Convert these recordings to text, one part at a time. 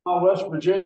West Virginia.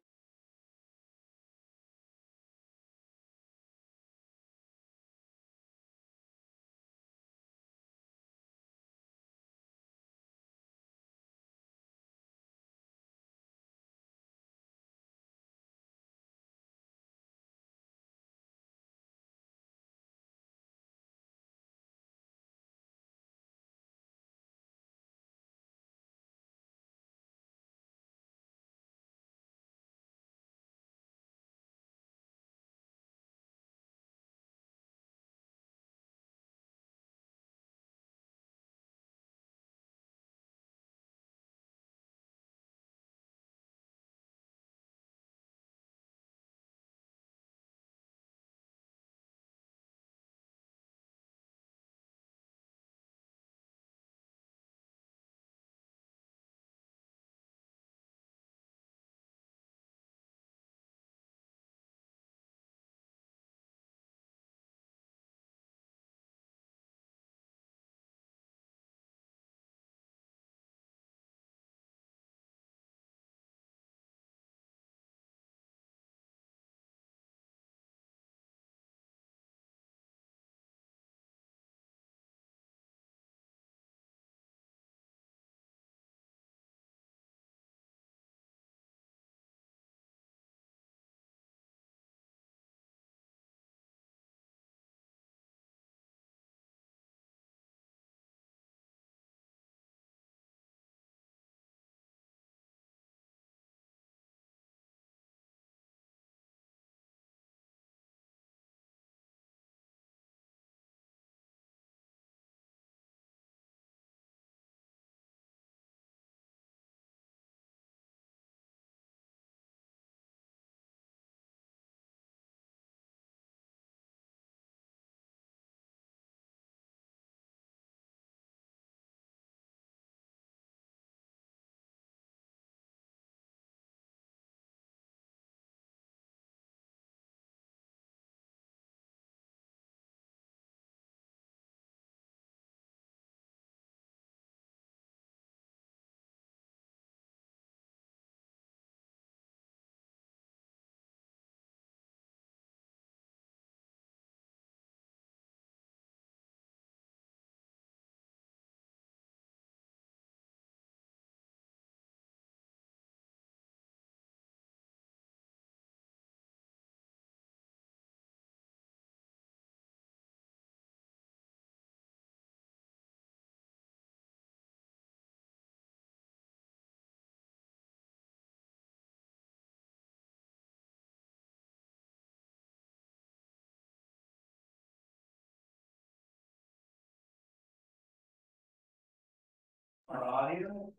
Our audio,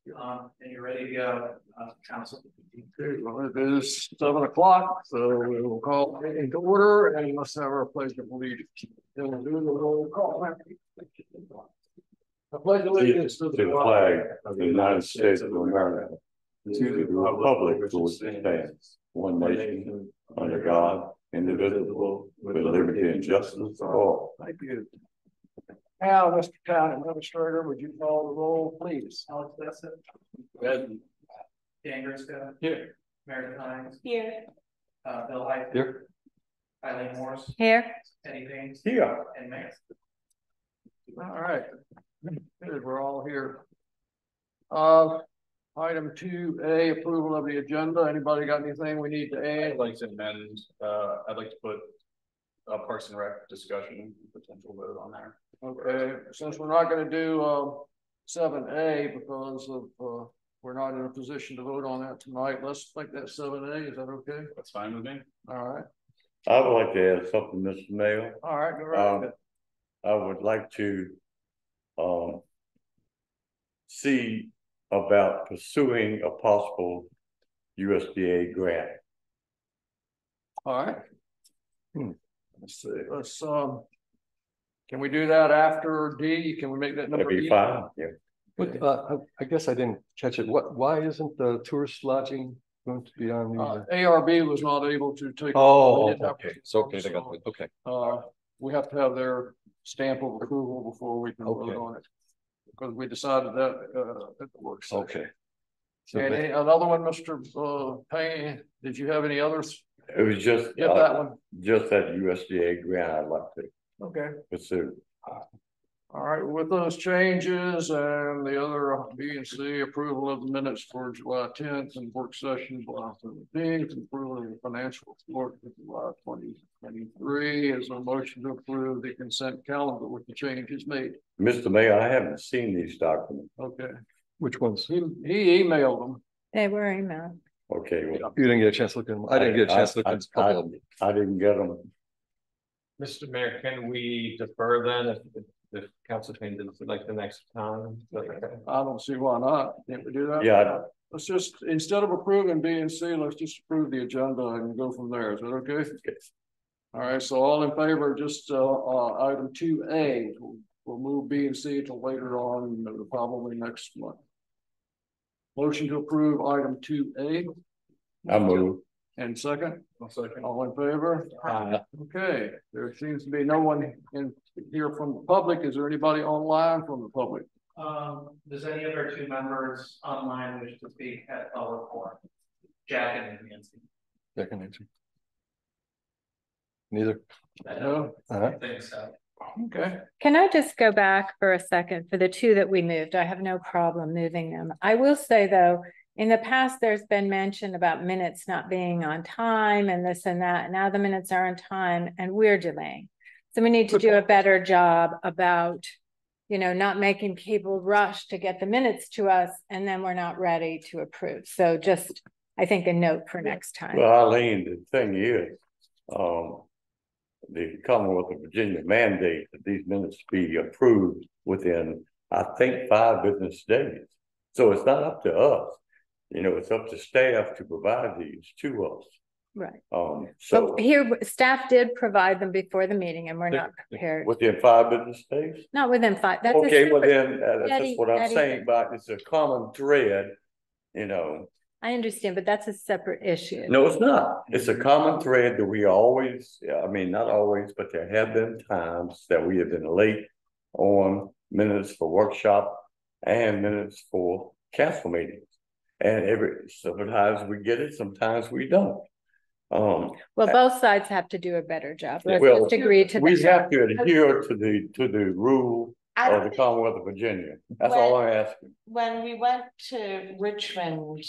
and you're ready to go, council. Okay, well, it is 7 o'clock, so we will call it into order and let's have our pledge of allegiance. Then we'll do the roll call. I pledge allegiance to the flag of the United States of America, to the republic for which it stands, one nation, under God, indivisible, with liberty and justice for all. Thank you. Now, Mr. Town Administrator, would you call the roll, please? Alex Bessette. Present. Dan Grisco. Here. Mary Hines. Here. Bill Hyde. Here. Eileen Morris. Here. Eddie Haynes. Here. And Mayor. All right. Good, we're all here. Item 2A, approval of the agenda. Anybody got anything we need to add? I'd like to amend, I'd like to put a Parks and Rec discussion, potential vote on there. Okay, since we're not gonna do 7A because of we're not in a position to vote on that tonight, let's make that 7A. Is that okay? That's fine with me. All right. I would like to add something, Mr. Mayor. All right, go right. I would like to see about pursuing a possible USDA grant. All right. Let's see. Let's can we do that after D? Can we make that number? That'd be fine. Yeah. But I guess I didn't catch it. Why isn't the tourist lodging going to be on the? ARB was not able to take. Oh, okay. So okay, they got okay. We have to have their stamp of approval before we can vote on it, because we decided that at the work session. Okay. So And another one, Mr. Payne, did you have any others? It was just, Get that one. just that USDA grant I'd like to Okay. pursue. All right, with those changes and the other B and C, approval of the minutes for July 10th and work session July 17th, approval of the financial report for July 2023, is a motion to approve the consent calendar with the changes made. Mr. Mayor, I haven't seen these documents. Okay. which ones? He emailed them. They were emailed. Okay. Well, You didn't get a chance to look at them. I didn't get a chance to look at a couple of them. I didn't get them. Mr. Mayor, can we defer then if council changes like the next time? I don't see why not. Can't we do that? Yeah. Let's just, instead of approving B and C, let's just approve the agenda and go from there. Is that okay? All right, so all in favor, just item 2A, we'll move B and C till later on, probably next month. Motion to approve item 2A. I move. And second, I'll second. all in favor? Okay, there seems to be no one in here from the public. Is there anybody online from the public? Does any of our 2 members online wish to speak at public forum? Jack and Nancy. Second answer. Neither. No? I think so. Okay. Can I just go back for a second for the 2 that we moved? I have no problem moving them. I will say though, in the past, there's been mention about minutes not being on time and this and that. Now the minutes are on time and we're delaying. So we need to do a better job about, you know, not making people rush to get the minutes to us and then we're not ready to approve. So just, I think, a note for next time. Well, Eileen, the thing is, the Commonwealth of Virginia mandate that these minutes be approved within, I think, 5 business days. So it's not up to us. You know, it's up to staff to provide these to us. Right. So But here, staff did provide them before the meeting and we're not prepared. within 5 business days? Not within 5. That's Okay, well separate- then, that's Eddie- what I'm Eddie- saying, but it's a common thread, you know. I understand, but that's a separate issue. No, it's not. It's a common thread that we always, I mean, not always, but there have been times that we have been late on minutes for workshop and minutes for council meetings. And sometimes we get it, sometimes we don't. Well, both sides have to do a better job. Let's Well, just agree to we that. have to adhere to the rule I of don't the think Commonwealth of Virginia. That's all I'm asking. when we went to Richmond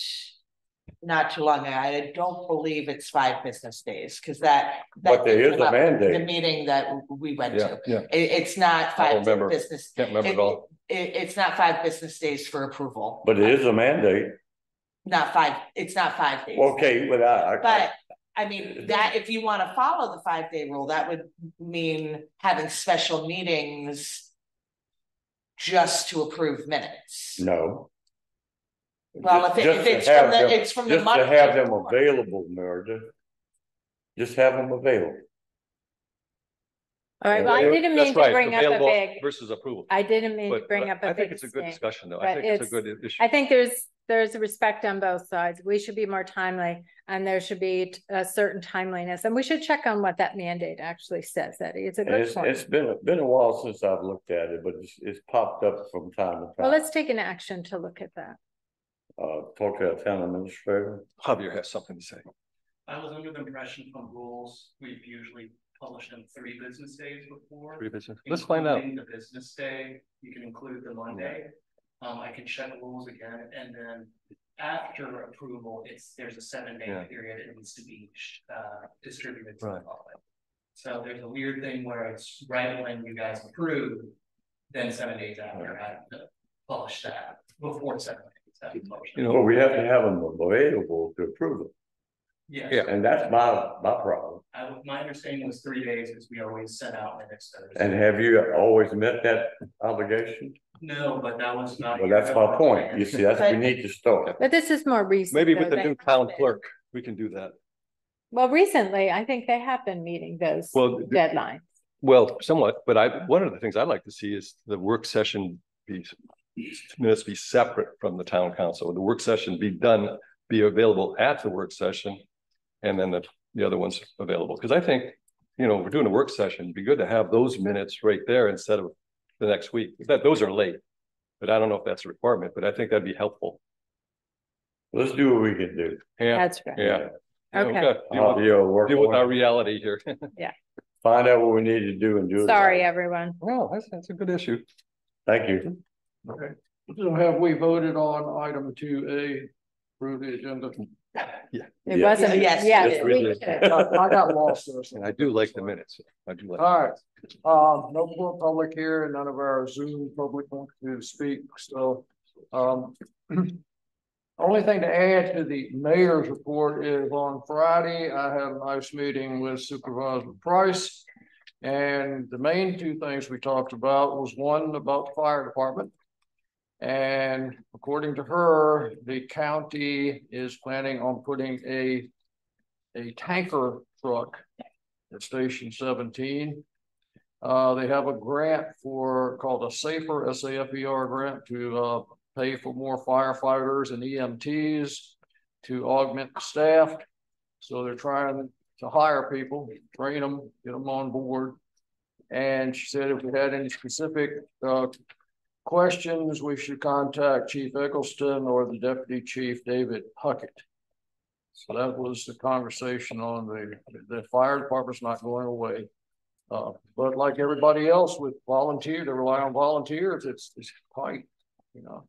not too long ago, I don't believe it's 5 business days because that. But there is came a up in mandate. The meeting that we went to. Yeah. It's not I don't 5 remember. business. Can't remember at all. It's not 5 business days for approval. But it is a mandate. Not 5, it's not 5 days. Okay, but But I mean, that if you want to follow the 5-day rule, that would mean having special meetings just to approve minutes. no. Well, if Just to it's have from the, them- it's from the Just month. to have them available, Meredith. Just have them available. All right, well, I didn't That's mean to right, bring up a available big, Versus approval. I didn't mean to But bring up a I big think it's a good thing. discussion though. but I think it's a it's- good issue. I think there's a respect on both sides. We should be more timely and there should be a certain timeliness. And we should check on what that mandate actually says, Eddie. It's a And good it's point. been a while since I've looked at it, but it's popped up from time to time. Well, let's take an action to look at that. Talk to our town administrator. Javier has something to say. I was under the impression from rules, we've usually published them 3 business days before. Let's find out. Including the business day, you can include the Monday. I can check rules again, and then after approval, there's a 7-day Yeah. period, it needs to be distributed to Right. the public. So there's a weird thing where it's right when you guys approve, then 7 days after, I have to publish that before 7 days. You know, Well, we have to have them available to approve it. Yeah. And that's my problem. My understanding was 3 days because we always sent out minutes Thursday. And have you always met that obligation? No, but that was not. Well, that's my point. You see, we need to start. But this is more recent. maybe though, with the they new have town been. clerk, we can do that. Well, recently, I think they have been meeting those Well, deadlines. Well, somewhat, but one of the things I'd like to see is the work session minutes be separate from the town council. The work session be available at the work session. And then the other ones available. Because I think, you know, we're doing a work session, it'd be good to have those minutes right there instead of the next week. Those are late. But I don't know if that's a requirement, but I think that'd be helpful. let's do what we can do. Yeah, That's right. yeah. Okay, Deal with our reality here. Find out what we need to do and do it. sorry, right. everyone. Well, that's a good issue. Thank you. Okay. So have we voted on item 2A through the agenda? It wasn't, Yes. yeah, Yes, we we did. did. I got lost there. And I do like the minutes. I do like. All right, no more public here, and none of our Zoom public want to speak, so, only thing to add to the mayor's report is on Friday, I had a nice meeting with Supervisor Price. And the main two things we talked about was one about the fire department. And according to her, the county is planning on putting a tanker truck at Station 17. They have a grant called a SAFER, SAFER grant to pay for more firefighters and EMTs to augment the staff. So they're trying to hire people, train them, get them on board. And she said if we had any specific questions, we should contact Chief Eccleston or the Deputy Chief David Puckett. So that was the conversation on the fire department's not going away. But like everybody else with volunteers, they rely on volunteers. It's tight, you know.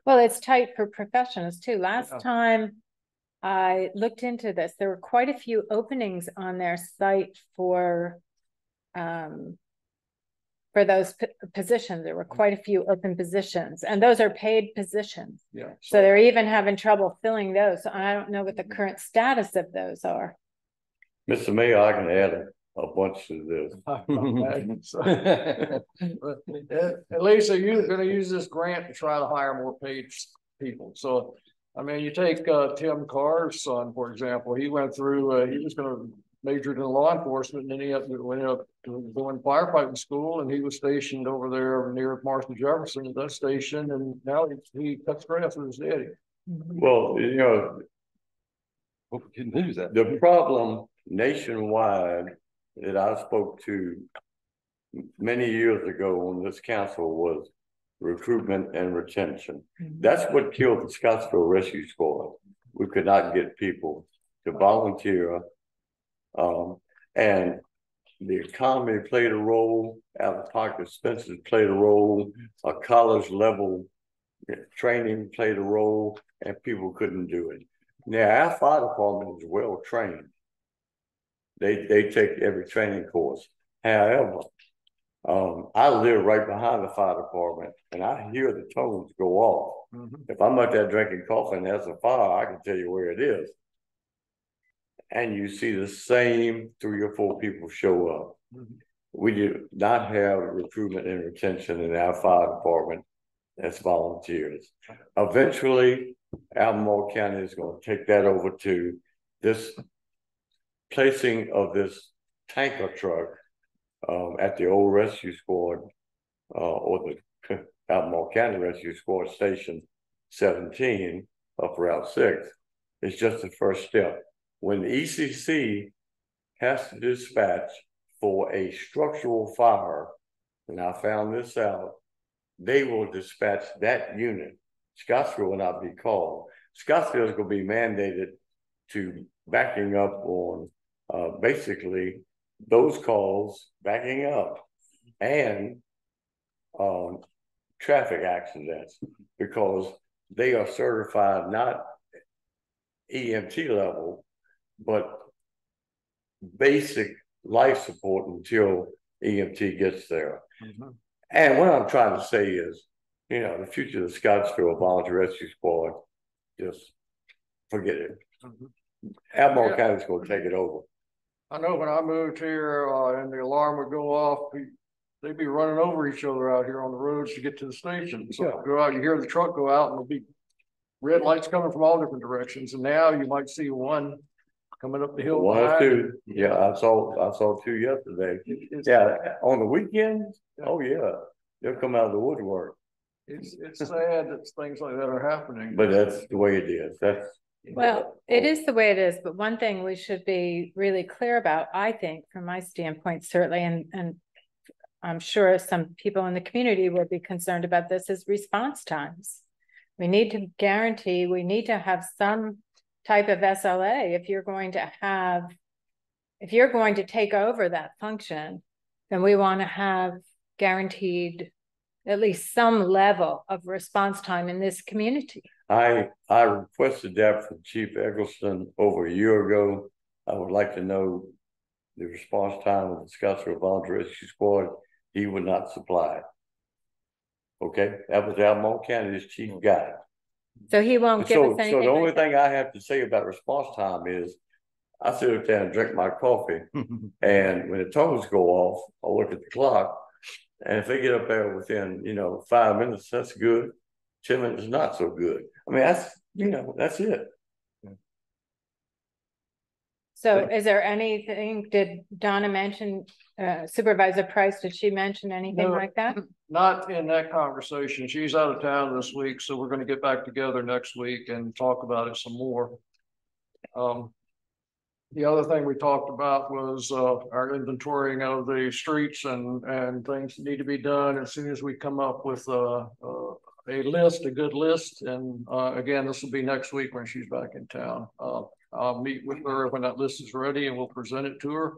Well, it's tight for professionals too. Last time I looked into this, there were quite a few openings on their site for those positions. There were quite a few open positions, and those are paid positions. Yeah. So they're even having trouble filling those. So I don't know what the current status of those are. Mr. Mayor, I can add a bunch to this. At least they're going to use this grant to try to hire more paid people. So, I mean, you take Tim Carr's son, for example. He went through, he was going to major in law enforcement, and then he went up to going firefighting school, and he was stationed over there near Martha Jefferson at that station, and now he cuts grass with his daddy. Well, you know, the problem nationwide that I spoke to many years ago on this council was recruitment and retention. That's what killed the Scottsville Rescue Squad. We could not get people to volunteer, and the economy played a role, out-of-pocket expenses played a role, a college level training played a role, and people couldn't do it. Now, our fire department is well trained. They take every training course. However, I live right behind the fire department, and I hear the tones go off. If I'm out there drinking coffee and there's a fire, I can tell you where it is. And you see the same 3 or 4 people show up. We do not have recruitment and retention in our fire department as volunteers. Eventually, Albemarle County is going to take that over to this placing of this tanker truck at the old rescue squad or the Albemarle County Rescue Squad Station 17 up Route 6. It's just the first step. When the ECC has to dispatch for a structural fire, and I found this out, they will dispatch that unit. Scottsville will not be called. Scottsville is going to be mandated to backing up on basically those calls, backing up, and traffic accidents, because they are certified not EMT level, but basic life support until EMT gets there. And what I'm trying to say is, you know, the future of the Scottsville Volunteer Rescue Squad, just forget it. Albemarle County is going to take it over. I know when I moved here and the alarm would go off, they'd be running over each other out here on the roads to get to the station. So go out, you hear the truck go out, and there'll be red lights coming from all different directions. And now you might see one coming up the hill. 1 or 2. Yeah, I saw 2 yesterday. Yeah, on the weekend. Oh yeah, they'll come out of the woodwork. It's sad that things like that are happening. But that's the way it is. Well, it is the way it is, but one thing we should be really clear about, I think, from my standpoint, certainly, and I'm sure some people in the community would be concerned about this, is response times. We need to guarantee, we need to have some type of SLA if you're going to take over that function, then we want to have guaranteed at least some level of response time in this community. I requested that from Chief Eggleston over a year ago. I would like to know the response time of the Scottsville Volunteer Rescue Squad. He would not supply it. Okay, that was Albemarle County's chief guy. So he won't give us anything. So the only thing I have to say about response time is I sit up there and drink my coffee, and when the tones go off, I look at the clock, and if they get up there within 5 minutes, that's good. 10 minutes is not so good. I mean, that's it. So is there anything, did Donna mention, Supervisor Price, did she mention anything like that? Not in that conversation. She's out of town this week, so we're going to get back together next week and talk about it some more. The other thing we talked about was our inventorying of the streets and things that need to be done as soon as we come up with a good list. And again, this will be next week when she's back in town. I'll meet with her when that list is ready and we'll present it to her.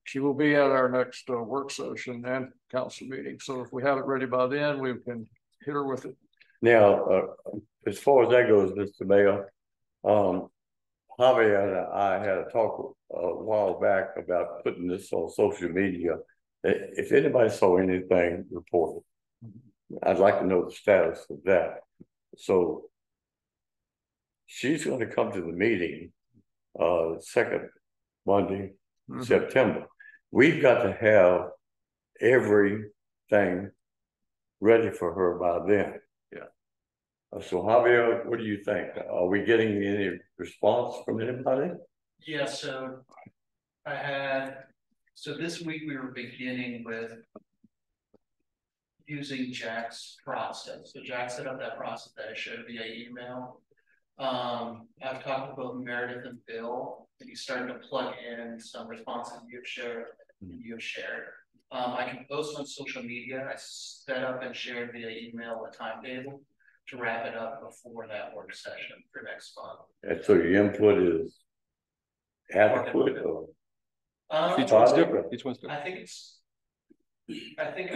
She will be at our next work session and council meeting. So if we have it ready by then, we can hit her with it. Now, as far as that goes, Mr. Mayor, Javier and I had a talk a while back about putting this on social media. If anybody saw anything, report it. I'd like to know the status of that. So she's going to come to the meeting second Monday, September. We've got to have everything ready for her by then. So Javier, what do you think? Are we getting any response from anybody? Yeah, so this week we were beginning with using Jack's process. So Jack set up that process that I showed via email. I've talked to both Meredith and Bill, and he's starting to plug in some responses you've shared. I can post on social media. I set up and shared via email a timetable to wrap it up before that work session for next month. And so your input is adequate or? Each one's different. Each one's different. I think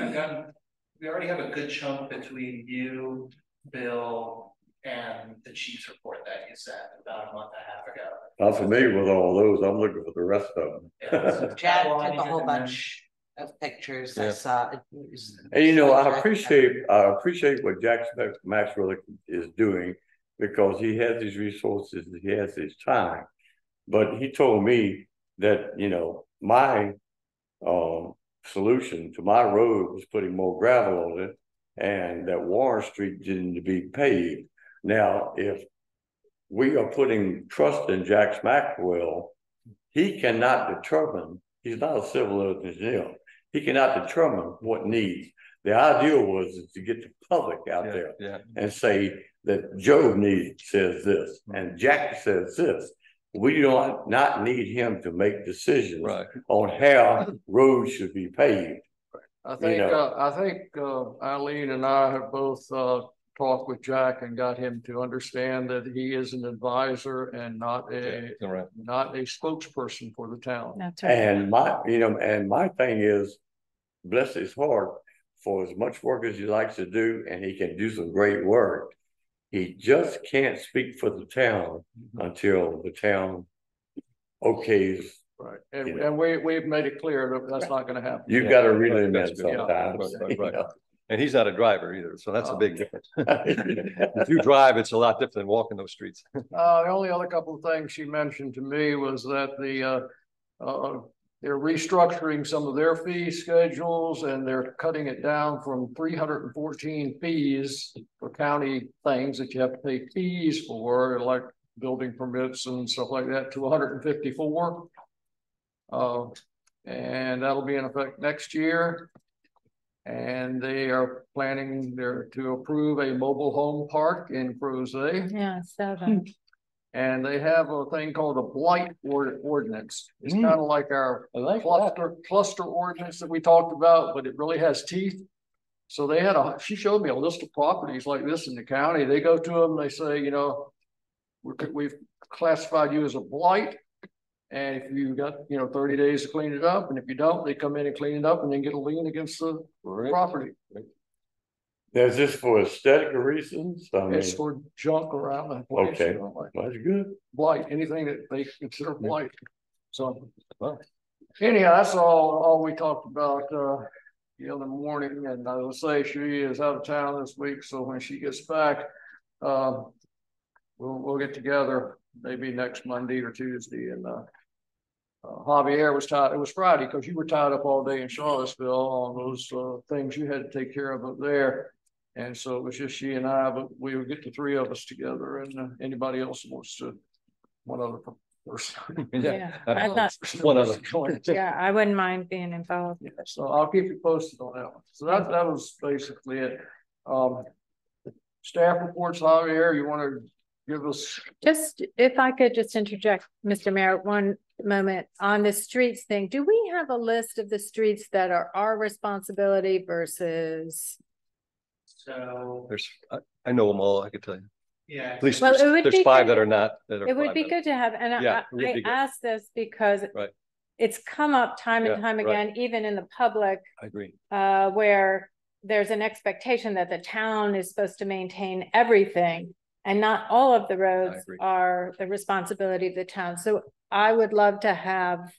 we already have a good chunk between you, Bill, and the chief's report that you sent about a month and a half ago. I'm familiar with all those. I'm looking for the rest of them. Yeah, Chad took a whole bunch of pictures. I saw it. And I appreciate what Jack Maxwell is doing, because he has his resources, he has his time. But he told me that my solution to my road was putting more gravel on it, and that Warren Street didn't need to be paved. Now, if we are putting trust in Jack Maxwell, he cannot determine. He's not a civil engineer. He cannot determine what needs. The idea was to get the public out there and say that Joe says this and Jack says this. We do not need him to make decisions on how roads should be paved. I think Eileen and I have both talked with Jack and got him to understand that he is an advisor and not a spokesperson for the town. That's right. And my thing is, bless his heart, for as much work as he likes to do, and he can do some great work, he just can't speak for the town until the town okays. Right, and we've made it clear that that's not going to happen. You've got to really admit sometimes. Right. And he's not a driver either, so that's a big difference. If you drive, it's a lot different than walking those streets. The only other couple of things she mentioned to me was that they're restructuring some of their fee schedules, and they're cutting it down from 314 fees for county things that you have to pay fees for, like building permits and stuff like that, to 154. And that'll be in effect next year. And they are planning to approve a mobile home park in Crozet. Yeah, 7. And they have a thing called a blight ordinance. It's kind of like our cluster ordinance that we talked about, but it really has teeth. So they had she showed me a list of properties like this in the county. They go to them, they say, you know, we've classified you as a blight. And if you got, you know, 30 days to clean it up, and if you don't, they come in and clean it up and then get a lien against the property. Is this for aesthetic reasons? I mean, It's for junk around the place. okay, You know, like that's good. blight, anything that they consider blight. So anyhow, that's all we talked about the other morning. And I will say she is out of town this week, so when she gets back, we'll get together maybe next Monday or Tuesday. And Javier was tied. It was Friday because you were tied up all day in Charlottesville on those things you had to take care of up there. And so it was just she and I, but we would get the three of us together, and anybody else wants to, one other person. Yeah, I thought, One other. yeah, I wouldn't mind being involved. Yeah, so I'll keep you posted on that one. So that was basically it. Staff reports, Javier, you want to give us? Just, if I could just interject, Mr. Mayor, one moment on the streets thing. Do we have a list of the streets that are our responsibility versus? So, There's, I know them all, I can tell you. yeah. At least Well, it would there's be five good- that are not. It would be good to have, and Yeah, it would I be good. ask this because Right. it's come up time and Yeah, time right. again, even in the public, I agree. where there's an expectation that the town is supposed to maintain everything, and not all of the roads agree. are the responsibility of the town. So I would love to have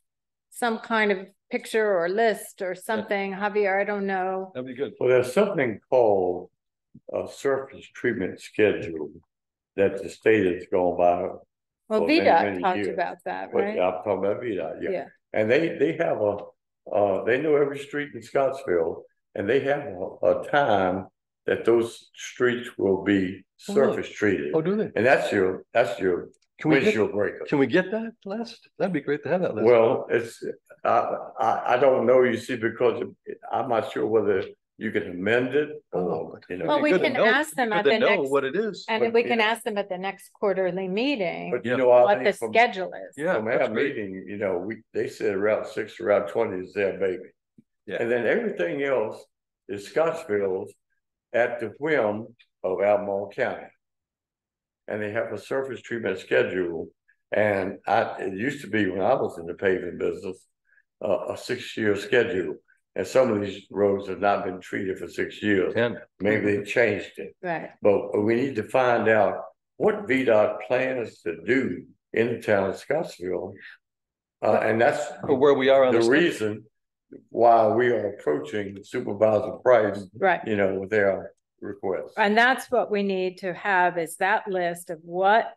some kind of picture or list or something. Javier, I don't know. That'd be good. Well, there's something called a surface treatment schedule that the state has gone by. Well, for many, VDOT many talked years. about that, But right? I'm talking about VDOT, yeah. Yeah. And they have they know every street in Scottsville, and they have a time that those streets will be surface treated. Oh, do they? And that's your Can we get, windshield breaker. can we get that list? That'd be great to have that list. Well, it's, I don't know, you see, because I'm not sure whether you can amend it or, you know. Well, we Good to can know. ask them Good at to the know next, what it is. and but, we can yeah. ask them at the next quarterly meeting, But you Yeah. know, I what the think from schedule is. Yeah, our that's great. meeting, you know, they said Route 6 to Route 20 is their baby. Yeah. And then everything else is Scottsville's at the whim of Albemarle County. And they have a surface treatment schedule. And it used to be when I was in the paving business, a 6-year schedule. And some of these roads have not been treated for 6 years. 10. Maybe they changed it. Right. But we need to find out what VDOT plans to do in the town of Scottsville. And that's Or where we are on the the reason why we are approaching Supervisor Price, Right. you know, with their request. And that's what we need to have, is that list of what,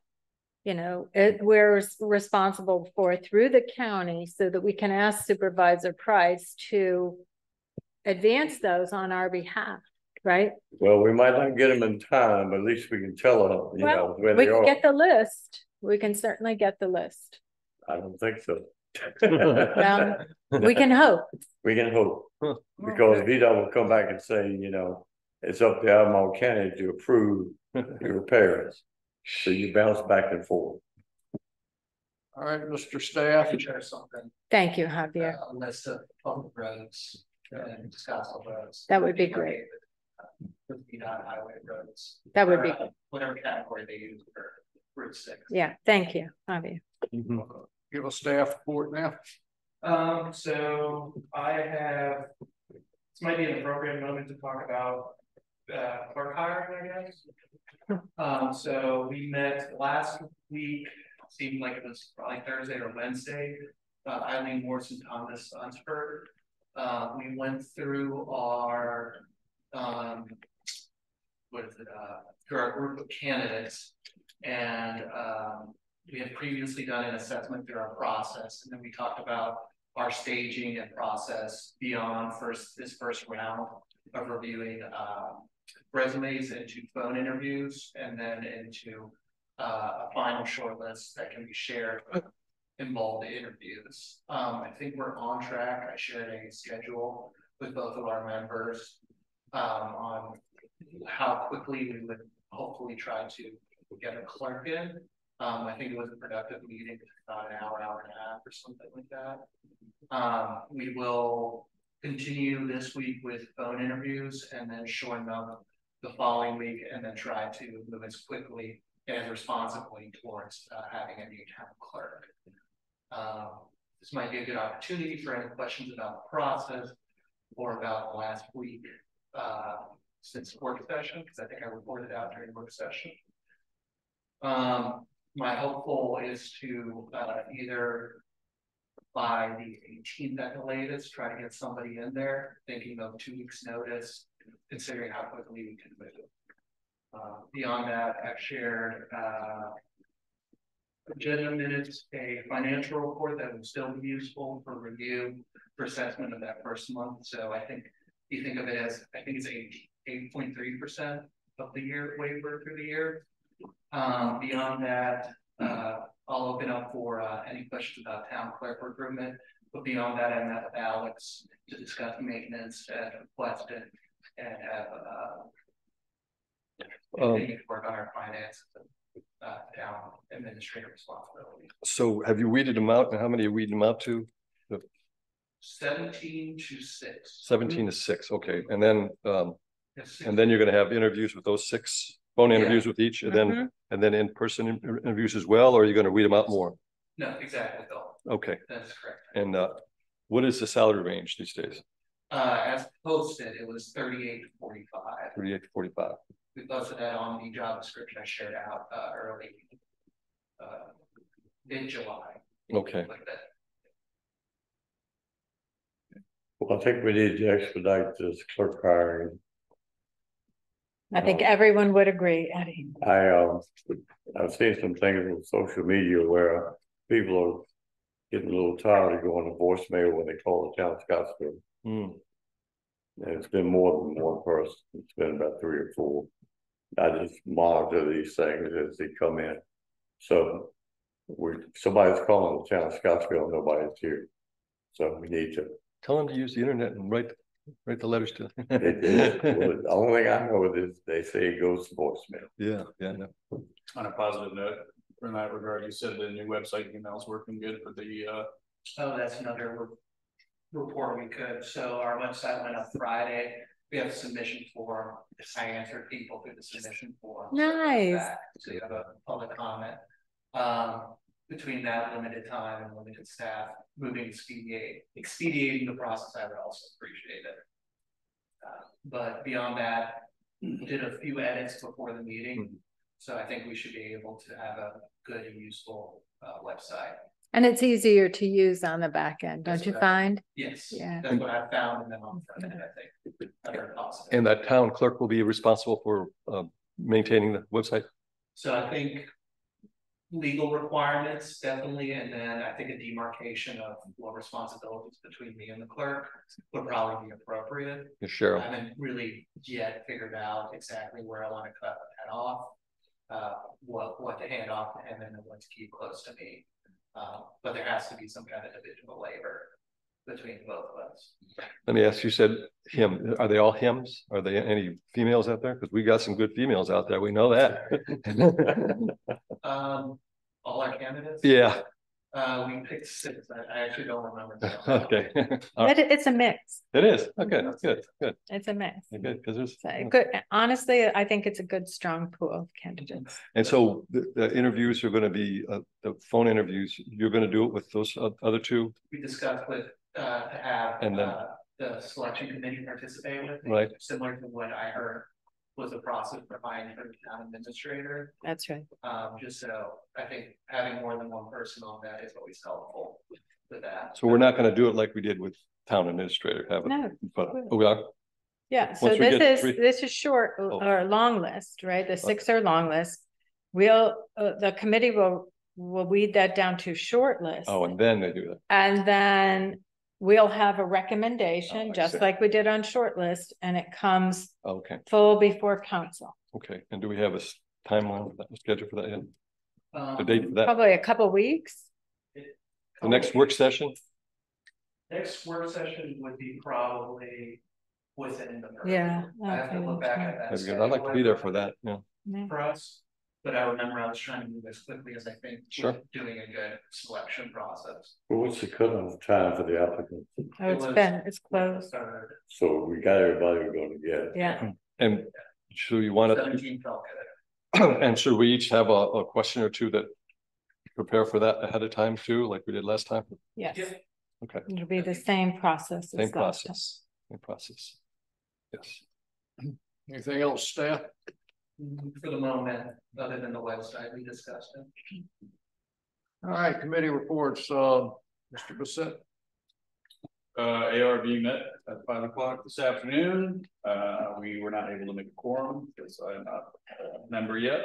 you know, we're responsible for through the county, so that we can ask Supervisor Price to advance those on our behalf, right? Well, we might not get them in time, but at least we can tell them, you know, where We they can are. get the list. We can certainly get the list. I don't think so. Well, we can hope. We can hope, Huh. because VDOT will come back and say, you know, it's up to Albemarle County to approve your repairs. So you bounce back and forth. All right, Mr. Staff. Share something, Thank you, Javier. a list of public roads and Scottsville roads. That would be great. With VDOT highway roads. That would be Or, good. whatever category they use for Route 6. Yeah, thank you, Javier. Give a staff report now. So I have, this might be an appropriate moment to talk about clerk hiring, I guess. So we met last week, seemed like it was probably Thursday or Wednesday. Eileen Morrison, Thomas Unsford. We went through our through our group of candidates, and we had previously done an assessment through our process, and then we talked about our staging and process beyond this first round of reviewing resumes into phone interviews, and then into a final shortlist that can be shared involved interviews. I think we're on track. I shared a schedule with both of our members on how quickly we would hopefully try to get a clerk in. I think it was a productive meeting, about an hour and a half or something like that. We will continue this week with phone interviews and then shorten up the following week and then try to move as quickly and as responsibly towards having a new town clerk. This might be a good opportunity for any questions about the process or about the last week since work session, because I think I reported out during work session. My hopeful is to either by the 18th at the latest, try to get somebody in there, thinking of 2 weeks notice, considering how quickly we can move. Beyond that, I've shared agenda minutes, a financial report that would still be useful for review, for assessment of that first month. So I think you think of it as, I think it's 8.3% of the year waiver through the year. Beyond that, I'll open up for any questions about town clerk recruitment. But beyond that, I met with Alex to discuss maintenance and requested and have continue to work on our finance town administrative responsibilities. So have you weeded them out, and how many are you weeding them out to? 17 to 6. 17 to 6, okay, and then Yes, and then you're going to have interviews with those 6 phone interviews with each, and Mm-hmm. then in-person interviews as well, or are you going to weed them out more? no, exactly, Bill. Okay, That's correct. and what is the salary range these days? As posted, it was 38 to 45. 38 to 45. We posted that on the job description I shared out early mid-July. Okay. Like that. Well, I think we need to expedite this clerk hiring. I think everyone would agree, Eddie. I've seen some things on social media where people are getting a little tired of going to voicemail when they call the town of Scottsville. Mm. And it's been more than one person. It's been about 3 or 4. I just monitor these things as they come in. So somebody's calling the town of Scottsville, nobody's here. So we need to. Tell them to use the internet and write the letters to. Well, the only thing I know is they say it goes to voicemail. Yeah, no. On a positive note, in that regard, you said the new website email is working good for the Oh, that's another report we could. So our website went up Friday. We have a submission form. I answered people through the submission form. Nice. So you have a public comment. Between that limited time and limited staff, expediting the process, I would also appreciate it. But beyond that, did a few edits before the meeting. So I think we should be able to have a good and useful website. And it's easier to use on the back end, don't you find? Yes, Yeah. that's what I found, and then on front end, I think. Very positive. And that town clerk will be responsible for maintaining the website? So I think legal requirements, definitely, and then I think a demarcation of what responsibilities between me and the clerk would probably be appropriate. Yeah, Cheryl. I haven't really yet figured out exactly where I want to cut that off, what to hand off to him and what to keep close to me. But there has to be some kind of division of labor between both of us. Let me ask you, said him, are they all hymns? Are there any females out there? Because we got some good females out there. We know that. All our candidates? Yeah. We picked 6. I actually don't remember. Okay. But it's a mix. It is. Okay, that's good. Good. It's a mix. Good, because there's So good. Honestly, I think it's a good, strong pool of candidates. and so the interviews are going to be the phone interviews. You're going to do it with those other 2, We discussed with to have and then the selection committee participate with, right? similar to what I heard was the process for buying for the town administrator. That's right. Just so I think having more than one person on that is always helpful with that. So we're not going to do it like we did with town administrator, have it? No. But we are. Yeah, so Once we get this is short or long list, right? The 6 are long list. The committee will weed that down to short list. Oh, and then they do that. And then we'll have a Oh, recommendation, I just see. like we did on short list, and it comes Okay, full before council. okay. And do we have a timeline for that, a schedule for that yet? The date for that, Probably a couple weeks. the next work session? Next work session would be probably within the. Yeah. I have to look back at that. That'd be good. I'd like to be there for that, yeah. For us, But I remember I was trying to move as quickly as I think. Sure. with Doing a good selection process. Well, what's the cutoff time for the applicant? Oh, it's closed. So we got everybody we're gonna get. Yeah. And should we want to, 17 felt good. and should we each have a question or two that prepare for that ahead of time too, like we did last time? Yes. Okay. It'll be the same process. Same process. Same process. Yes. Anything else, staff? For the moment, other than the website, we discussed it. All right, committee reports, Mr. Bessette. ARB met at 5 o'clock this afternoon. We were not able to make a quorum because I'm not a member yet.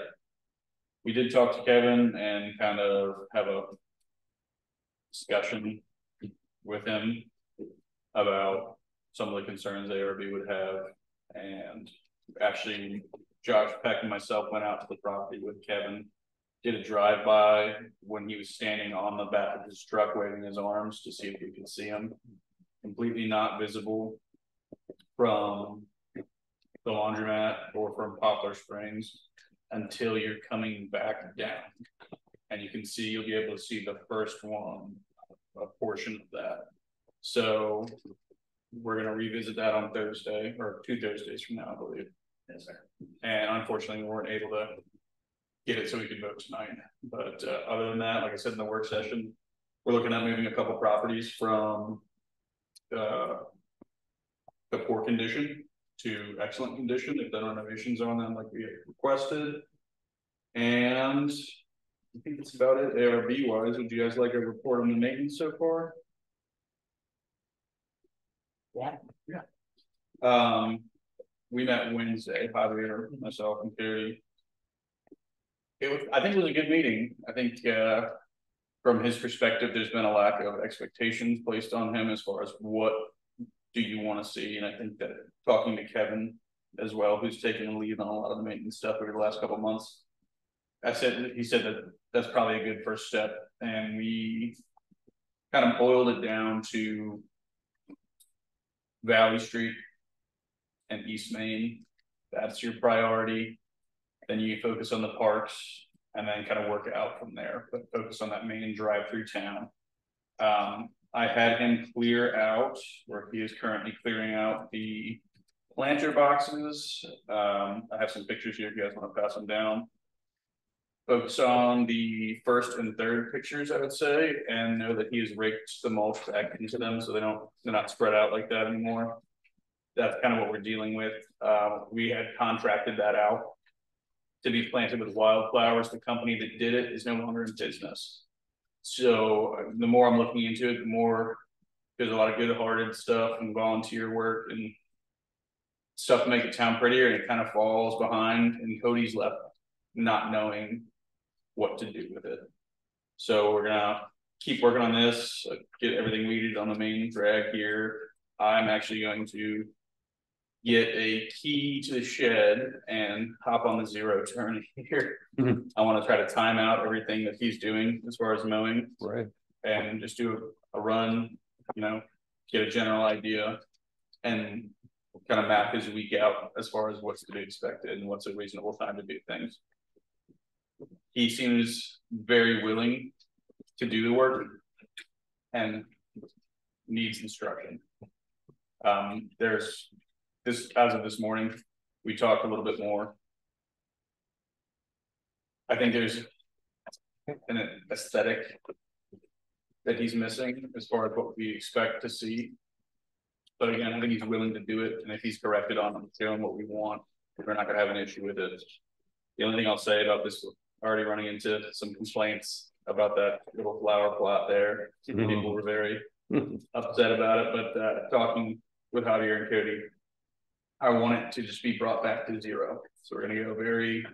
We did talk to Kevin and kind of have a discussion with him about some of the concerns ARB would have. And actually, Josh Peck and myself went out to the property with Kevin, did a drive-by when he was standing on the back of his truck waving his arms to see if we could see him. Completely not visible from the laundromat or from Poplar Springs until you're coming back down. And you can see, you'll be able to see the first one, a portion of that. So we're going to revisit that on Thursday, or 2 Thursdays from now, I believe. Yes, sir. And unfortunately, we weren't able to get it so we could vote tonight. But other than that, like I said in the work session, we're looking at moving a couple properties from the poor condition to excellent condition. They've done renovations on them like we had requested. And I think that's about it. ARB wise, would you guys like a report on the maintenance so far? Yeah. We met Wednesday, Javier, myself, and Carrie. I think it was a good meeting. I think from his perspective, there's been a lack of expectations placed on him as far as what do you want to see. And I think that talking to Kevin as well, who's taken the lead on a lot of the maintenance stuff over the last couple of months, he said that that's probably a good first step. And we kind of boiled it down to Valley Street and East Main. That's your priority. Then you focus on the parks and then kind of work out from there, but focus on that main drive through town. I had him clear out, where he is currently clearing out the planter boxes. I have some pictures here if you guys want to pass them down. Focus on the first and third pictures, I would say, and know that he has raked the mulch back into them so they're not spread out like that anymore. That's kind of what we're dealing with. We had contracted that out to be planted with wildflowers. The company that did it is no longer in business. So the more I'm looking into it, the more there's a lot of good-hearted stuff and volunteer work and stuff to make the town prettier, and it kind of falls behind, and Cody's left not knowing what to do with it. So we're gonna keep working on this, get everything weeded on the main drag here. I'm actually going to get a key to the shed and hop on the zero turn here. I want to try to time out everything that he's doing as far as mowing, right? And just do a run, get a general idea and kind of map his week out as far as what's to be expected and what's a reasonable time to do things. He seems very willing to do the work and needs instruction. There's this, as of this morning, we talked a little bit more. I think there's an aesthetic that he's missing as far as what we expect to see. But again, I think he's willing to do it. And if he's corrected on doing what we want, we're not going to have an issue with it. The only thing I'll say about this, already running into some complaints about that little flower plot there. People were very upset about it, but talking with Javier and Cody, I want it to just be brought back to zero. So we're going to go very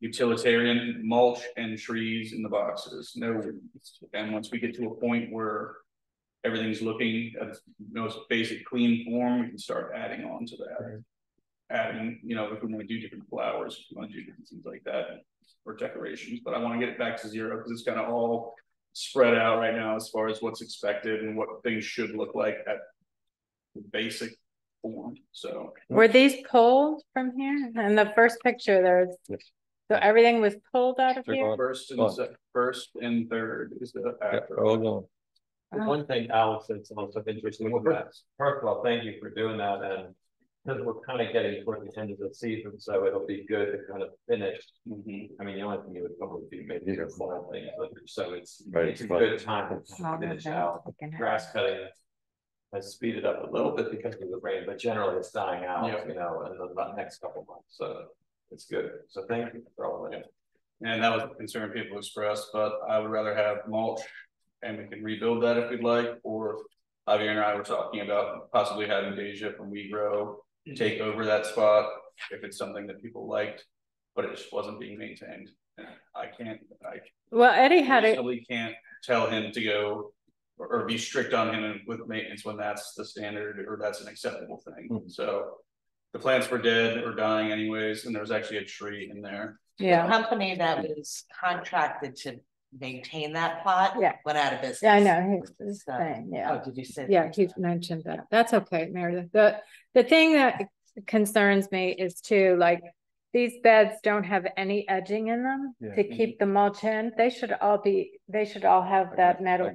utilitarian, mulch and trees in the boxes. No, and once we get to a point where everything's looking at its most basic clean form, we can start adding on to that. Right. Adding, if we want to do different flowers, if we want to do different things like that, or decorations. But I want to get it back to zero because it's kind of all spread out right now as far as what's expected and what things should look like at basic form. So were these pulled from here? And the first picture, there's So everything was pulled out of They're here? gone. First and third is the Yeah, after. they're all gone. Oh. One thing, Alex, that's also interesting, well, first of all, thank you for doing that, and because we're kind of getting toward the end of the season, so it'll be good to kind of finish. I mean, the only thing you would probably do maybe a small thing, so it's a good time to finish out. Grass cutting has speeded up a little bit because of the rain, but generally it's dying out, you know, in the next couple of months, so it's good. So thank you for all of that. And that was a concern people expressed, but I would rather have mulch and we can rebuild that if we'd like, or Javier and I were talking about possibly having Deja from We Grow take over that spot if it's something that people liked, but it just wasn't being maintained. And I Well, Eddie had it. reasonably can't tell him to go or be strict on him with maintenance when that's the standard or that's an acceptable thing. So the plants were dead or dying anyways, and there was actually a tree in there. The company that was contracted to maintain that plot went out of business. Yeah, I know, he's saying, Oh, did you say? Yeah, he mentioned that. That's okay, Meredith. The thing that concerns me is too, like, these beds don't have any edging in them to keep the mulch in. They should all have that metal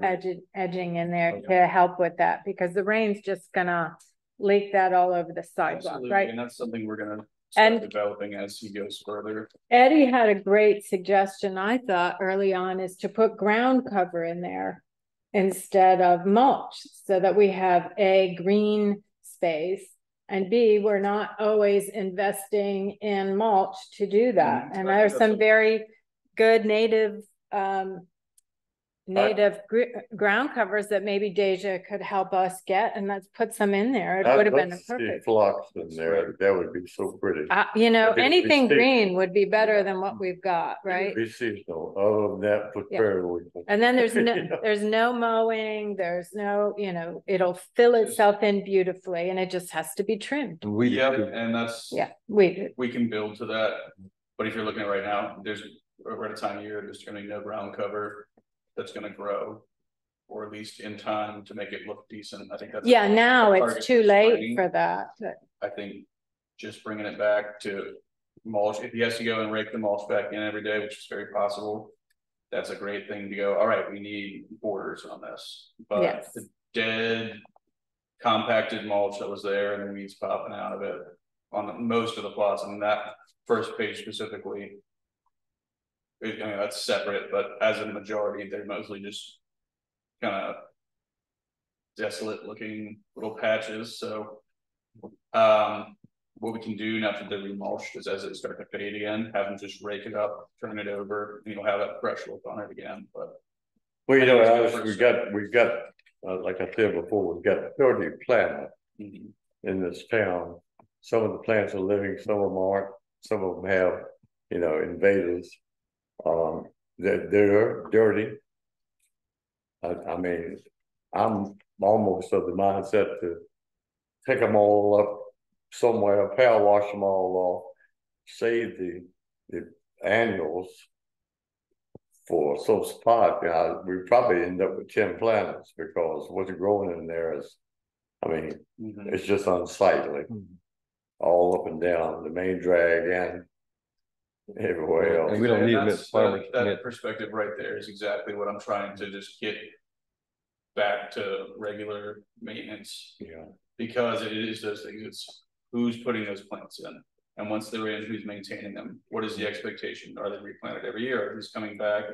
edging in there to help with that, because the rain's just gonna leak that all over the sidewalk, Absolutely. right? And that's something we're gonna start developing as he goes further. Eddie had a great suggestion, I thought, early on, is to put ground cover in there instead of mulch, so that we have A, green space, and B, we're not always investing in mulch to do that. And there's some very good native ground covers that maybe Deja could help us get, and let's put some in there. It would have been perfect. Flocks in there, that would be so pretty. You know, anything green would be better than what we've got, right? Be seasonal, other than that, put prairie. And then there's no, there's no mowing, there's no, you know, it'll fill itself in beautifully, and it just has to be trimmed. And that's, we can build to that. But if you're looking at right now, we're at a time of year, there's gonna be no ground cover that's gonna grow, or at least in time to make it look decent. I think that's now it's too late for that. I think just bringing it back to mulch, if he has to go and rake the mulch back in every day, which is very possible, that's a great thing to go, all right, we need borders on this. But the dead compacted mulch that was there and the weeds popping out of it on most of the plots, and that first page specifically, I mean, that's separate, but as a majority, they're mostly just kind of desolate looking little patches. So what we can do now that they're remulched is, as it starts to fade again, have them just rake it up, turn it over, and you'll have that fresh look on it again. But well, you know, Alice, we've got like I said before, we've got 30 plants in this town. Some of the plants are living, some of them aren't, some of them have, you know, invaders. They're dirty. I mean, I'm almost of the mindset to take them all up somewhere, power wash them all off, save the annuals for some spot. We probably end up with 10 planters, because what's growing in there is, I mean, it's just unsightly, all up and down the main drag and everywhere else. And we don't need them as farmers. That perspective right there is exactly what I'm trying to just get back to regular maintenance. Because it is those things. It's who's putting those plants in, and once they're in, who's maintaining them. What is the expectation? Are they replanted every year? Or who's coming back?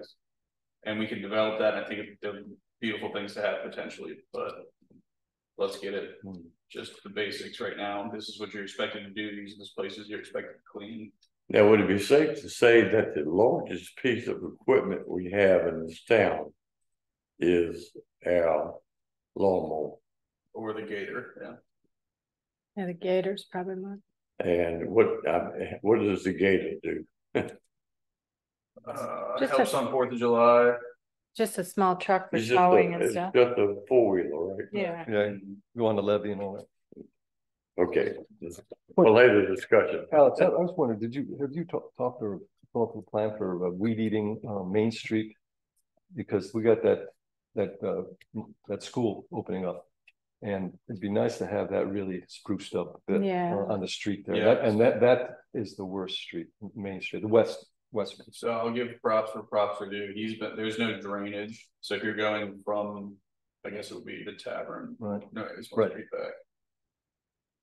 And we can develop that. And I think they're beautiful things to have potentially, but let's get it just the basics right now. This is what you're expected to do. These are the places you're expected to clean. Now, would it be safe to say that the largest piece of equipment we have in this town is our lawnmower? Or the gator, Yeah, the gators probably more. And what does the gator do? Helps on 4th of July. Just a small truck for mowing and stuff. It's just a 4-wheeler, right? Yeah. Go on the levee and all that. Okay. For later discussion. Alex, I was wondering, have you talked or come up with a plan for weed eating Main Street? Because we got that school opening up, and it'd be nice to have that really spruced up a bit on the street there. That is the worst street, Main Street, the west Western. So I'll give props for props are due. There's no drainage. So if you're going from, I guess it would be the tavern. Right. No, it's Right. straight back.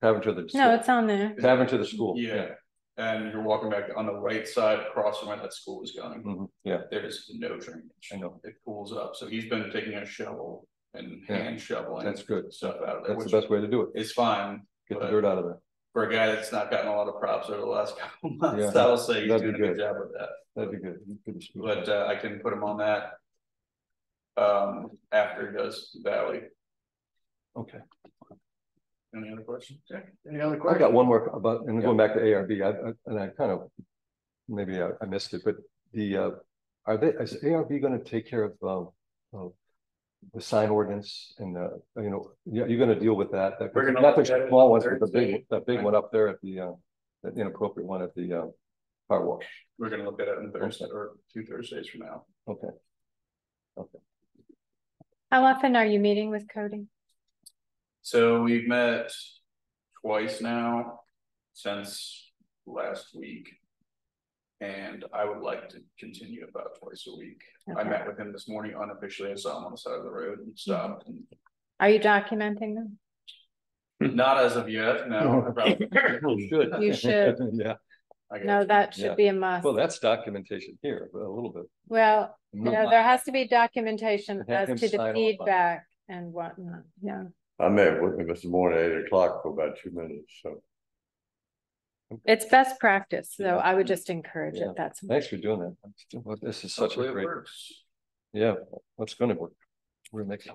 Tavern to the. No, it's on there. Tavern to the school. Yeah. And you're walking back on the right side across from where that school is going. Mhm, yeah, There is no drainage. I know. It pools up. So he's been taking a shovel and Yeah. hand shoveling. That's good. Stuff out of there, That's which the best way to do it. is fine. Get the but dirt out of there. For a guy that's not gotten a lot of props over the last couple of months, Yeah, I will say he's that'd be doing a good good. job with that. That'd be good. Good to see. But I can put him on that. After he does Valley. Okay. Any other questions? Any other I questions? got one more about, and going back to ARB, and I kind of, maybe I missed it, but is ARB going to take care of the sign ordinance and, you're going to deal with that? We're gonna Not look the at it small ones, but Thursday. the big one up there at the inappropriate one at the car wash. We're gonna look at it on Thursday or 2 Thursdays from now. Okay. How often are you meeting with Cody? So we've met twice now since last week. And I would like to continue about twice a week. I Okay. met with him this morning unofficially. I saw him on the side of the road and stopped. And Are you documenting them? not as of yet, no. I probably should. You should. Yeah, I got No, you. that Yeah. should be a must. well, that's documentation here, but a little bit. Well, No, there has to be documentation Have him as to the sign off on it. feedback and whatnot, yeah. I met with him this morning at 8 o'clock for about 2 minutes, so. It's best practice, so I would just encourage Yeah. it, that's. Thanks for doing that. This is such Hopefully a it great, works. yeah, what's gonna work? We're making.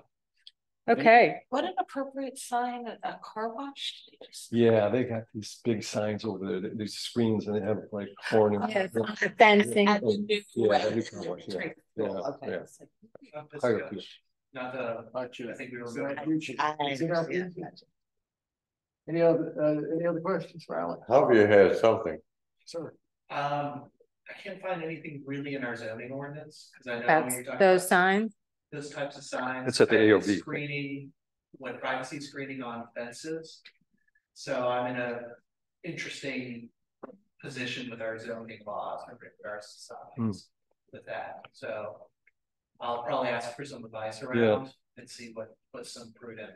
Okay, What an appropriate sign at a car wash. They just- Yeah, they got these big signs over there, these screens, and they have like horn. yes, on the fencing. At the new Yeah, way. every car wash, yeah. Yeah, Okay. yeah. It's like- Not this Higher guy. people. Not the, I think we were. I understand. Any other questions for Alan? Javier has something. Sir. I can't find anything really in our zoning ordinance, because I know when That's you're talking those about signs. those types of signs. It's at the and AOB. Screening, when privacy screening on fences. So I'm in a interesting position with our zoning laws in regards to signs with that, so. I'll probably ask for some advice around and see what's some prudent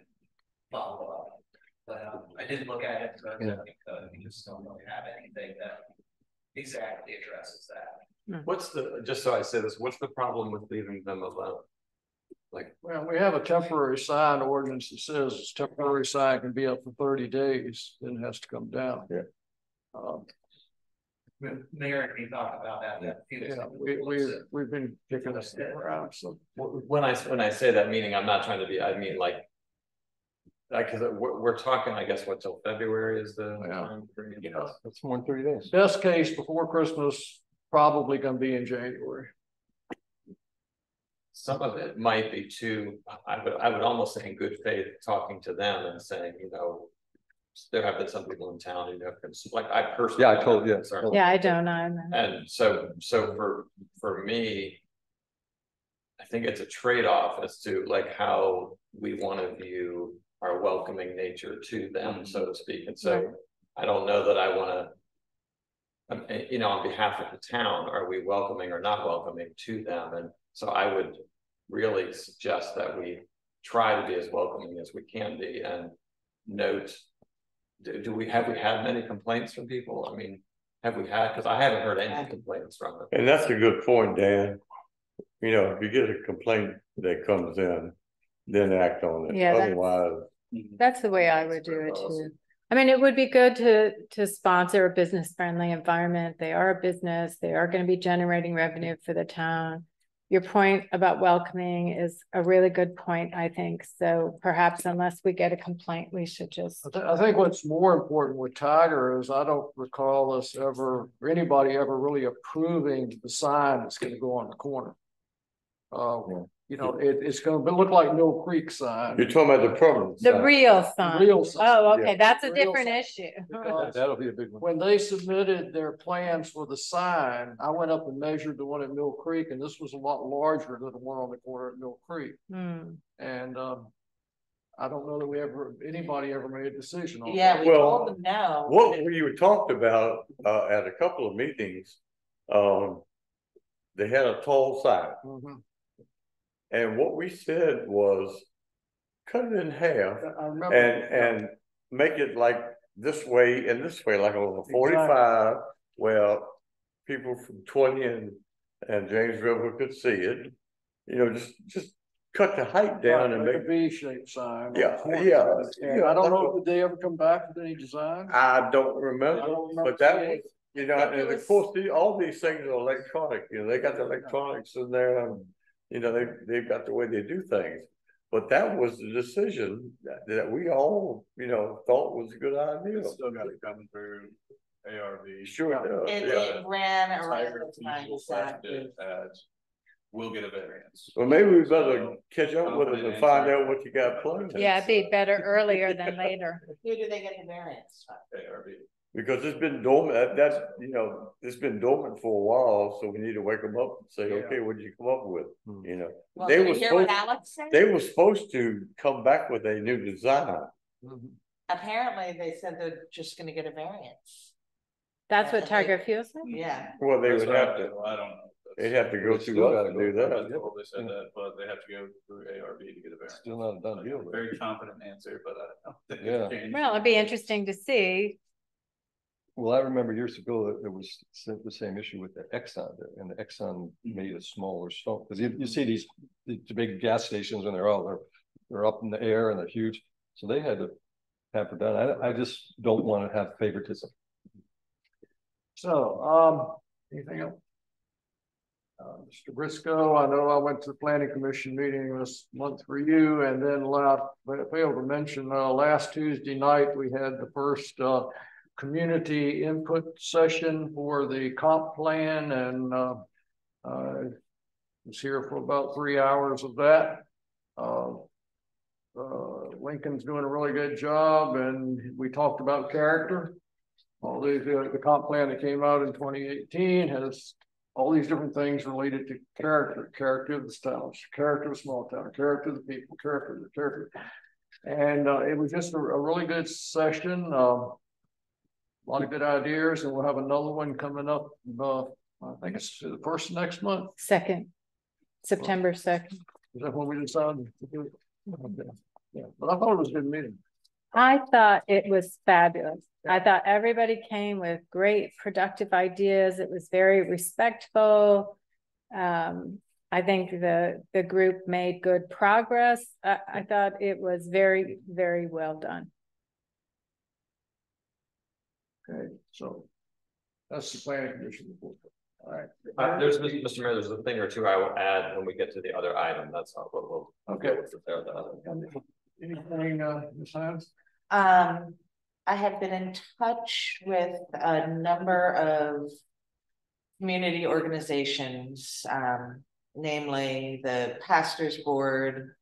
follow-up. But I did look at it, but we just don't really have anything that exactly addresses that. What's just so I say this, what's the problem with leaving them alone? Like, Well, we have a temporary sign ordinance that says this temporary sign can be up for 30 days, then it has to come down. Yeah. Mayor, can you talk about that? Yeah, we've been kicking this thing around, so. when I say that, meaning I'm not trying to be, I mean like, cause we're talking, I guess, what, till February is the Yeah. time frame? Yeah. That's more than 30 days. Best case before Christmas, probably gonna be in January. Some of it might be too, I would almost say in good faith, talking to them and saying, there have been some people in town who have been, like, I personally. Yeah, I told you. concerned. Yeah, I don't know. And so for me, I think it's a trade-off as to like how we want to view our welcoming nature to them, so to speak. And so Right. I don't know that I want to, on behalf of the town, are we welcoming or not welcoming to them? And so I would really suggest that we try to be as welcoming as we can be and note. Have we had many complaints from people? I mean, have we had, because I haven't heard any complaints from them. And that's a good point, Dan. If you get a complaint that comes in, then act on it. Yeah, that's- Otherwise, That's the way I would do it too. I mean, it would be good to sponsor a business friendly environment. They are a business, they are going to be generating revenue for the town. Your point about welcoming is a really good point, I think. So perhaps unless we get a complaint, we should just. I think what's more important with Tiger is I don't recall us ever, or anybody ever really approving the sign that's gonna go on the corner. It's gonna look like Mill Creek sign. you're talking about the permanent The sign. real sign. Real sign. Oh, okay, that's a Real different sign. issue. Because That'll be a big one. when they submitted their plans for the sign, I went up and measured the one at Mill Creek, and this was a lot larger than the one on the corner at Mill Creek. Hmm. And I don't know that anybody ever made a decision on Yeah, that. we Well, told them no. What we were talked about at a couple of meetings, they had a tall sign. Mhm. And what we said was cut it in half I remember. and make it like this way and this way, like on a 45, where people from 20 and James River could see it. You know, just cut the height down and Like make a V-shaped sign. Yeah, And yeah. I don't know, did they ever come back with any designs? I don't remember, I don't remember but that seeing was, it. you know, and of course, all these things are electronic, you know, they got the electronics in there, and, you know, they've got the way they do things. But that was the decision that we all, you know, thought was a good idea. It's still gotta come through ARB. Sure it does. It ran around Tiger the time people that did as will get a variance. Well, maybe we better catch up with them and find out what you got planned. Yeah, it'd be better earlier than later. who do they get the variance from? ARB. Because it's been dormant, that's, you know, it's been dormant for a while, so we need to wake them up and say, okay, what did you come up with? You know, Well, They did you were hear what supposed- Alex said? they were supposed to come back with a new design. Mhm. Apparently, they said they're just gonna get a variance. That's what Tiger Fuel said? Yeah, Well, they That's would what have I to, know. I don't know. they'd have to go They still through us gotta to go do through that. us. Well, they said that, but they have to go through ARB to get a variance. Still not a done deal. though. Very confident answer, but I don't think. Yeah. it's changed. Well, it'd be interesting to see. Well, I remember years ago that there was the same issue with the Exxon there, and the Exxon made a smaller stone, because you see these big gas stations and they're up in the air and they're huge, so they had to tamper down. I just don't want to have favoritism. So, anything else? Mr. Briscoe, I know I went to the planning commission meeting this month for you, and then failed to mention, last Tuesday night, we had the first, community input session for the comp plan, and, was here for about 3 hours of that. Lincoln's doing a really good job, and we talked about character. All the comp plan that came out in 2018 has all these different things related to character of the towns, character of small town, character of the people, character. And it was just a really good session. A lot of good ideas, and we'll have another one coming up. I think it's the first next month. September 2nd. Is that when we decided to do it? Okay. Yeah, but I thought it was a good meeting. I thought it was fabulous. I thought everybody came with great productive ideas. It was very respectful. I think the group made good progress. I thought it was very, very well done. Okay, so that's the planning commission report. All right. There's, Mr. Mayor, there's a thing or two I will add when we get to the other item. That's not what we'll. Okay. Prepare that. Anything, Ms. Hines? I have been in touch with a number of community organizations, namely the Pastors Board,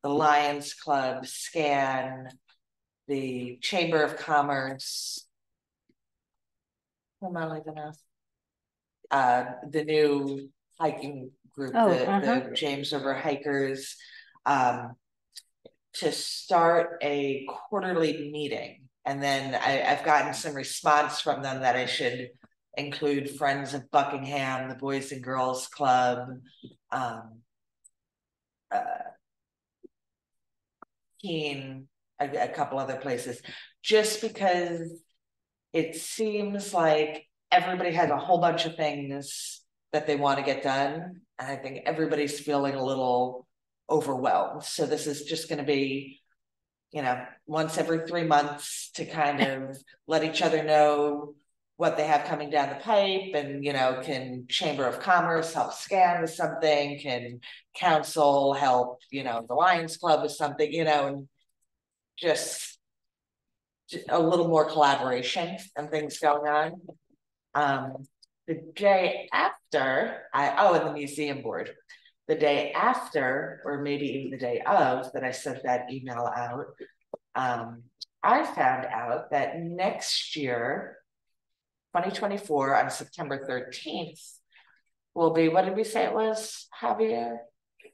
the Lions Club, SCAN, the Chamber of Commerce. Who am I leaving off? The new hiking group, the James River Hikers, to start a quarterly meeting. And then I've gotten some response from them that I should include Friends of Buckingham, the Boys and Girls Club, Keene, a couple other places, just because it seems like everybody has a whole bunch of things that they want to get done. And I think everybody's feeling a little overwhelmed. So this is just going to be, you know, once every 3 months to kind of let each other know what they have coming down the pipe. And, you know, can Chamber of Commerce help SCAN with something? Can council help, you know, the Lions Club with something, you know, and just a little more collaboration and things going on. The day after, and the museum board, the day after, or maybe even the day of that I sent that email out, I found out that next year, 2024, on September 13th, will be, what did we say it was, Javier?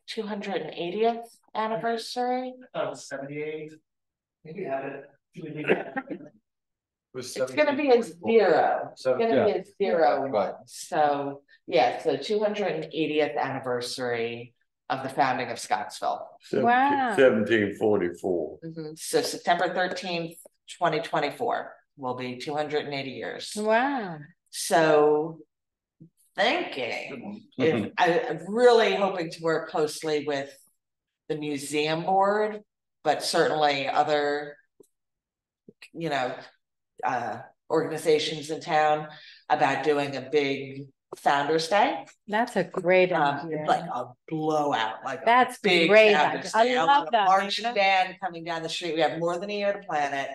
280th anniversary? I thought it was 78. Maybe you had it. It's gonna be a zero. It's gonna be a zero Right. one. So, yeah, so 280th anniversary of the founding of Scottsville. Wow. 1744. So September 13th, 2024 will be 280 years. Wow. So thinking, if I'm really hoping to work closely with the museum board, but certainly other, you know, organizations in town about doing a big Founder's Day. That's a great idea. Like a blowout, like That's a big great. Founder's I Day. love want a that, marching Nina. band coming down the street. We have more than a year to plan it.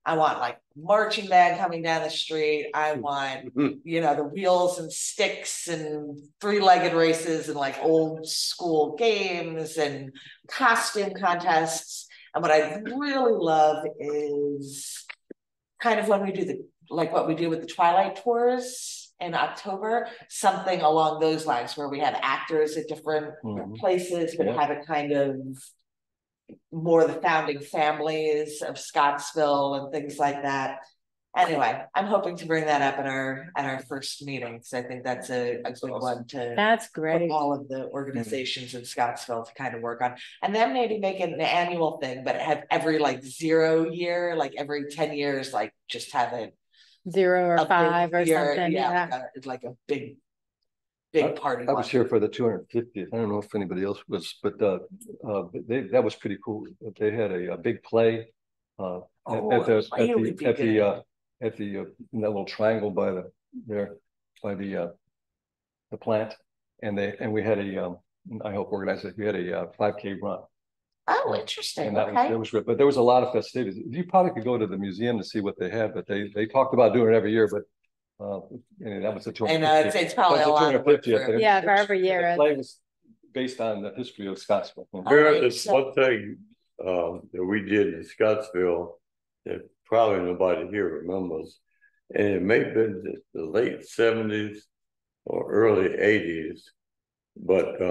I want like marching band coming down the street. I want, you know, the wheels and sticks and three-legged races and like old school games and costume contests. And what I really love is kind of when we do the, like what we do with the Twilight Tours in October, something along those lines where we have actors at different places, but have it kind of more the founding families of Scottsville and things like that. Anyway, I'm hoping to bring that up at our first meeting, because I think that's a good one to. That's For great. all of the organizations in Scottsville to kind of work on, and then maybe make it an annual thing, but have every like 0 year, like every 10 years, like just have it 0 or 5 or something. Yeah, like a big party. I was here for the 250th. I don't know if anybody else was, but that was pretty cool. They had a big play at the in that little triangle by the plant, and we had I helped organize it. We had a 5K run. Oh, interesting. And that was great. But there was a lot of festivities. You probably could go to the museum to see what they have, but they talked about doing it every year. But that was the 250th. And it's probably a lot of work for every year. The play was based on the history of Scottsville. There's one thing that we did in Scottsville that probably nobody here remembers, and it may have been the late 70s or early 80s, but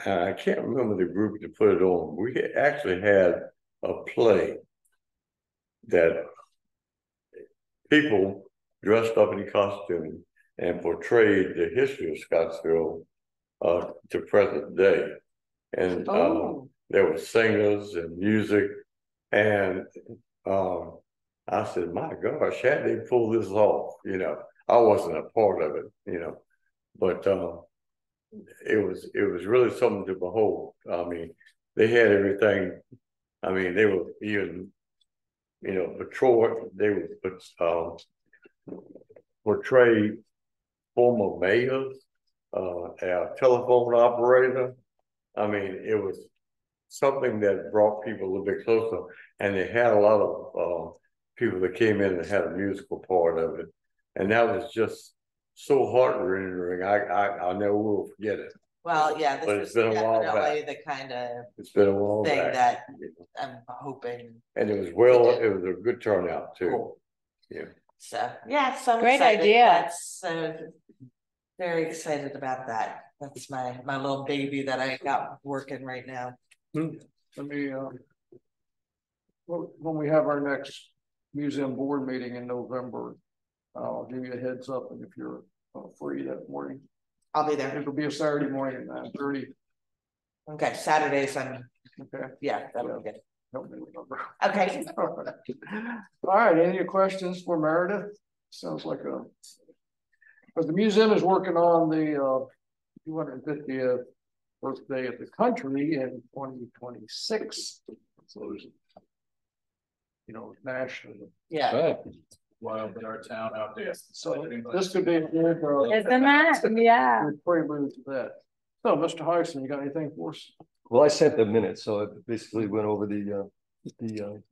I can't remember the group that put it on. We actually had a play that people dressed up in costume and portrayed the history of Scottsville to present day. And there were singers and music. And I said, my gosh, how did they pull this off? You know, I wasn't a part of it, you know, but it was really something to behold. I mean, they had everything. I mean, they were even, you know, they would portray former mayors, our telephone operator. I mean, it was something that brought people a little bit closer, and they had a lot of people that came in and had a musical part of it, and that was just so heart-rending. I never will forget it. Well, yeah, this is definitely the kind of it's been a while thing back, that I'm hoping. and it was a good turnout too. Cool. Yeah. So yeah, so I'm Great excited. idea. That's very excited about that. That's my little baby that I got working right now. Let me, when we have our next museum board meeting in November, I'll give you a heads up, and if you're free that morning, I'll be there. it'll be a Saturday morning at 9:30. Okay, Saturdays I'm Okay. yeah, that'll be good. Help me remember. Okay. All right, any questions for Meredith? Sounds like but the museum is working on the 250th birthday of the country in 2026. So, you know, nationally. Yeah. Right. Wild in our town out there. So this could be a good Isn't that? Yeah. good prelude to that. So, Mr. Heisen, you got anything for us? Well, I sent the minutes, so I basically went over the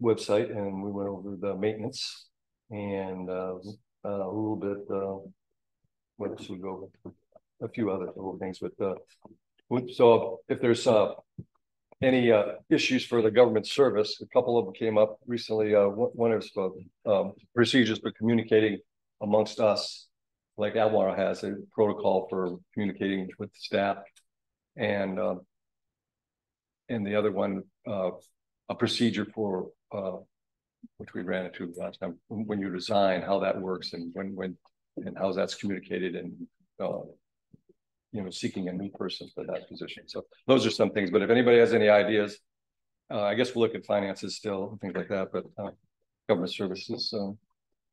website, and we went over the maintenance and a little bit. What else we go over? A few other little things, but so if there's any issues for the government service, a couple of them came up recently. One is procedures for communicating amongst us, like Almar has a protocol for communicating with the staff, and the other one, a procedure for which we ran into last time, when you resign, how that works and when and how that's communicated and seeking a new person for that position. So those are some things, but if anybody has any ideas, I guess we'll look at finances still and things like that, but government services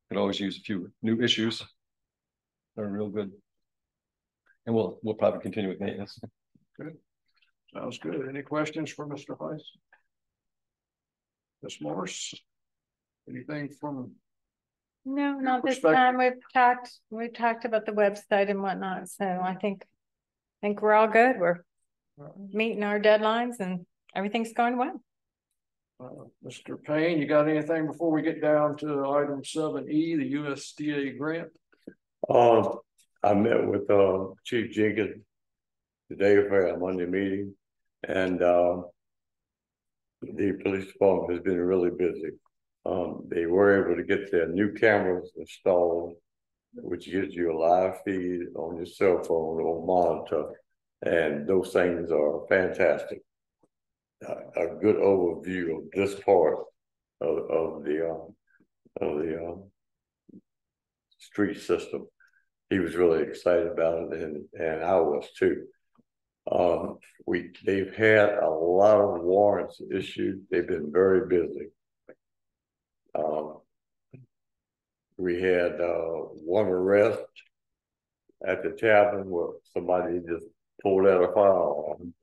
could always use a few new issues. They're real good. And we'll probably continue with maintenance. Good. Sounds good. Any questions for Mr. Heiss? Ms. Morse? Anything from? No, not this time. We've talked about the website and whatnot. So I think we're all good. We're meeting our deadlines and everything's going well. Mr. Payne, you got anything before we get down to item 7E, the USDA grant? I met with Chief Jenkins today for a Monday meeting, and the police department has been really busy. They were able to get their new cameras installed, which gives you a live feed on your cell phone or monitor, and those things are fantastic. A good overview of this part of the street system. He was really excited about it, and I was too. They've had a lot of warrants issued. They've been very busy. We had one arrest at the tavern where somebody just pulled out a firearm.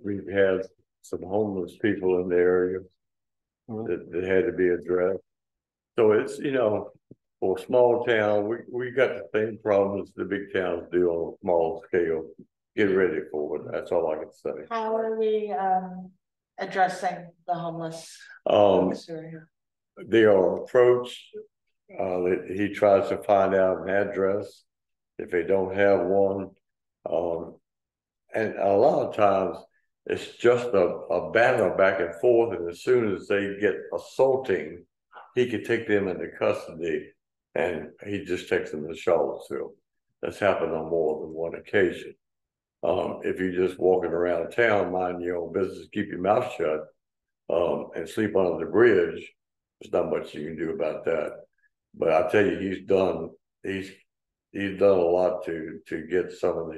We've had some homeless people in the area that had to be addressed. So it's, for a small town, we got the same problems the big towns do on a small scale. Get ready for it. That's all I can say. How are we addressing the homeless? They are approached. He tries to find out an address if they don't have one. And a lot of times it's just a banter back and forth, and as soon as they get assaulting, he could take them into custody, and he just takes them to Charlottesville. That's happened on more than one occasion. If you're just walking around town, mind your own business, keep your mouth shut, and sleep under the bridge, there's not much you can do about that. But I tell you, he's done a lot to get some of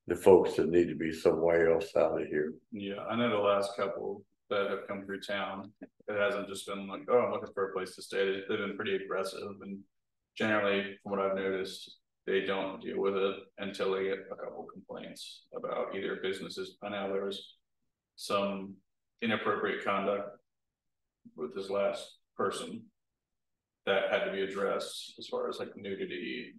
the folks that need to be somewhere else out of here. Yeah, I know the last couple that have come through town, it hasn't just been like, oh, I'm looking for a place to stay. They've been pretty aggressive, and generally, from what I've noticed, they don't deal with it until they get a couple complaints about either businesses. I know there was some inappropriate conduct with this last person that had to be addressed as far as like nudity,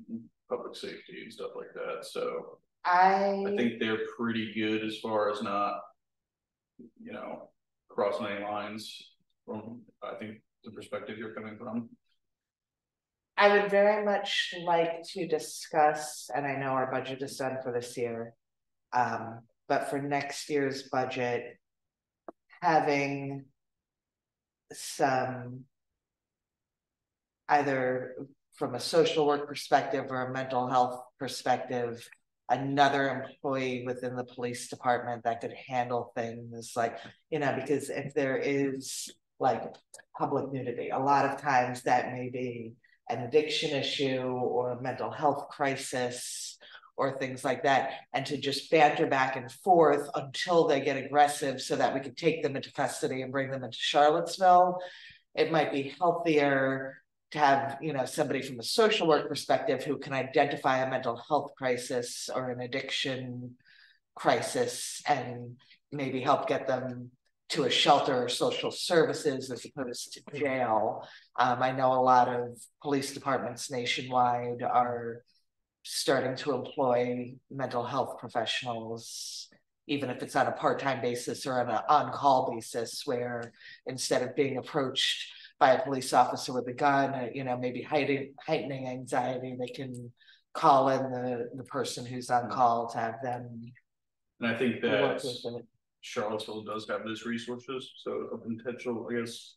public safety and stuff like that. So I think they're pretty good as far as not, crossing any lines from, I think, the perspective you're coming from. I would very much like to discuss, and I know our budget is done for this year, but for next year's budget, having some, either from a social work perspective or a mental health perspective, another employee within the police department that could handle things like, because if there is like public nudity, a lot of times that may be an addiction issue or a mental health crisis or things like that, and to just banter back and forth until they get aggressive so that we can take them into custody and bring them into Charlottesville. It might be healthier to have, somebody from a social work perspective who can identify a mental health crisis or an addiction crisis and maybe help get them to a shelter or social services as opposed to jail. I know a lot of police departments nationwide are starting to employ mental health professionals, even if it's on a part-time basis or on an on-call basis, where instead of being approached by a police officer with a gun, maybe heightening anxiety, they can call in the person who's on call to have them. And I think that Charlottesville does have those resources, so a potential, I guess,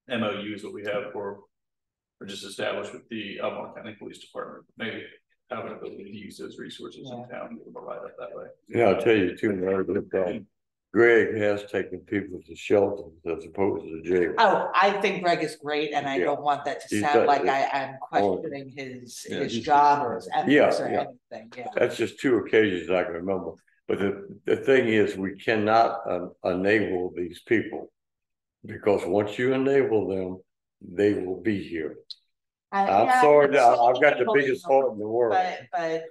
MOU is what we have for just established with the Albemarle County Police Department. Maybe have an ability to use those resources in town and provide it that way. Yeah, I'll tell you too, Greg has taken people to shelters as opposed to jail. Oh, I think Greg is great, and I Yeah. don't want that to He's sound done like it. I'm questioning his he's- job or his ethics or Yeah. anything, yeah. That's just 2 occasions I can remember. But the thing is, we cannot enable these people. Because once you enable them, they will be here. I'm Yeah, sorry, I'm that I've got the saying biggest heart in the world. But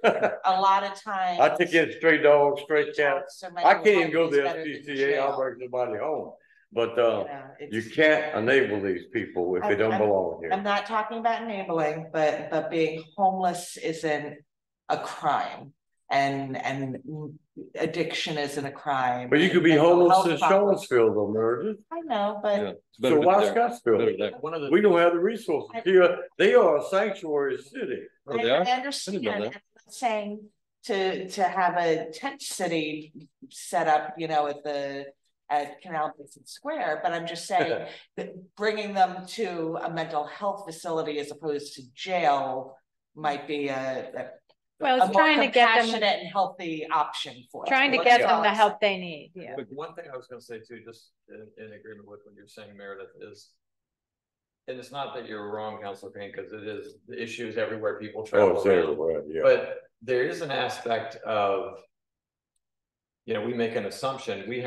a lot of times. I take in stray dogs, stray cats. I can't even go to the better than SPCA, jail. I'll bring somebody home. But You know, you it's- can't enable these people if they don't belong I'm here. not talking about enabling, but being homeless isn't a crime. And addiction isn't a crime. But you could be mental homeless health in problems- Charlottesville though, Meredith. I know, Yeah, but it's better So than why there. Better Scottsville? there. One of the. We don't have the resources here. They are a sanctuary city. Oh, I they are? understand, that. and I'm not saying to have a tent city set up, you know, at Canal Basin Square, but I'm just saying that bringing them to a mental health facility as opposed to jail might be Well, a it's more trying to get them, compassionate and healthy option for us. trying to But get let's them the not- help they need, yeah. But one thing I was gonna say too, just in agreement with what you're saying, Meredith, is. And it's not that you're wrong, Councilor Payne, because it is, the issue is everywhere people Oh, travel it's around. everywhere, yeah. But there is an aspect of. You know, we make an assumption, we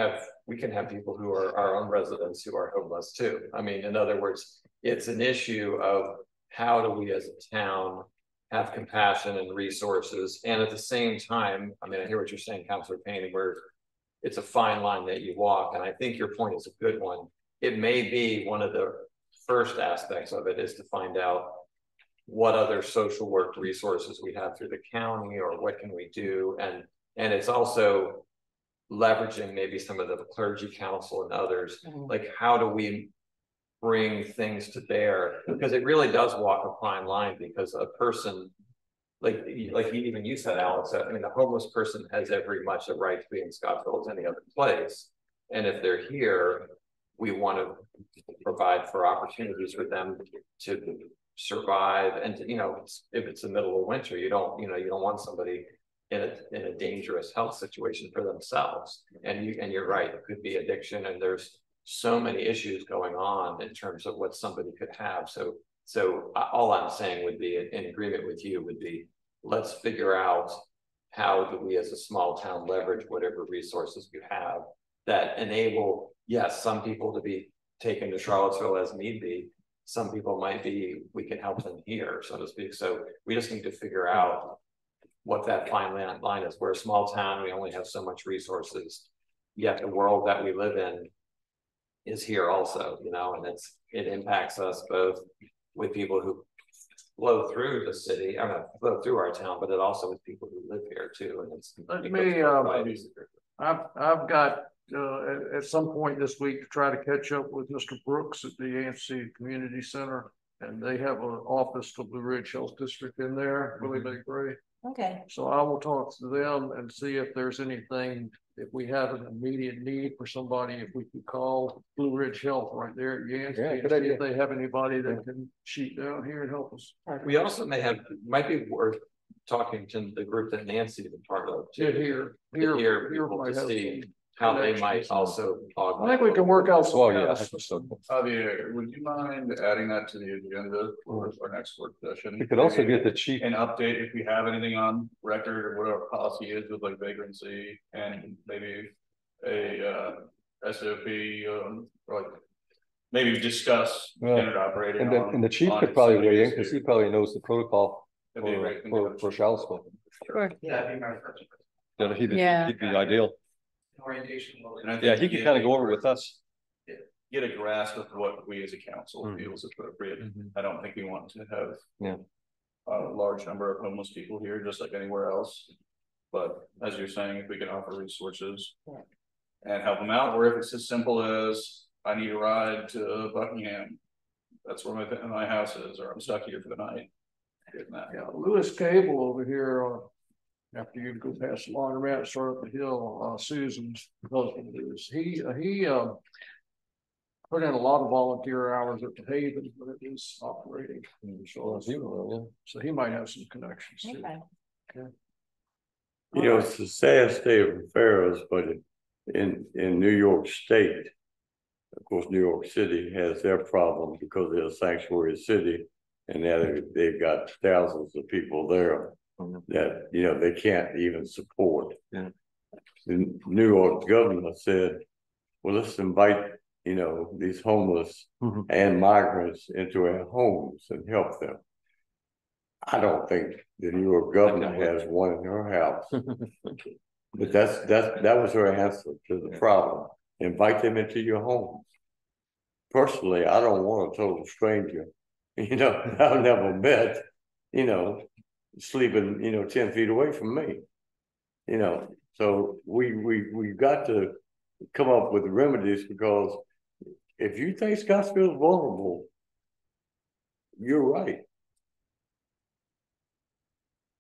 can have people who are our own residents who are homeless too. I mean, in other words, it's an issue of how do we as a town have compassion and resources, and at the same time, I mean, I hear what you're saying, Councilor Payne, where it's a fine line that you walk, and I think your point is a good one. It may be one of the first aspects of it is to find out what other social work resources we have through the county, or what can we do, and it's also leveraging maybe some of the clergy council and others, like how do we bring things to bear, because it really does walk a fine line, because a person like even you said, Alex, I mean, a homeless person has every much a right to be in Scottsville as any other place, and if they're here, we want to provide for opportunities for them to survive, and to, you know, if it's the middle of winter, you don't want somebody in a dangerous health situation for themselves. And you're right, it could be addiction, and there's so many issues going on in terms of what somebody could have. So all I'm saying would be, in agreement with you, would be, let's figure out how do we as a small town leverage whatever resources you have that enable, yes, some people to be taken to Charlottesville as need be. Some people might be, we can help them here, so to speak. So we just need to figure out what that fine line is. We're a small town, we only have so much resources, yet the world that we live in is here also, you know, and it impacts us both with people who flow through the city, I mean, flow through our town, but it also with people who live here too. And I've got at some point this week to try to catch up with Mr. Brooks at the ANC Community Center, and they have an office for Blue Ridge Health District in there, really big, great. Okay. So I will talk to them and see if there's anything, if we have an immediate need for somebody, if we could call Blue Ridge Health right there at Yancey, Yeah, and good see idea. if they have anybody that can shoot down here and help us. we also might be worth talking to the group that Nancy's a part of Yeah, too. here People might to have see some how they connections. might also I think we can work out some. Oh, kind yeah. of- I think so. Javier, would you mind adding that to the agenda for our next work session? We could also get the chief. An update if we have anything on record, or what our policy is with like vagrancy, and maybe a SOP, or like maybe discuss standard operating. And the chief on could probably weigh in, facilities because he too. probably knows the protocol That'd be a great thing to have. for Charlottesville. Sure. Yeah, be my first You know, he'd Yeah. be ideal. orientation. And I think Yeah, he could kind of go over with us. Get a grasp of what we as a council Mhm. feels appropriate. Mhm. I don't think we want to have. Yeah. A large number of homeless people here, just like anywhere else. But as you're saying, if we can offer resources. And help them out, or if it's as simple as, I need a ride to Buckingham. That's where my house is, or I'm stuck here for the night. Getting that. Yeah, Lewis Cable over here, after you go past the laundromat, start up the hill, Susan's husband is, he put in a lot of volunteer hours at the Haven, but it is operating. So he might have some connections too. Okay. You know, it's a sad state of affairs, but in New York State, of course, New York City has their problem because they're a sanctuary city, and now they've got thousands of people there that, you know, they can't even support. Yeah. The New York governor said, well, let's invite, you know, these homeless and migrants into our homes and help them. I don't think the New York governor has one in her house. But that was her answer to the problem. Invite them into your homes. Personally, I don't want a total stranger, you know, I've never met, you know, sleeping, you know, 10 feet away from me. You know, so we've got to come up with remedies, because if you think Scottsville is vulnerable, you're right.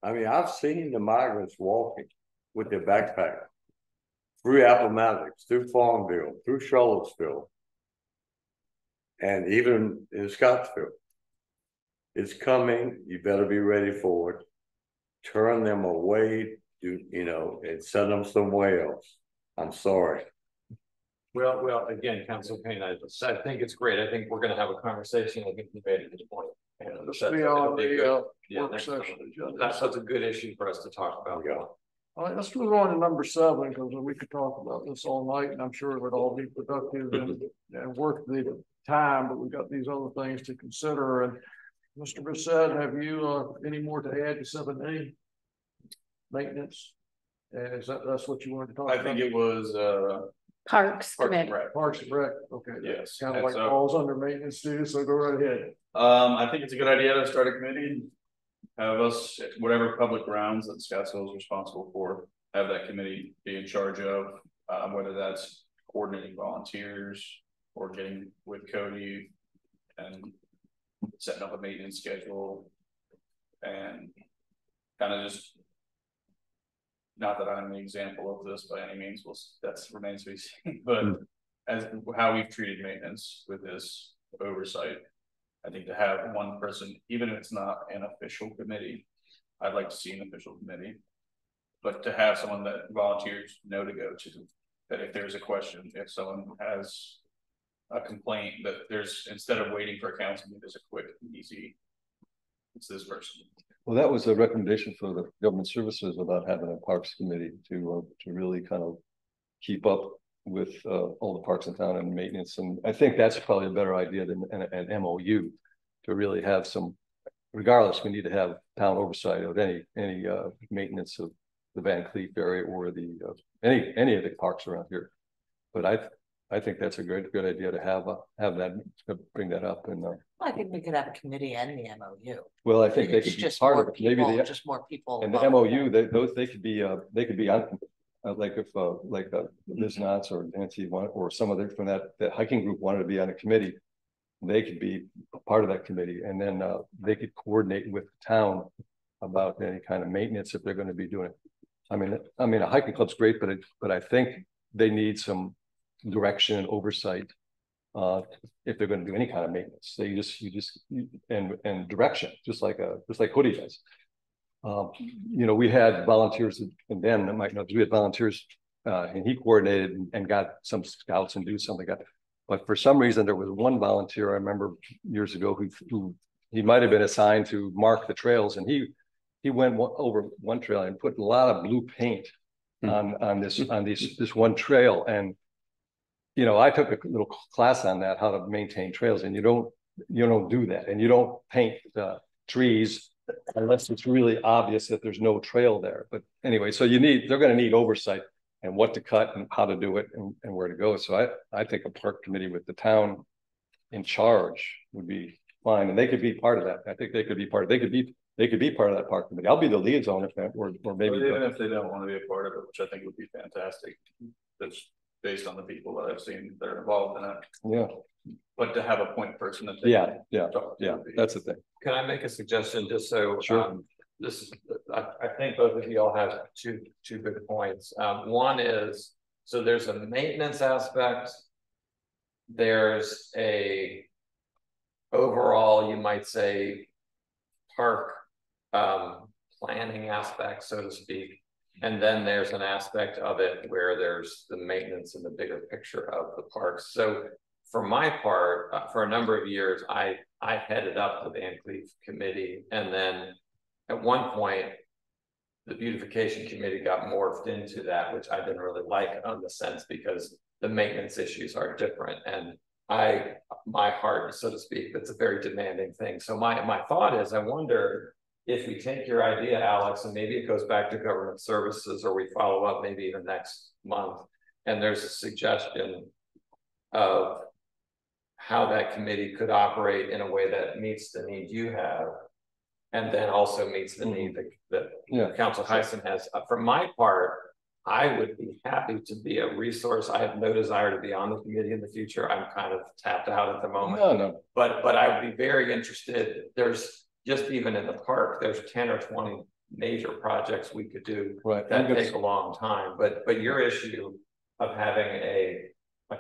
I mean, I've seen the migrants walking with their backpack through Appomattox, through Farmville, through Charlottesville, and even in Scottsville. It's coming. You better be ready for it. Turn them away, you know, and send them somewhere else. I'm sorry. Well, again, Council Payne, I think it's great. I think we're going to have a conversation. I think we made it to the point. This will be on the work next session time. agenda. That's such a good issue for us to talk about. Yeah. All right, let's move on to number 7, because we could talk about this all night, and I'm sure it would all be productive and worth the time, but we've got these other things to consider. And Mr. Bessette, have you any more to add to 7A? Maintenance? That's what you wanted to talk about? I think it was Parks Committee. Parks and Rec, okay. Yes. Kind of And like so- falls under maintenance too, so go right ahead. I think it's a good idea to start a committee. Have us, whatever public grounds that Scottsville is responsible for, have that committee be in charge of, whether that's coordinating volunteers or getting with Cody and setting up a maintenance schedule. And kind of just, not that I'm an example of this by any means, well, that's remains to be seen, but as how we've treated maintenance with this oversight. I think to have one person, even if it's not an official committee, I'd like to see an official committee. But to have someone that volunteers know to go to, that if there's a question, if someone has a complaint, that there's, instead of waiting for a council, there's a quick, easy, it's this person. Well, that was a recommendation for the government services about having a parks committee to really kind of keep up with all the parks in town and maintenance. And I think that's probably a better idea than an MOU, to really have some, regardless, we need to have town oversight of any maintenance of the Van Cleef area or the any of the parks around here. But I think that's a good idea to have that, to bring that up. And I think we could have a committee and the MOU. well, I think they It's could be just part more of it. Maybe people, just more people. and the MOU, they could be on, like if Liz Knotts or Nancy or some of from that hiking group wanted to be on a committee, they could be a part of that committee, and then they could coordinate with the town about any kind of maintenance if they're going to be doing it. I mean, a hiking club's great, but I think they need some direction and oversight if they're going to do any kind of maintenance. And direction, just like Hoodie does. You know, we had volunteers, and Dan might know, we had volunteers, and he coordinated and got some scouts and do something like that. But for some reason, there was one volunteer I remember years ago who he might have been assigned to mark the trails, and he went over one trail and put a lot of blue paint on this one trail. And you know, I took a little class on that, how to maintain trails, and you don't do that, and you don't paint the trees unless it's really obvious that there's no trail there. But anyway, so they're going to need oversight and what to cut and how to do it and where to go. So I think a park committee with the town in charge would be fine, and they could be part of that. I think they could be part of that park committee. I'll be the liaison if that, or maybe even if they don't want to be a part of it, which I think would be fantastic. That's based on the people that I've seen that are involved in it. Yeah. But to have a point person that Yeah, that's the thing. Can I make a suggestion, just so Sure. this is, I think both of you all have two good points. One is, so there's a maintenance aspect. There's a overall, you might say, park planning aspect, so to speak. And then there's an aspect of it where there's the maintenance and the bigger picture of the parks. So for my part, for a number of years, I headed up the Van Cleef committee. And then at one point, the beautification committee got morphed into that, which I didn't really like on the sense because the maintenance issues are different. And my heart, so to speak, that's a very demanding thing. So my thought is, I wonder if we take your idea, Alex, and maybe it goes back to government services, or we follow up maybe even next month, and there's a suggestion of how that committee could operate in a way that meets the need you have, and then also meets the need that Council Heisen has. For my part, I would be happy to be a resource. I have no desire to be on the committee in the future. I'm kind of tapped out at the moment. But I would be very interested. There's just even in the park, there's 10 or 20 major projects we could do that take a long time. But your issue of having a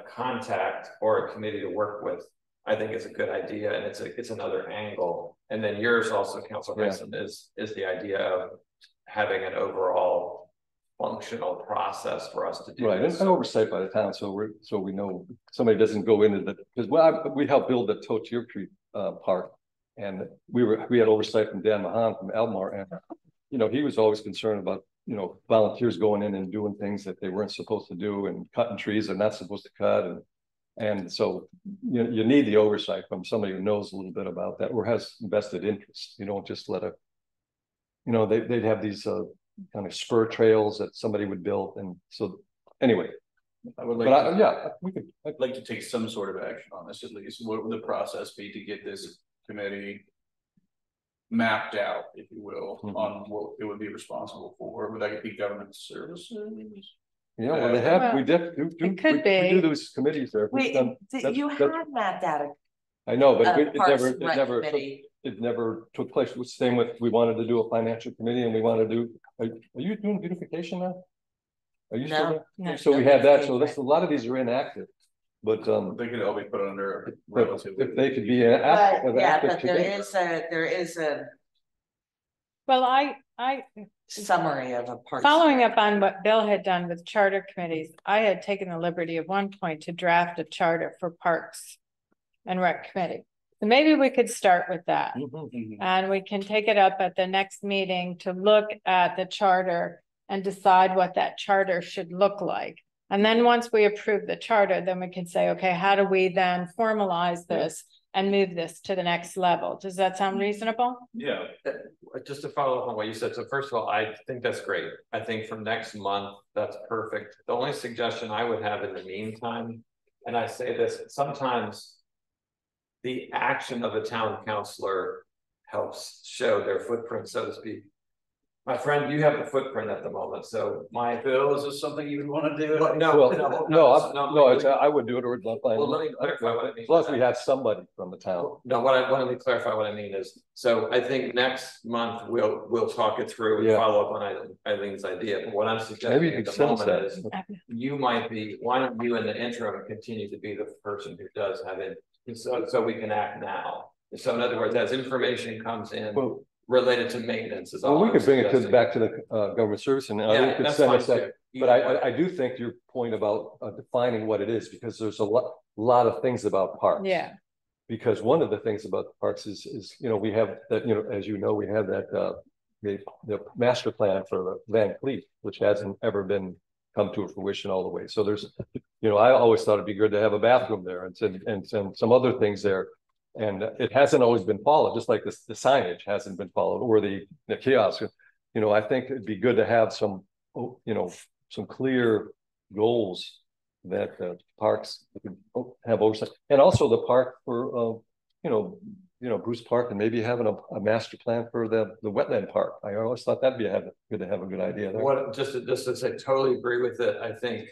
contact or a committee to work with, I think is a good idea, and it's another angle. And then yours also, Council Heisen, is the idea of having an overall functional process for us to do this. And oversight by the town, so we know somebody doesn't go into the, because we helped build the Totier Creek Park, and we had oversight from Dan Mahan from Elmar, and he was always concerned about volunteers going in and doing things that they weren't supposed to do, and cutting trees they're not supposed to cut, and so you need the oversight from somebody who knows a little bit about that or has vested interest. You don't just let they'd have these kind of spur trails that somebody would build, and so anyway. I would like I'd like to take some sort of action on this at least. What would the process be to get this committee mapped out, if you will, on what it would be responsible for? Would that be government services? Yeah, well, they have. We do those committees there. You had mapped out. I know, but it never took place. It was the same with, we wanted to do a financial committee, and we wanted to do. Are you doing beautification now? Are you still there? No, so we had that. So a lot of these are inactive. But they could all be put under if they could be there is a well, I summary of a part. Following up on what Bill had done with charter committees, I had taken the liberty at one point to draft a charter for Parks and Rec Committee. So maybe we could start with that, and we can take it up at the next meeting to look at the charter and decide what that charter should look like. And then once we approve the charter, then we can say, okay, how do we then formalize this and move this to the next level? Does that sound reasonable? Yeah. Just to follow up on what you said. So first of all, I think that's great. I think for next month, that's perfect. The only suggestion I would have in the meantime, and I say this, sometimes the action of a town councilor helps show their footprint, so to speak. My friend, you have the footprint at the moment, so Bill, is this something you would want to do? I would do it, or let me clarify what I mean. Plus, we have somebody from the town. No, let me clarify what I mean is, so I think next month we'll talk it through and follow up on Eileen's idea. But what I'm suggesting at the moment is, why don't you in the interim continue to be the person who does have it, so we can act now. So in other words, as information comes in. Related to maintenance is all. Well, we could bring it back to the government service, and I could send us that. But I do think your point about defining what it is, because there's a lot of things about parks. Yeah. Because one of the things about the parks is we have that, as we have that the master plan for the Van Cleef, which hasn't ever been come to fruition all the way. So there's I always thought it'd be good to have a bathroom there and some other things there. And it hasn't always been followed, just like the signage hasn't been followed, or the kiosk. I think it'd be good to have some clear goals that parks have oversight, and also the park for Bruce Park, and maybe having a master plan for the wetland park. I always thought that'd be good to have a good idea there. Just to say, totally agree with it. I think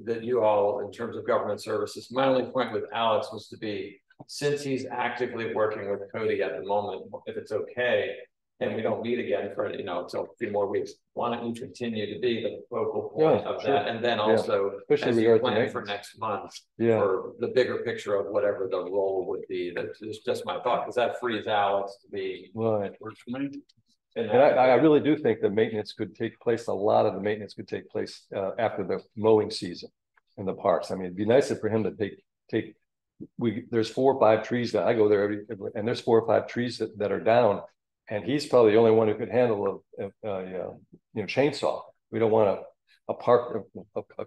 that you all, in terms of government services, my only point with Alex was to be, since he's actively working with Cody at the moment, if it's okay, and we don't meet again for until a few more weeks, why don't you continue to be the focal point of that, and then also as you plan for next month for the bigger picture of whatever the role would be. That's just my thought, because that frees Alex to be right. And I really do think the maintenance could take place, a lot of the maintenance could take place after the mowing season in the parks. I mean, it'd be nicer for him to take, there's 4 or 5 trees that I go there and there's 4 or 5 trees that are down. And he's probably the only one who could handle a chainsaw. We don't want a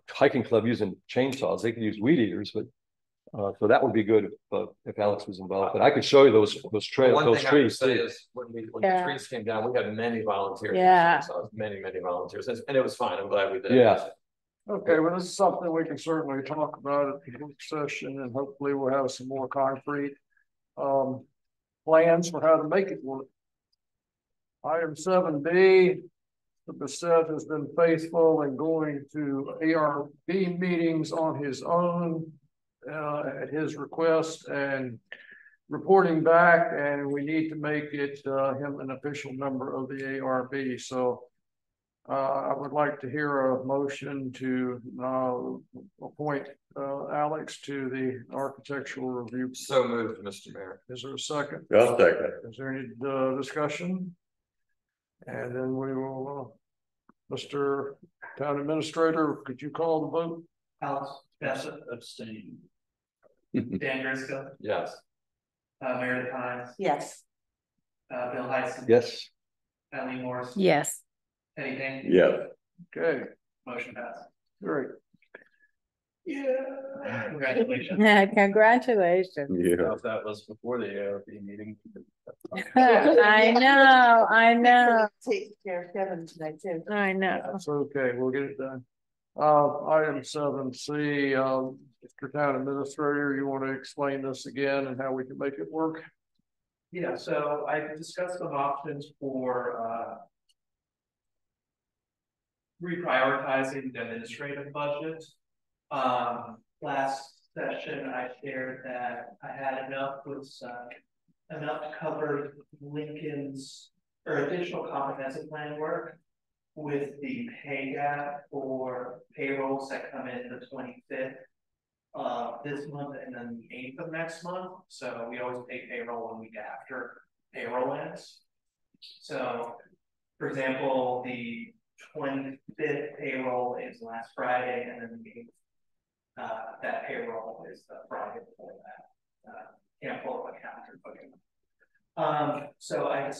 hiking club using chainsaws. They could use weed eaters, but so that would be good if Alex was involved. But I could show you those trees. One thing I would say is when the trees came down, we had many volunteers. Yeah. Many volunteers, and it was fine. I'm glad we did. Yeah. Okay, well, this is something we can certainly talk about at the work session, and hopefully we'll have some more concrete plans for how to make it work. Item 7B, the Bessette has been faithful in going to ARB meetings on his own at his request and reporting back, and we need to make it him an official member of the ARB. So I would like to hear a motion to appoint Alex to the architectural review. So moved, Mr. Mayor. Is there a second? I'll second. Is there any discussion? And then we will, Mr. Town Administrator, could you call the vote? Alex Bessette, abstain. Dan Driscoll, Yes. Meredith Hines, Yes. Bill Heisen. Yes. Eileen Morris. Yes. Eddie Payne. Yeah. Okay, Motion passed. great. Yeah. Congratulations. Congratulations. Yeah. That was before the ARB meeting. I know. Take care of Kevin tonight too. I know. That's okay, we'll get it done. Item 7C, Mr. Town Administrator, you want to explain this again and how we can make it work? Yeah, so I discussed some options for reprioritizing the administrative budget. Last session, I shared that I had enough to cover Lincoln's or additional comprehensive plan work with the pay gap for payrolls that come in the 25th this month and then the 8th of next month. So we always pay payroll 1 week after payroll ends. So, for example, the 25th payroll is last Friday, and then the 8th, that payroll is the Friday before that. Can't pull up a calendar, so I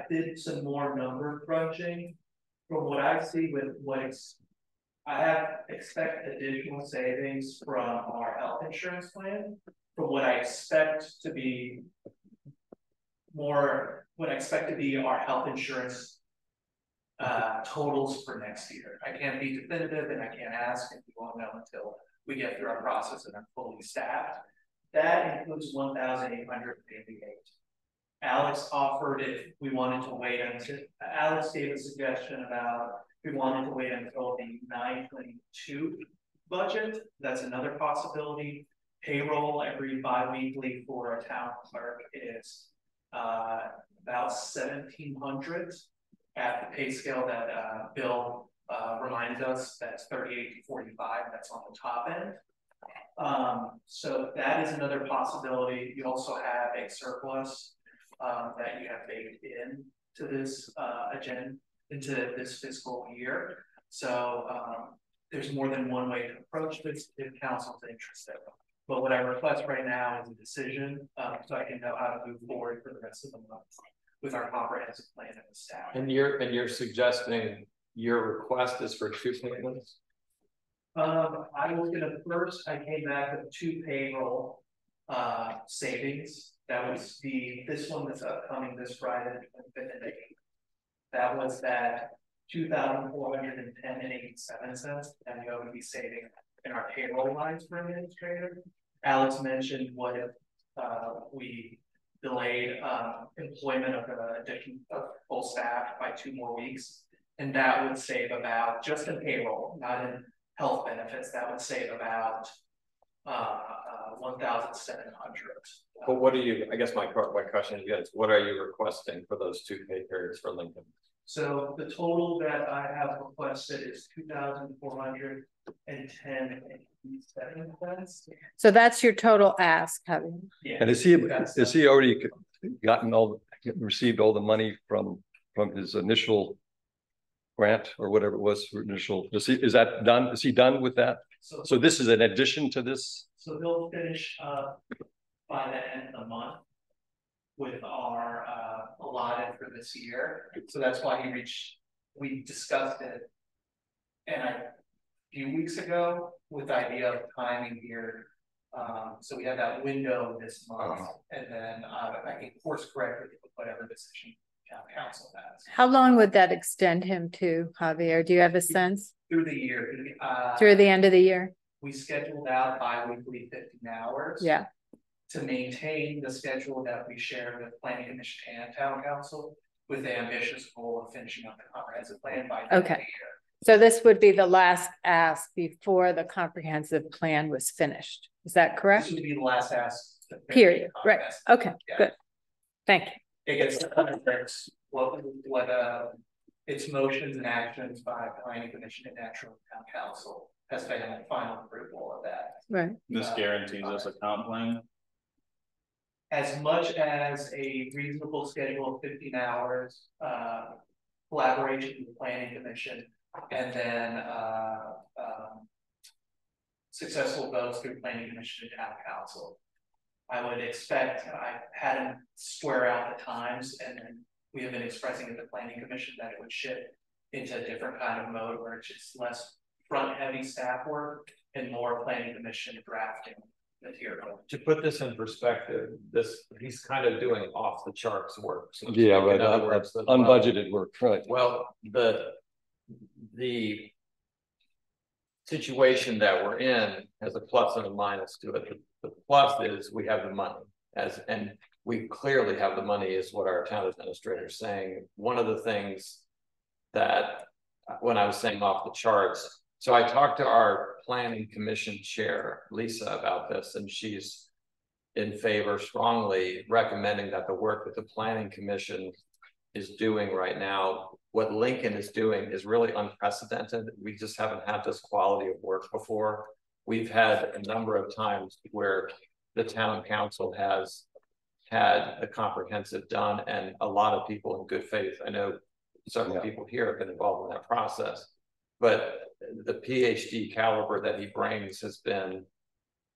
did some more number crunching. From what I see with I expect additional savings from our health insurance plan. From what I expect to be our health insurance totals for next year. I can't be definitive and I can't ask, and we won't know until we get through our process and are fully staffed. That includes 1,888. Alex offered if we wanted to wait until, Alex gave a suggestion about if we wanted to wait until the 9/22 budget. That's another possibility. Payroll every bi-weekly for a town clerk is about 1,700 at the pay scale that Bill reminded us. That's 38 to 45. That's on the top end. So that is another possibility. You also have a surplus that you have baked in to this agenda, into this fiscal year. So there's more than one way to approach this if council's interested. But what I request right now is a decision so I can know how to move forward for the rest of the month with our comprehensive plan and the staff. And you're suggesting your request is for 2 payments? I was gonna I came back with 2 payroll savings. That was this one that's upcoming this Friday, the 5th and 8th. That was that 2,410.87 cents, and we would be saving in our payroll lines for administrator. Alex mentioned what if we delayed employment of addition of full staff by 2 more weeks, and that would save about, just in payroll, not in health benefits, that would save about 1,700. But what do you, I guess my question is, what are you requesting for those 2 pay periods for Lincoln? So the total that I have requested is 2,410.87 cents. So that's your total ask, Kevin. Yeah. And is he already received all the money from from his initial grant or whatever it was for initial, is that done? Is he done with that? So this is an addition to this? So he'll finish by the end of the month with our allotted for this year. So that's why we discussed it. And a few weeks ago with the idea of timing here. So we have that window this month, and then I can course correct with whatever decision town council has. How long would that extend him to, Javier? Do you have a sense? Through the year. Through the end of the year? We scheduled out bi-weekly 15 hours. Yeah. To maintain the schedule that we share with planning commission and town council, with the ambitious goal of finishing up the comprehensive plan by the end of the year. So this would be the last ask before the comprehensive plan was finished. Is that correct? This would be the last ask. Period. Right. Okay, yeah. Good. Thank you. It gets what its motions and actions by planning commission and natural town council has been the final approval of that. Right. This guarantees us a comp plan. As much as a reasonable schedule of 15 hours, collaboration with the planning commission, and then successful votes through planning commission and town council. I would expect, I had him square out the times, and then we have been expressing at the planning commission that it would shift into a different kind of mode where it's just less front heavy staff work and more planning commission drafting material. To put this in perspective, he's kind of doing off the charts work. So Yeah, right. In other words, Unbudgeted work, right. Well, the situation that we're in has a plus and a minus to it. The plus is we have the money, and we clearly have the money, is what our town administrator is saying. One of the things that when I was saying off the charts, so I talked to our planning commission chair, Lisa, about this, and she's in favor, strongly recommending that the work that the planning commission is doing right now, what Lincoln is doing, is really unprecedented. We just haven't had this quality of work before. We've had a number of times where the town council has had a comprehensive done, and a lot of people in good faith, I know several people here have been involved in that process, but the PhD caliber that he brings has been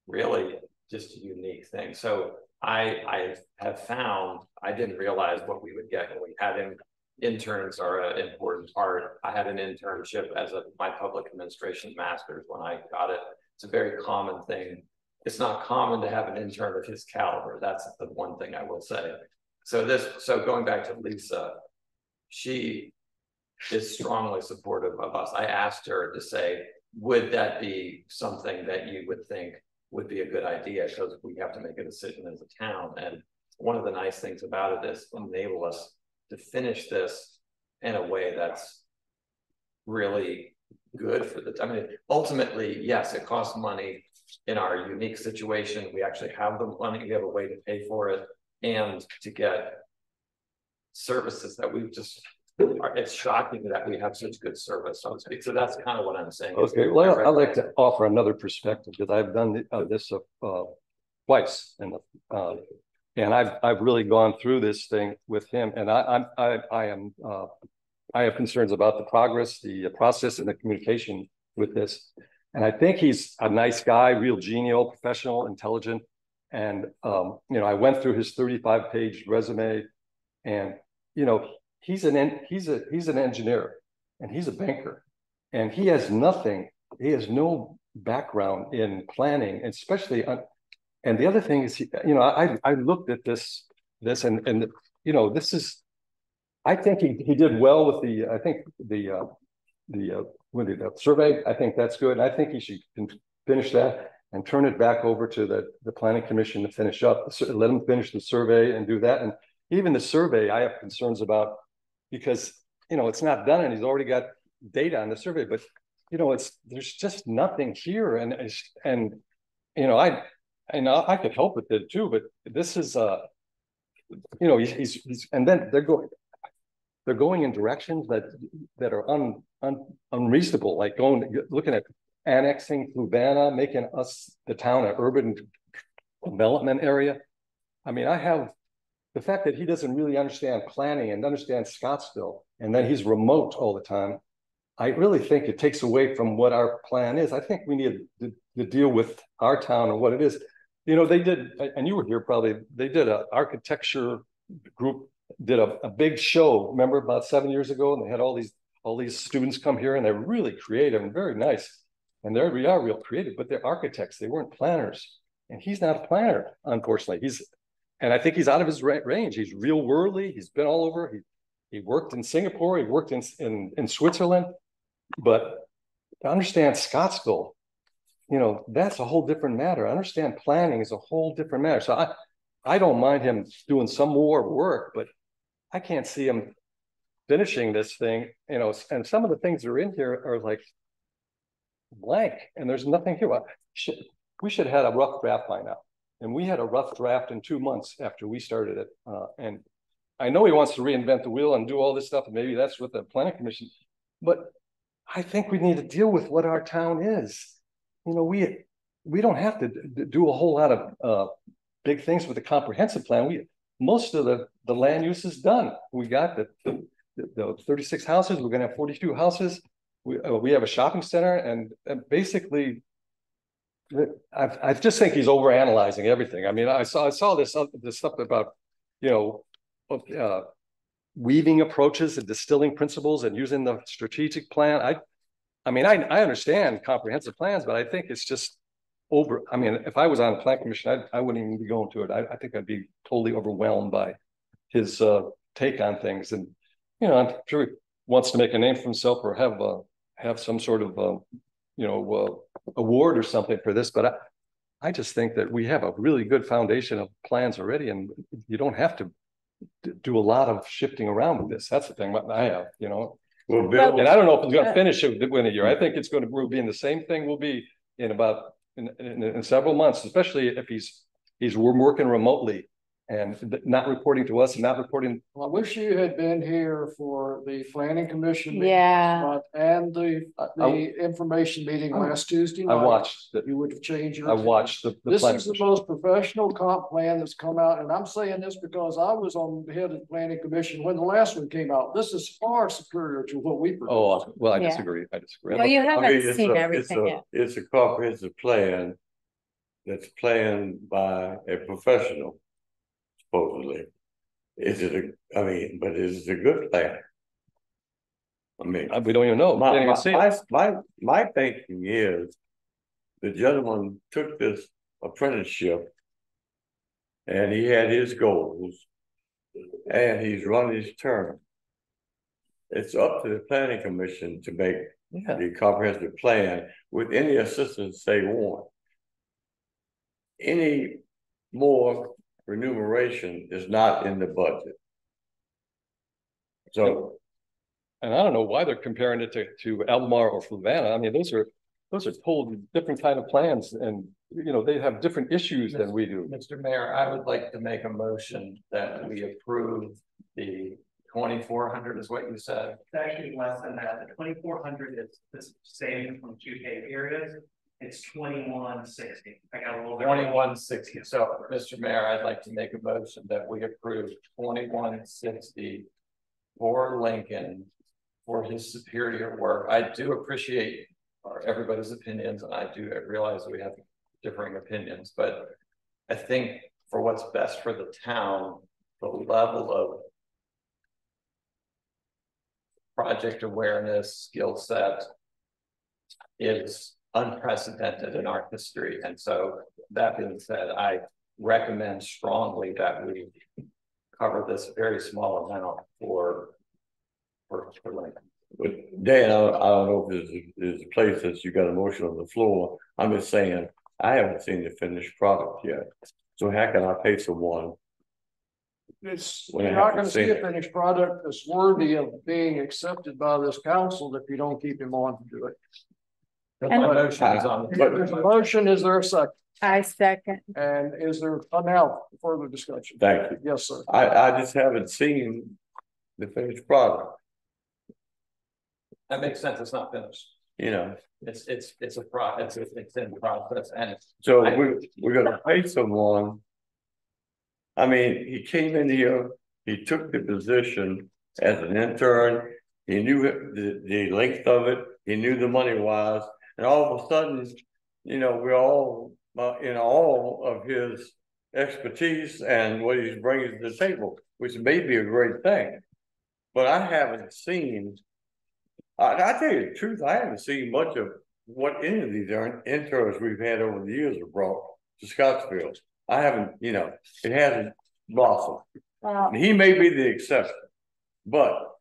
really just a unique thing. So I have found, I didn't realize what we would get when we had him. Interns are an important part. I had an internship as my public administration master's when I got it. It's a very common thing. It's not common to have an intern of his caliber. That's the one thing I will say. So going back to Lisa, she is strongly supportive of us. I asked her to say, would that be something that you would think would be a good idea? Because we have to make a decision as a town. And one of the nice things about it is enable us to finish this in a way that's really good for I mean, ultimately, yes, it costs money. In our unique situation, we actually have the money, we have a way to pay for it, and to get services that we've just, it's shocking that we have such good service, so to speak. So that's kind of what I'm saying. Okay, well, I'd like to offer another perspective, because I've done this twice, and I've really gone through this thing with him, and I have concerns about the progress, the process, and the communication with this. And I think he's a nice guy, real genial, professional, intelligent. And I went through his 35-page resume, and he's an engineer, and he's a banker, and he has no background in planning, especially and the other thing is, I looked at this and this is, I think he did well with the survey. I think that's good. I think he should finish that and turn it back over to the planning commission to finish up. Let him finish the survey and do that. And even the survey, I have concerns about, because it's not done, and he's already got data on the survey. But there's just nothing here, I could help with it too. But this is he's and then they're going in directions that are unreasonable, like looking at annexing Fluvanna, making us the town an urban development area. I mean, I have the fact that he doesn't really understand planning and understand Scottsville, and then he's remote all the time, I really think it takes away from what our plan is. I think we need to deal with our town and what it is. You know, they did, and you were here probably, they did an architecture group, did a big show, remember, about 7 years ago, and they had all these students come here, and they're really creative and very nice. And they're real creative, but they're architects, they weren't planners. And he's not a planner, unfortunately. And I think he's out of his range. He's real worldly, he's been all over. He worked in Singapore, he worked in Switzerland. But to understand Scottsville, you know, that's a whole different matter. I understand planning is a whole different matter. So I don't mind him doing some more work, but I can't see him finishing this thing, you know, and some of the things that are in here are like blank, and there's nothing here. We should have had a rough draft by now. And we had a rough draft in 2 months after we started it. And I know he wants to reinvent the wheel and do all this stuff, and maybe that's what the planning commission, but I think we need to deal with what our town is. You know, we don't have to do a whole lot of big things with the comprehensive plan. Most of the land use is done. We got the 36 houses. We're going to have 42 houses. We have a shopping center, and basically, I just think he's overanalyzing everything. I mean, I saw this stuff about, you know, weaving approaches and distilling principles and using the strategic plan. I mean, I understand comprehensive plans, but I think it's just over. I mean, if I was on the plan commission, I wouldn't even be going to it. I think I'd be totally overwhelmed by his take on things. And, you know, I'm sure he wants to make a name for himself or have some sort of, you know, award or something for this. But I just think that we have a really good foundation of plans already, and you don't have to do a lot of shifting around with this. That's the thing I have, you know. Well, Bill, and I don't know if it's going to finish it within a year. I think it's going to be in the same thing we'll be in about in several months, especially if he's working remotely and not reporting to us and not reporting. Well, I wish you had been here for the planning commission meeting and the information meeting last Tuesday night. I watched it. You would have changed your. I watched the This is the most professional comp plan that's come out, and I'm saying this because I was on the head of the planning commission when the last one came out. This is far superior to what we produced. Oh, well, I disagree. I disagree. Well, you haven't seen everything yet. It's a comprehensive plan that's planned by a professional. Supposedly, is it but is it a good plan? I mean, we don't even know. My thinking is the gentleman took this apprenticeship and he had his goals and he's run his term. It's up to the planning commission to make the comprehensive plan with any assistance they want. Any more remuneration is not in the budget. So, and I don't know why they're comparing it to Albemarle or Fluvanna. I mean, those are totally different kind of plans, and you know they have different issues than we do. Mr. Mayor, I would like to make a motion that we approve the 2,400 is what you said. It's actually less than that. The 2,400 is this saving from 2 pay periods. It's 2160. I got a little bit. 2160. So, Mr. Mayor, I'd like to make a motion that we approve 2160 for Lincoln for his superior work. I do appreciate everybody's opinions, and I do realize we have differing opinions, but I think for what's best for the town, the level of project awareness, skill set is unprecedented in our history. And so that being said, I recommend strongly that we cover this very small amount for Lincoln. but Dan, I don't know if there's a place that you got a motion on the floor. I'm just saying I haven't seen the finished product yet. So how can I pay for one? You're not going to see a finished product that's worthy of being accepted by this council if you don't keep him on to do it. There's a motion. Is there a second? I second. And is there now further discussion? Thank you. Yes, sir. I just haven't seen the finished product. That makes sense. It's not finished. You know, it's in process, and so we're going to pay someone I mean, he came in here, he took the position as an intern. He knew the length of it, he knew the money wise, and all of a sudden, you know, we're all in awe of his expertise and what he's bringing to the table, which may be a great thing. But I haven't seen, I tell you the truth, I haven't seen much of what any of these interns we've had over the years have brought to Scottsville. I haven't, you know, it hasn't blossomed. He may be the exception, but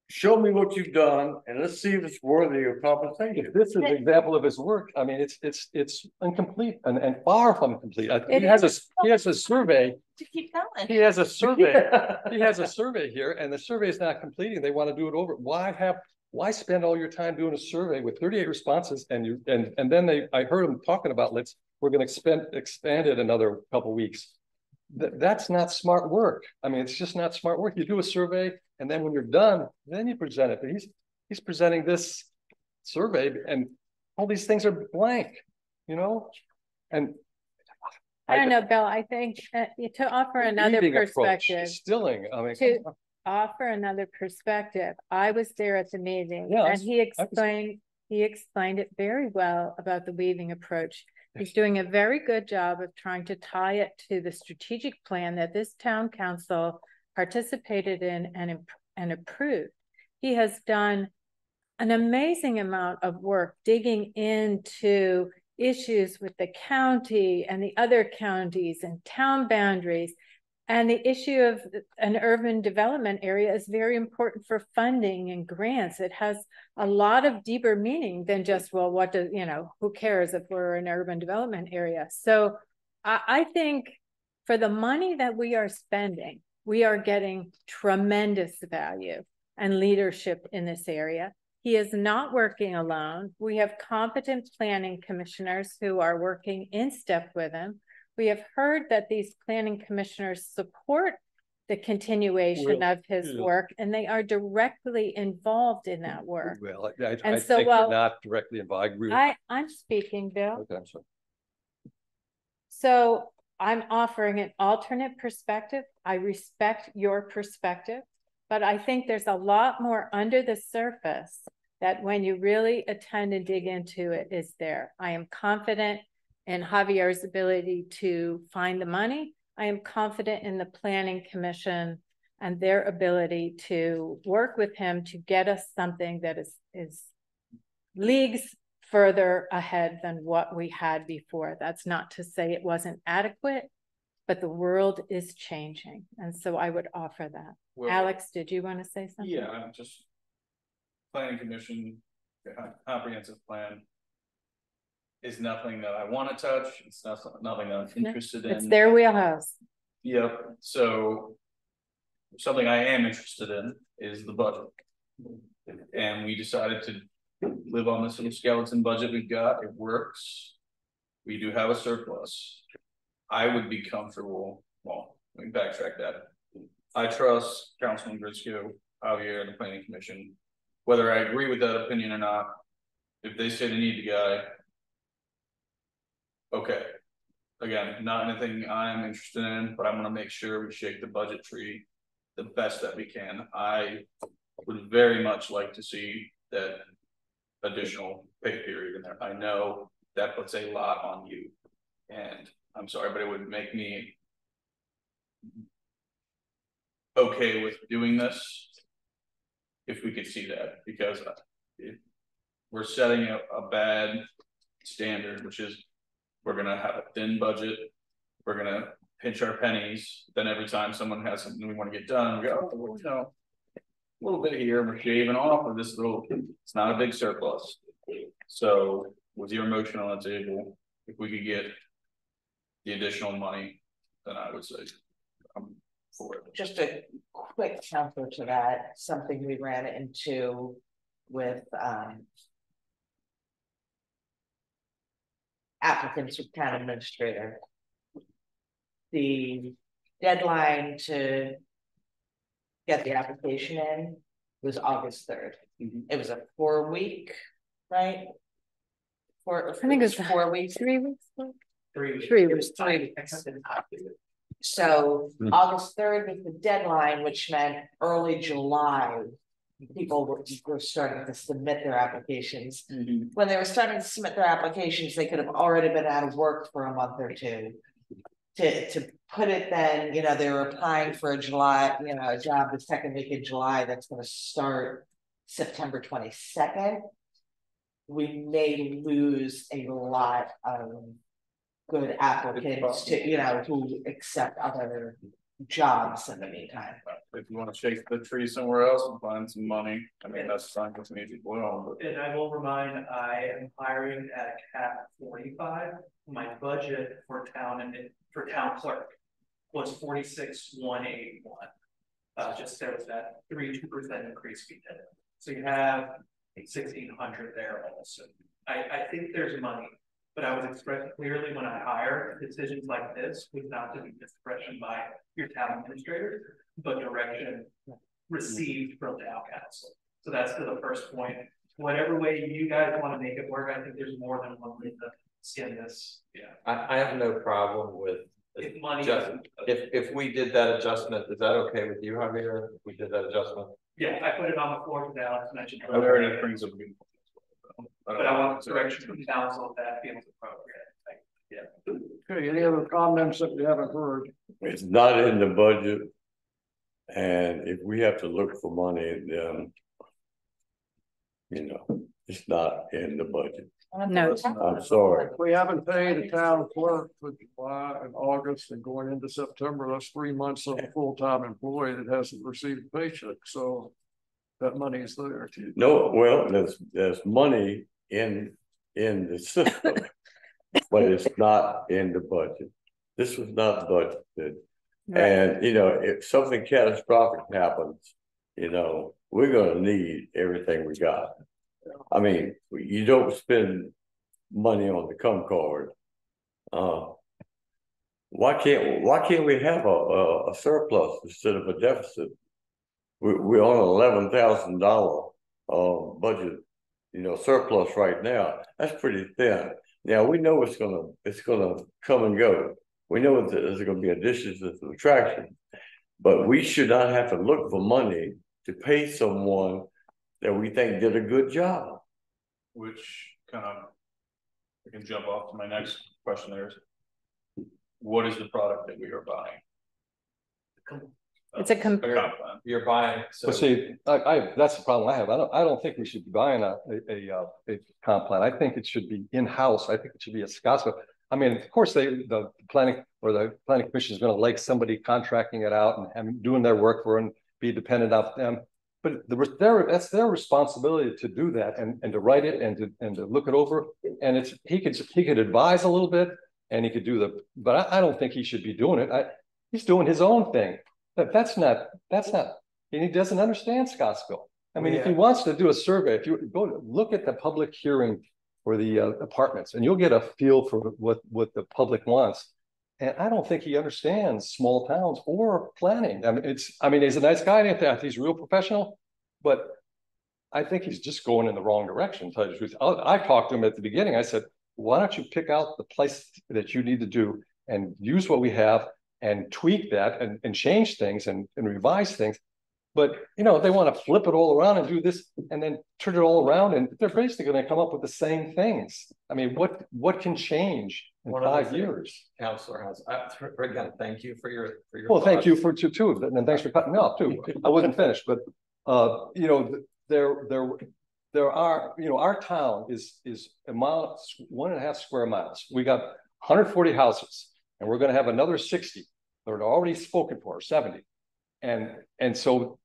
show me what you've done and let's see if it's worthy of compensation. If this is an example of his work, I mean, it's incomplete and far from complete. He has a survey. To keep going. He has a survey. He has a survey here, and the survey is not completing. They want to do it over. Why spend all your time doing a survey with 38 responses and then I heard them talking about we're going to expand it another couple of weeks. That's not smart work. I mean, it's just not smart work. You do a survey, and then when you're done, then you present it. But he's presenting this survey, and all these things are blank, you know. And I don't know, Bill. I think to offer another perspective, stilling. I mean, to offer another perspective. I was there at the meeting, and he explained it very well about the weaving approach. He's doing a very good job of trying to tie it to the strategic plan that this town council participated in and approved. He has done an amazing amount of work digging into issues with the county and the other counties and town boundaries. And the issue of an urban development area is very important for funding and grants. It has a lot of deeper meaning than just, well, what does, you know, who cares if we're an urban development area? So I think for the money that we are spending, we are getting tremendous value and leadership in this area. He is not working alone. We have competent planning commissioners who are working in step with him. We have heard that these planning commissioners support the continuation of his work, and they are directly involved in that work. Well, I think they're not directly involved. I agree. I'm speaking, Bill. Okay, I'm sorry. So I'm offering an alternate perspective. I respect your perspective, but I think there's a lot more under the surface that when you really attend and dig into it is there. I am confident in Javier's ability to find the money. I am confident in the Planning Commission and their ability to work with him to get us something that is leagues further ahead than what we had before. That's not to say it wasn't adequate, but the world is changing. And so I would offer that. Well, Alex, did you want to say something? Yeah, I'm just Planning Commission, comprehensive plan is nothing that I want to touch. It's nothing that I'm interested in. It's their wheelhouse. Yep. So something I am interested in is the budget. And we decided to live on this little skeleton budget we've got. It works. We do have a surplus. I would be comfortable. Well, let me backtrack that. I trust Councilman Briscoe, Javier, and the Planning Commission. Whether I agree with that opinion or not, if they say they need the guy, okay. Again, not anything I'm interested in, but I'm going to make sure we shake the budget tree the best that we can. I would very much like to see that additional pay period in there. I know that puts a lot on you, and I'm sorry, but it would make me okay with doing this if we could see that, because we're setting a bad standard, which is we're going to have a thin budget. We're going to pinch our pennies. Then every time someone has something we want to get done, we go, oh, well, you know, a little bit here, we're shaving off of this little, it's not a big surplus. So with your motion on the table, if we could get the additional money, then I would say I'm for it. Just a quick counter to that, something we ran into with applicants with town administrator. The deadline to get the application in was August 3rd. It was a 4-week, right? I think it was 4 weeks. 3 weeks. 3 weeks. 3 It was 3 weeks. So August 3rd was the deadline, which meant early July. People were starting to submit their applications. When they were starting to submit their applications, they could have already been out of work for a month or two. To put it then, you know, they were applying for a July, you know, a job the second week in July that's going to start September 22nd. We may lose a lot of good applicants to, you know, who accept other jobs in the meantime. If you want to shake the tree somewhere else and find some money, I mean, that's fine with me as well. But And I will remind, I am hiring at cap 45. My budget for town and for town clerk was 46,181. Just there was that 2% increase we did. So you have 1,600 there also. I think there's money, but I was expressed clearly when I hire decisions like this was not to be discretion by your town administrator, but direction received from town council. So that's to the first point. Whatever way you guys want to make it work, I think there's more than one way to skin this. Yeah, I have no problem with if money if we did that adjustment. Is that okay with you, Javier? If we did that adjustment? Yeah, I put it on the floor with Alex mentioned. I already brings up a good point. But I want direction from council if that feels appropriate. Yeah. Okay, any other comments that we haven't heard? It's not in the budget. And if we have to look for money, then, you know, it's not in the budget. No. I'm sorry. We haven't paid a town clerk for July and August and going into September. That's 3 months of a full-time employee that hasn't received a paycheck. So that money is there too. No, well, there's money in the system, but it's not in the budget. This was not budgeted. Right. And, you know, if something catastrophic happens, you know, we're going to need everything we got. I mean, you don't spend money on the come card. Why can't we have a surplus instead of a deficit? We're on $11,000 budget, you know, surplus right now. That's pretty thin. Now we know it's gonna come and go. We know that there's going to be additions and subtractions, but we should not have to look for money to pay someone that we think did a good job. Which kind of, I can jump off to my next question there. What is the product that we are buying? It's a comp plan. You're buying. So Well, see, that's the problem I have. I don't think we should be buying a comp plan. I think it should be in-house. I think it should be a Scottsville. I mean, of course, the planning commission is going to like somebody contracting it out and doing their work for and be dependent on them. But that's their responsibility to do that and to write it and to look it over. And he could advise a little bit and he could do but I don't think he should be doing it. He's doing his own thing. That's not, and he doesn't understand Scottsville. I mean, if he wants to do a survey, if you go look at the public hearing for the apartments, and you'll get a feel for what the public wants. And I don't think he understands small towns or planning. I mean, he's a nice guy. I think he's a real professional, but I think he's just going in the wrong direction. To tell you the truth, I talked to him at the beginning. I said, why don't you pick out the place that you need to do and use what we have and tweak that and change things and revise things. But, you know, they want to flip it all around and do this and then turn it all around. And they're basically going to come up with the same things. I mean, what can change in 5 years? Councilor House, again, thank you for your well, thank you for too. And thanks for cutting me off too. I wasn't finished, but, you know, there are, you know, our town is a mile, 1.5 square miles. We got 140 houses and we're going to have another 60 that are already spoken for, 70. And so,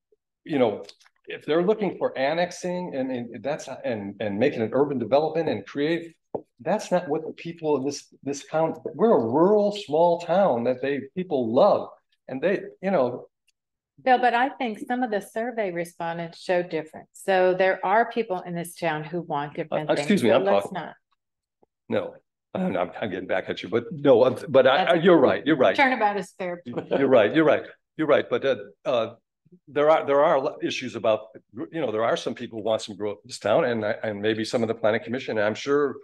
you know, if they're looking for annexing and making an urban development and create, that's not what the people in this town, we're a rural small town that people love. And they, you know. Bill, but I think some of the survey respondents show different. So there are people in this town who want different things. Excuse me, so I'm talking. No, I'm getting back at you, but no, but you're right. You're right. Turnabout is fair. You're right. You're right. You're right. But there are issues about, you know, there are some people who want some growth in this town and maybe some of the planning commission. And I'm sure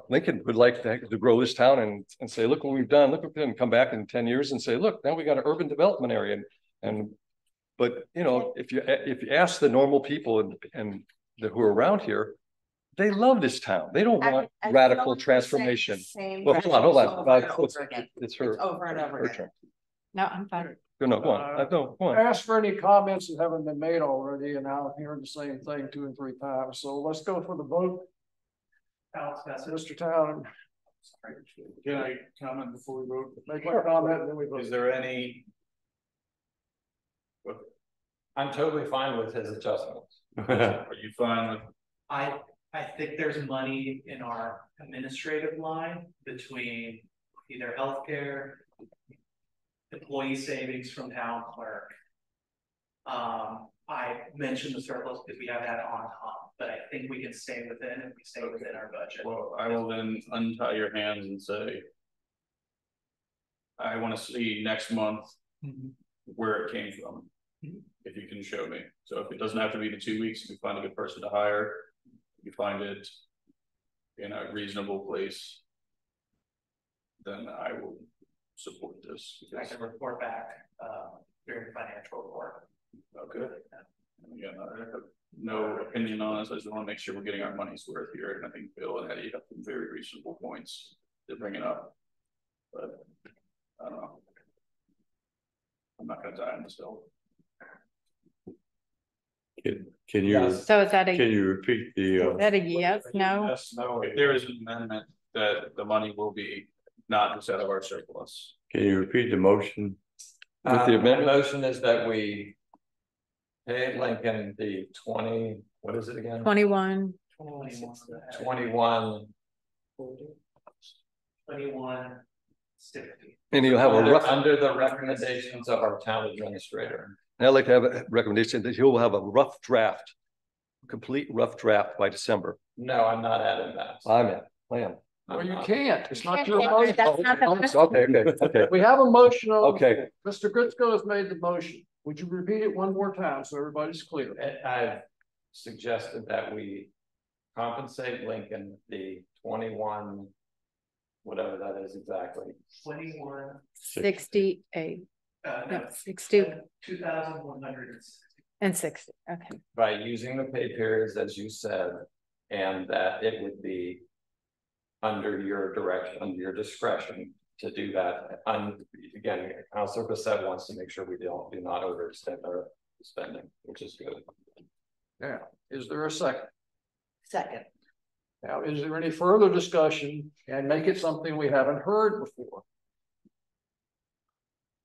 Lincoln would like to grow this town and say, look what we've done, look what we've done, come back in 10 years and say, look, now we got an urban development area. But you know, if you ask the normal people who are around here, they love this town. They don't want radical transformation. Well, hold on. It's her. Over and over again. No, I'm fine. No, go on. Go on. Ask for any comments that haven't been made already, and now I'm hearing the same thing 2 and 3 times. So let's go for the vote. Mr. Town. Can I comment before we vote? Make my comment, and then we vote. Is there any? I'm totally fine with his adjustments. Are you fine with? I think there's money in our administrative line between either healthcare, employee savings from town clerk. I mentioned the surplus because we have that on top, but I think we can stay within if we stay within our budget. Well, I will then untie your hands and say, I want to see next month where it came from. If you can show me. So if it doesn't have to be the 2 weeks, if you find a good person to hire, if you find it in a reasonable place, then I will support this. I can report back during financial report. Okay. Again, I have no opinion on this. I just want to make sure we're getting our money's worth here. And I think Bill and Eddie have some very reasonable points to bring it up. But I don't know. I'm not going to die on this hill. Can you, So is that can you repeat is that a yes, no? Yes, no, if there is an amendment that the money will be not just out of our surplus. can you repeat the motion? With the amendment? Motion is that we pay Lincoln the 20, what is it again? 21. 21. 2160. And you'll have a rough. Under the recommendations of our town administrator. I'd like to have a recommendation that he'll have a rough draft, complete rough draft by December. No, I'm not adding that. I am. Well, you can't. It's not can't your do motion. that. That's not the- Okay. We have a motion. Okay. Mr. Gritsko has made the motion. Would you repeat it one more time so everybody's clear? I've suggested that we compensate Lincoln the 21, whatever that is exactly. 21. 68 No, no, 60 2,160. and 60. Okay. By using the pay periods, as you said, and that it would be under your direction, under your discretion to do that. Again, Councilor Bessette wants to make sure we do not overextend our spending, which is good. Yeah. Is there a second? Second. Now, is there any further discussion and make it something we haven't heard before?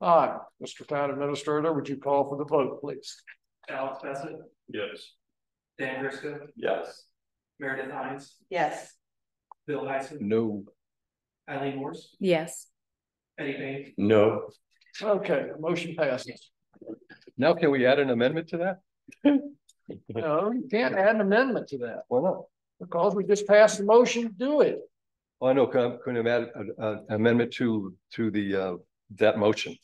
All right, Mr. Town Administrator, would you call for the vote, please? Alex Bessette, Yes. Dan Grisco, Yes. Meredith Hines, Yes. Bill Heisen, No. Eileen Morse, Yes. Eddie Payne. No, Okay, motion passes. Now, can we add an amendment to that? No, you can't add an amendment to that Why not? because we just passed the motion to do it. Oh, I know, couldn't have added an amendment to the, that motion.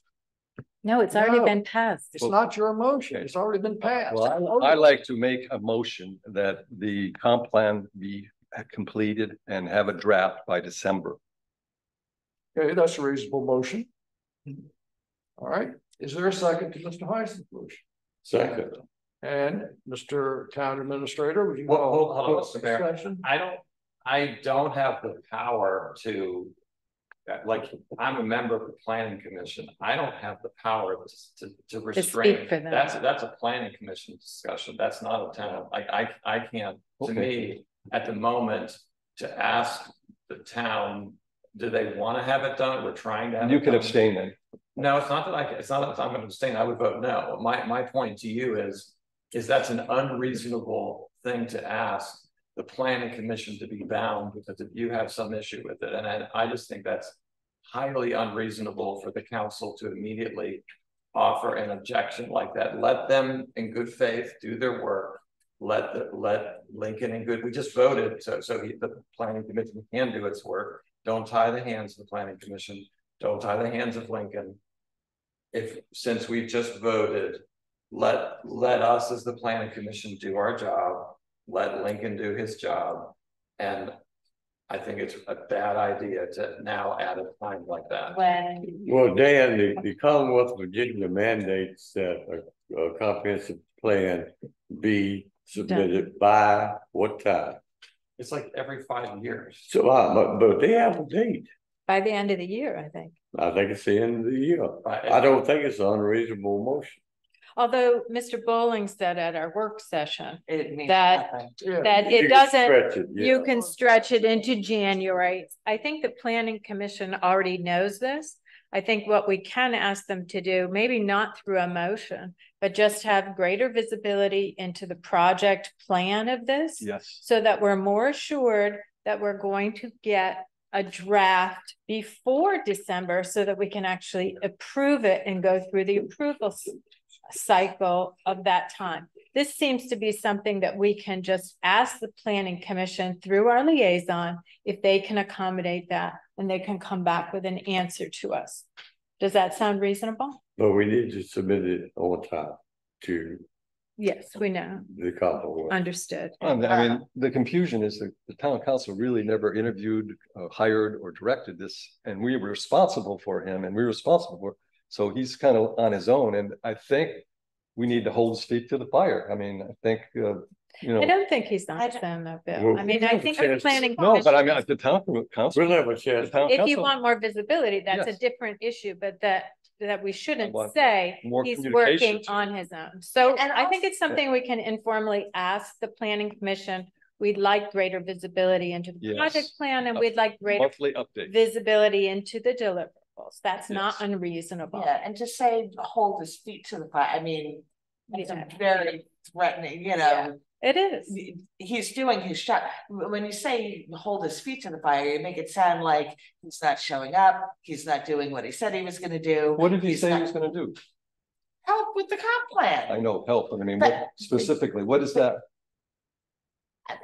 No, it's already No. been passed. It's not your motion. It's already been passed. Well, I like to make a motion that the comp plan be completed and have a draft by December. Okay, that's a reasonable motion. All right, is there a second to Mr. Heisen's motion? second. And Mr. Town Administrator, would you? Well, call hold on, for Mr. Mayor. discussion? I don't have the power to, like, I'm a member of the planning commission. I don't have the power to restrain. for them. That's a planning commission discussion. That's not a town. I can't, to me, at the moment, to ask the town, do they want to have it done? We're trying to have You it can done. abstain then. No, it's not that it's not that I'm going to abstain. I would vote no. My point to you is that's an unreasonable thing to ask the planning commission to be bound because if you have some issue with it, and I just think that's highly unreasonable for the council to immediately offer an objection like that. Let them in good faith do their work. Let Lincoln in good. We just voted, so the planning commission can do its work. Don't tie the hands of the planning commission. Don't tie the hands of Lincoln. Since we've just voted, let us as the planning commission do our job. Let Lincoln do his job, and I think it's a bad idea to now add a time like that. When, Well, Dan, the Commonwealth of Virginia mandates that a comprehensive plan be submitted by what time? It's like every 5 years. So, but they have a date. By the end of the year, I think. I think it's the end of the year. I don't think it's an unreasonable motion. Although Mr. Bowling said at our work session it means that, nothing. that You it can doesn't, stretch it, yeah. you can stretch it into January. I think the planning commission already knows this. I think what we can ask them to do, maybe not through a motion, but just have greater visibility into the project plan of this. Yes. So that we're more assured that we're going to get a draft before December so that we can actually approve it and go through the approval cycle of that time. This seems to be something that we can just ask the planning commission through our liaison if they can accommodate that, and they can come back with an answer to us. Does that sound reasonable? But we need to submit it on time to Yes, we know. the Commonwealth. Understood. I mean, the confusion is that the town council really never interviewed, hired or directed this, and we were responsible for him and we were responsible for, so he's kind of on his own. And I think we need to hold his feet to the fire. I mean, I think, you know. I don't think he's not saying that, Bill. Well, I mean, I think the planning. No, but I mean, the town council. We'll have a chance. If you want more visibility, that's a Yes. different issue, but that we shouldn't want say more he's communication. working on his own. So And I think it's something we can informally ask the planning commission. We'd like greater visibility into the Yes. project plan, and we'd like greater Monthly update. visibility into the deliverables. That's not Yes. unreasonable. Yeah, and to say hold his feet to the fire, I mean, it's Yeah. very threatening, you know. It is. He's doing his job. When you say hold his feet to the fire, you make it sound like he's not showing up, he's not doing what he said he was gonna do. What did he He's say he not- was gonna do? Help with the comp plan. I know, help. I mean, what specifically, what is that?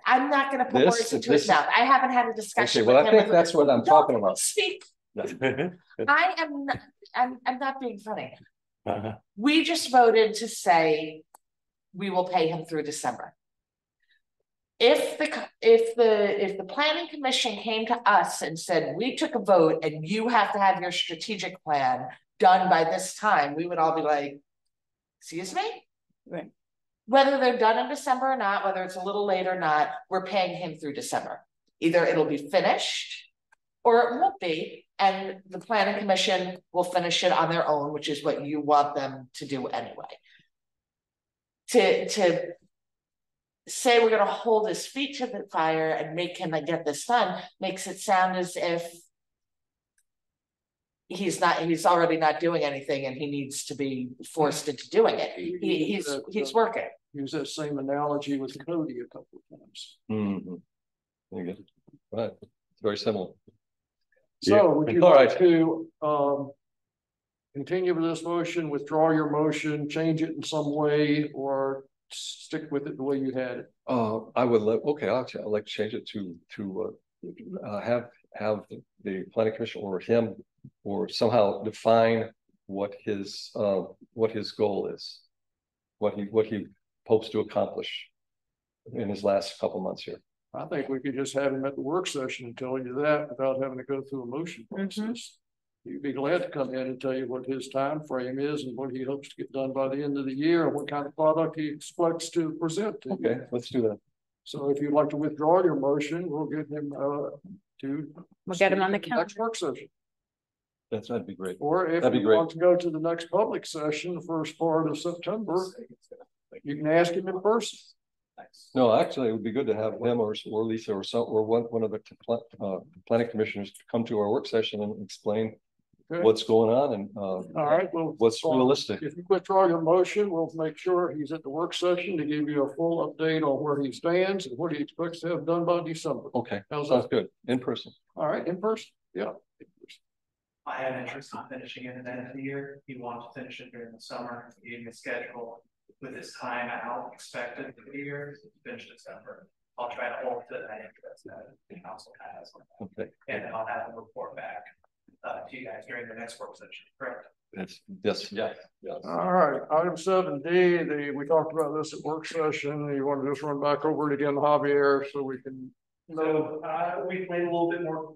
I'm not gonna put This- words into his this- mouth. I haven't had a discussion Okay, with well, I him. think that's what I'm talking about. Speak, I am not, I'm not being funny. Uh-huh. We just voted to say we will pay him through December. If the planning commission came to us and said, we took a vote and you have to have your strategic plan done by this time, we would all be like, excuse me? Right. Whether they're done in December or not, whether it's a little late or not, we're paying him through December. Either it'll be finished or it won't be, and the planning commission will finish it on their own, which is what you want them to do anyway. To say we're gonna hold his feet to the fire and make him get this done makes it sound as if he's already not doing anything and he needs to be forced into doing it. He's working. Use that same analogy with Cody a couple of times. Mm-hmm. Very good. Right, it's very similar. So Yeah. would you All like right. to continue with this motion, withdraw your motion, change it in some way, or stick with it the way you had it? I would like, okay, I'd like to change it to have the planning commission or him or somehow define what his goal is. What he hopes to accomplish in his last couple months here. I think we could just have him at the work session and tell you that without having to go through a motion process. He'd be glad to come in and tell you what his time frame is and what he hopes to get done by the end of the year and what kind of product he expects to present to you. Okay, let's do that. So if you'd like to withdraw your motion, we'll get him We'll get him on the next calendar. work session. That'd be great. Or if That'd be you great. want to go to the next public session, the first part of September, you can ask him in person. No, actually, it would be good to have him or Lisa or one of the planning commissioners to come to our work session and explain Okay. what's going on and All right, well. what's realistic. If you withdraw your motion, we'll make sure he's at the work session to give you a full update on where he stands and what he expects to have done by December. Okay, How's sounds that? good. In person. All right, in person, yeah. I have interest in finishing it at the end of the year. He wants to finish it during the summer. He gave me a schedule with his time out expected for the year to finish December. I'll try to hold to that interest that the council has. Okay. And then I'll have a report back to you guys during the next work session, correct? Yes. All right, item 7D, we talked about this at work session. You want to just run back over it again, Javier, so we can So, we played a little bit more,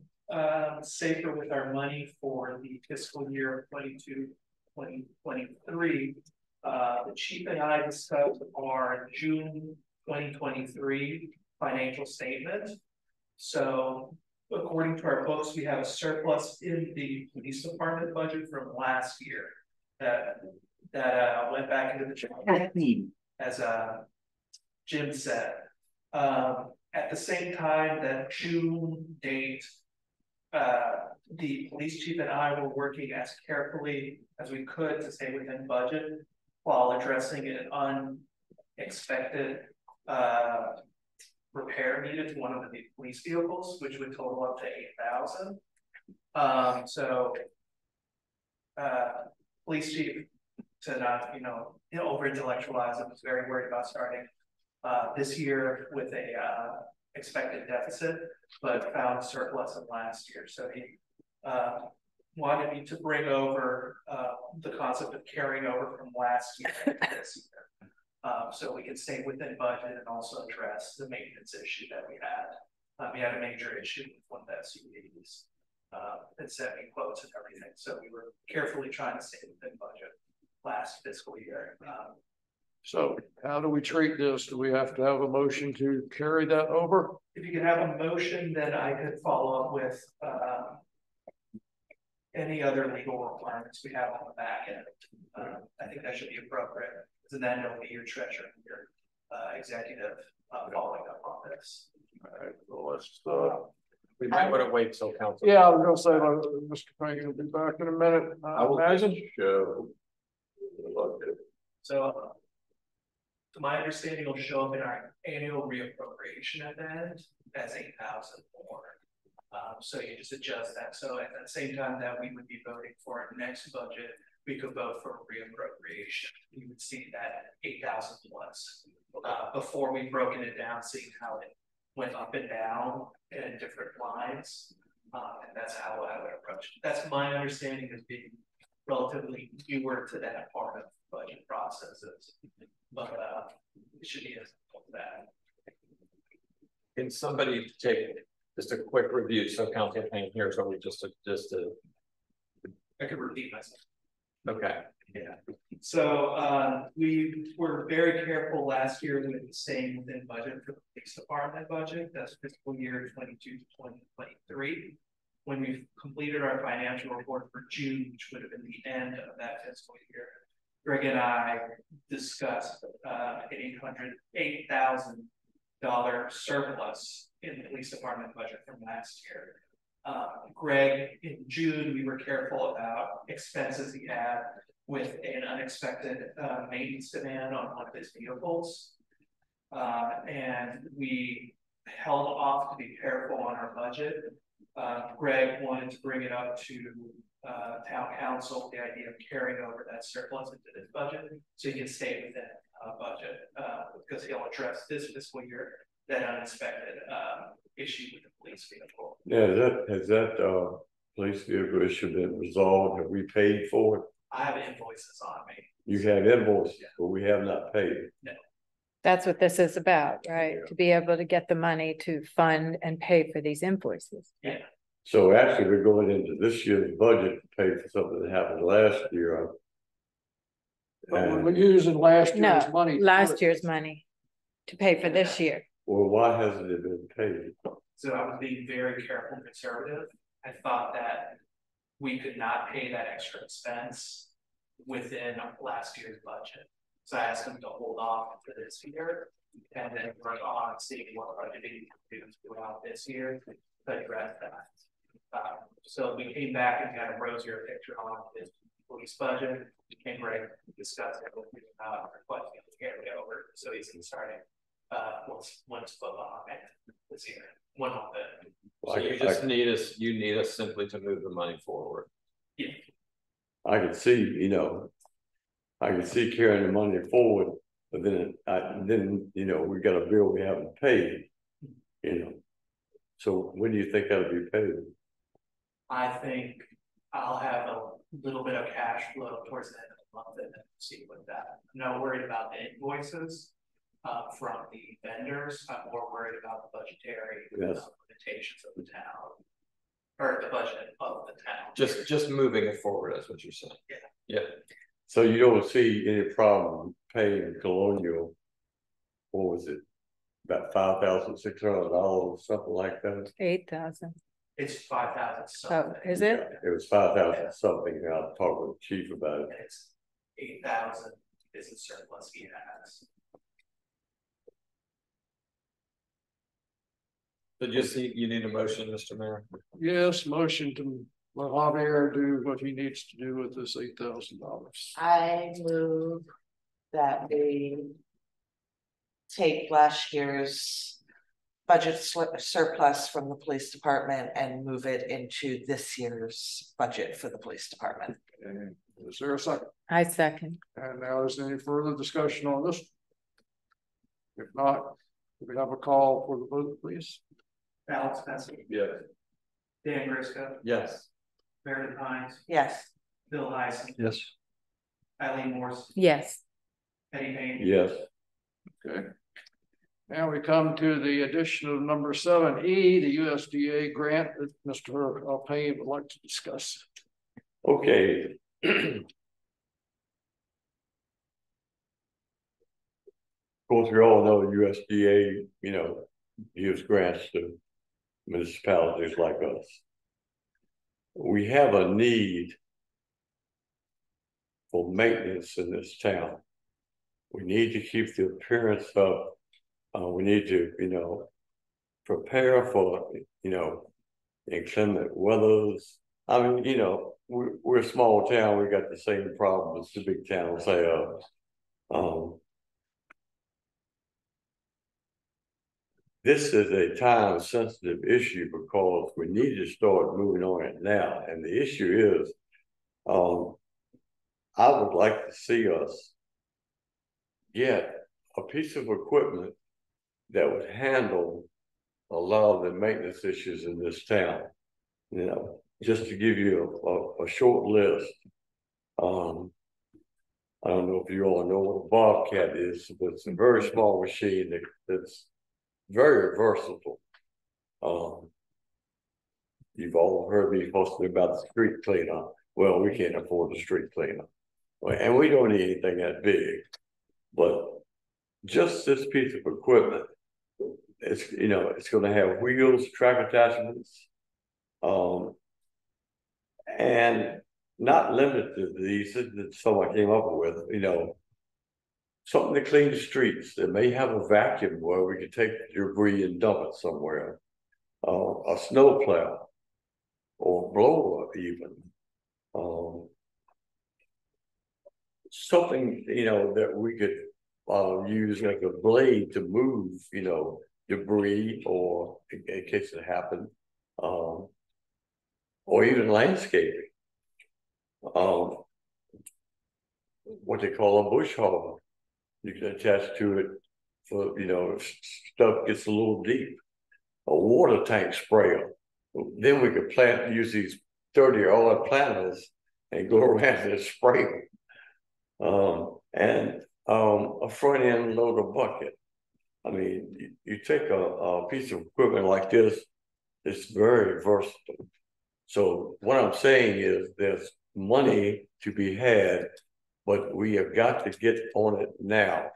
safer with our money for the fiscal year 2023. The chief and I discussed our June 2023 financial statement. So according to our books, we have a surplus in the police department budget from last year that went back into the general, as Jim said. At the same time, that June date, the police chief and I were working as carefully as we could to stay within budget while addressing an unexpected repair needed to one of the police vehicles, which would total up to $8,000. Police chief, to not over intellectualize it, was very worried about starting this year with a expected deficit, but found surplus in last year. So he wanted me to bring over the concept of carrying over from last year to this year. So we can stay within budget and also address the maintenance issue that we had. We had a major issue with one of the SUVs and sent me quotes and everything. So we were carefully trying to stay within budget last fiscal year. So how do we treat this? Do we have to have a motion to carry that over? If you could have a motion, then I could follow up with any other legal requirements we have on the back end. I think that should be appropriate. And then it'll be your treasurer and your executive following up on this. All right, well, let's We might want to wait till council. yeah, I was gonna say, Mr. Payne will be back in a minute. I will imagine. show. So, to my understanding, it'll show up in our annual reappropriation at the end as 8,000 more. So you just adjust that. So at the same time that we would be voting for our next budget, we could vote for reappropriation. You would see that 8,000 plus before we've broken it down, seeing how it went up and down in different lines. And that's how I would approach it. That's my understanding as being relatively newer to that part of budget processes. But it should be as simple as that. Can somebody take just a quick review so council can hear something just to I could repeat myself. okay. Yeah. So we were very careful last year with staying within budget for the police department budget. That's fiscal year 22 to 2023. When we completed our financial report for June, which would have been the end of that fiscal year, Greg and I discussed $8,000 surplus in the police department budget from last year. Greg, in June, we were careful about expenses he had with an unexpected maintenance demand on one of his vehicles. And we held off to be careful on our budget. Greg wanted to bring it up to town council, the idea of carrying over that surplus into this budget so you can stay within budget because he'll address this fiscal year that unexpected issue with the police vehicle. Yeah, has that police vehicle issue been resolved? Have we paid for it? I have invoices on me. You have invoices, but we have not paid. No. That's what this is about, right? Yeah. To be able to get the money to fund and pay for these invoices. Yeah. So actually, we're going into this year's budget to pay for something that happened last year. But we're using last year's No, money. last year's money to pay for this year. Well, why hasn't it been paid? So I was being very careful and conservative. I thought that we could not pay that extra expense within last year's budget. So I asked them to hold off for this year and then work on seeing what budgeting we can do throughout this year to address that. So we came back and got a rosier picture on this police budget. We came right and discussed it with requesting to carry over. So he's starting once football this year. 1 month in. So you just need us simply to move the money forward. Yeah. I can see, I can see carrying the money forward, but then we got a bill we haven't paid, So when do you think that'll be paid? I think I'll have a little bit of cash flow towards the end of the month and then see with that. I'm not worried about the invoices. from the vendors. I'm more worried about the budgetary limitations of the town. Or the budget of the town. Just moving it forward, that's what you're saying. Yeah. So you don't see any problem paying Colonial, what was it? About $5,600, something like that. 8,000. It's 5,000 Oh, something. is it? It was 5,000 something. I'll talk with the chief about it. And it's 8,000 is the surplus he has. But you need a motion, Mr. Mayor? Yes, motion to let Javier do what he needs to do with this $8,000. I move that we take last year's budget surplus from the police department and move it into this year's budget for the police department. Okay. Is there a second? I second. And now is there any further discussion on this? If not, we have a call for the vote, please. Alex Spencer. Yeah. Dan Briscoe. Yes. Meredith Hines. Yes. Bill Heisen. Yes. Eileen Morse. Yes. Eddie Payne. Yes. Okay. Now we come to the addition of number 7E, the USDA grant that Mr. Payne would like to discuss. Okay. Of course, we all know USDA, gives grants to municipalities like us. We have a need for maintenance in this town. We need to keep the appearance up. We need to, prepare for, inclement weathers. I mean, we're a small town. We got the same problems the big towns have. This is a time-sensitive issue because we need to start moving on it now. And the issue is, I would like to see us get a piece of equipment that would handle a lot of the maintenance issues in this town. Just to give you a short list. I don't know if you all know what a Bobcat is, but it's a very small machine that's very versatile. You've all heard me posting about the street cleanup. Well, we can't afford the street cleanup, and we don't need anything that big. But just this piece of equipment, it's going to have wheels, track attachments, and not limited to these that someone came up with. Something to clean the streets. That may have a vacuum where we can take the debris and dump it somewhere. A snow plow or blower even. Something, that we could use like a blade to move, debris or in case it happened, or even landscaping. What they call a bush hog. You can attach to it for, if stuff gets a little deep. A water tank sprayer. Then we could use these 30-yard planters and go around and spray them. And a front end loader bucket. I mean, you take a piece of equipment like this, it's very versatile. So what I'm saying is there's money to be had, but we have got to get on it now.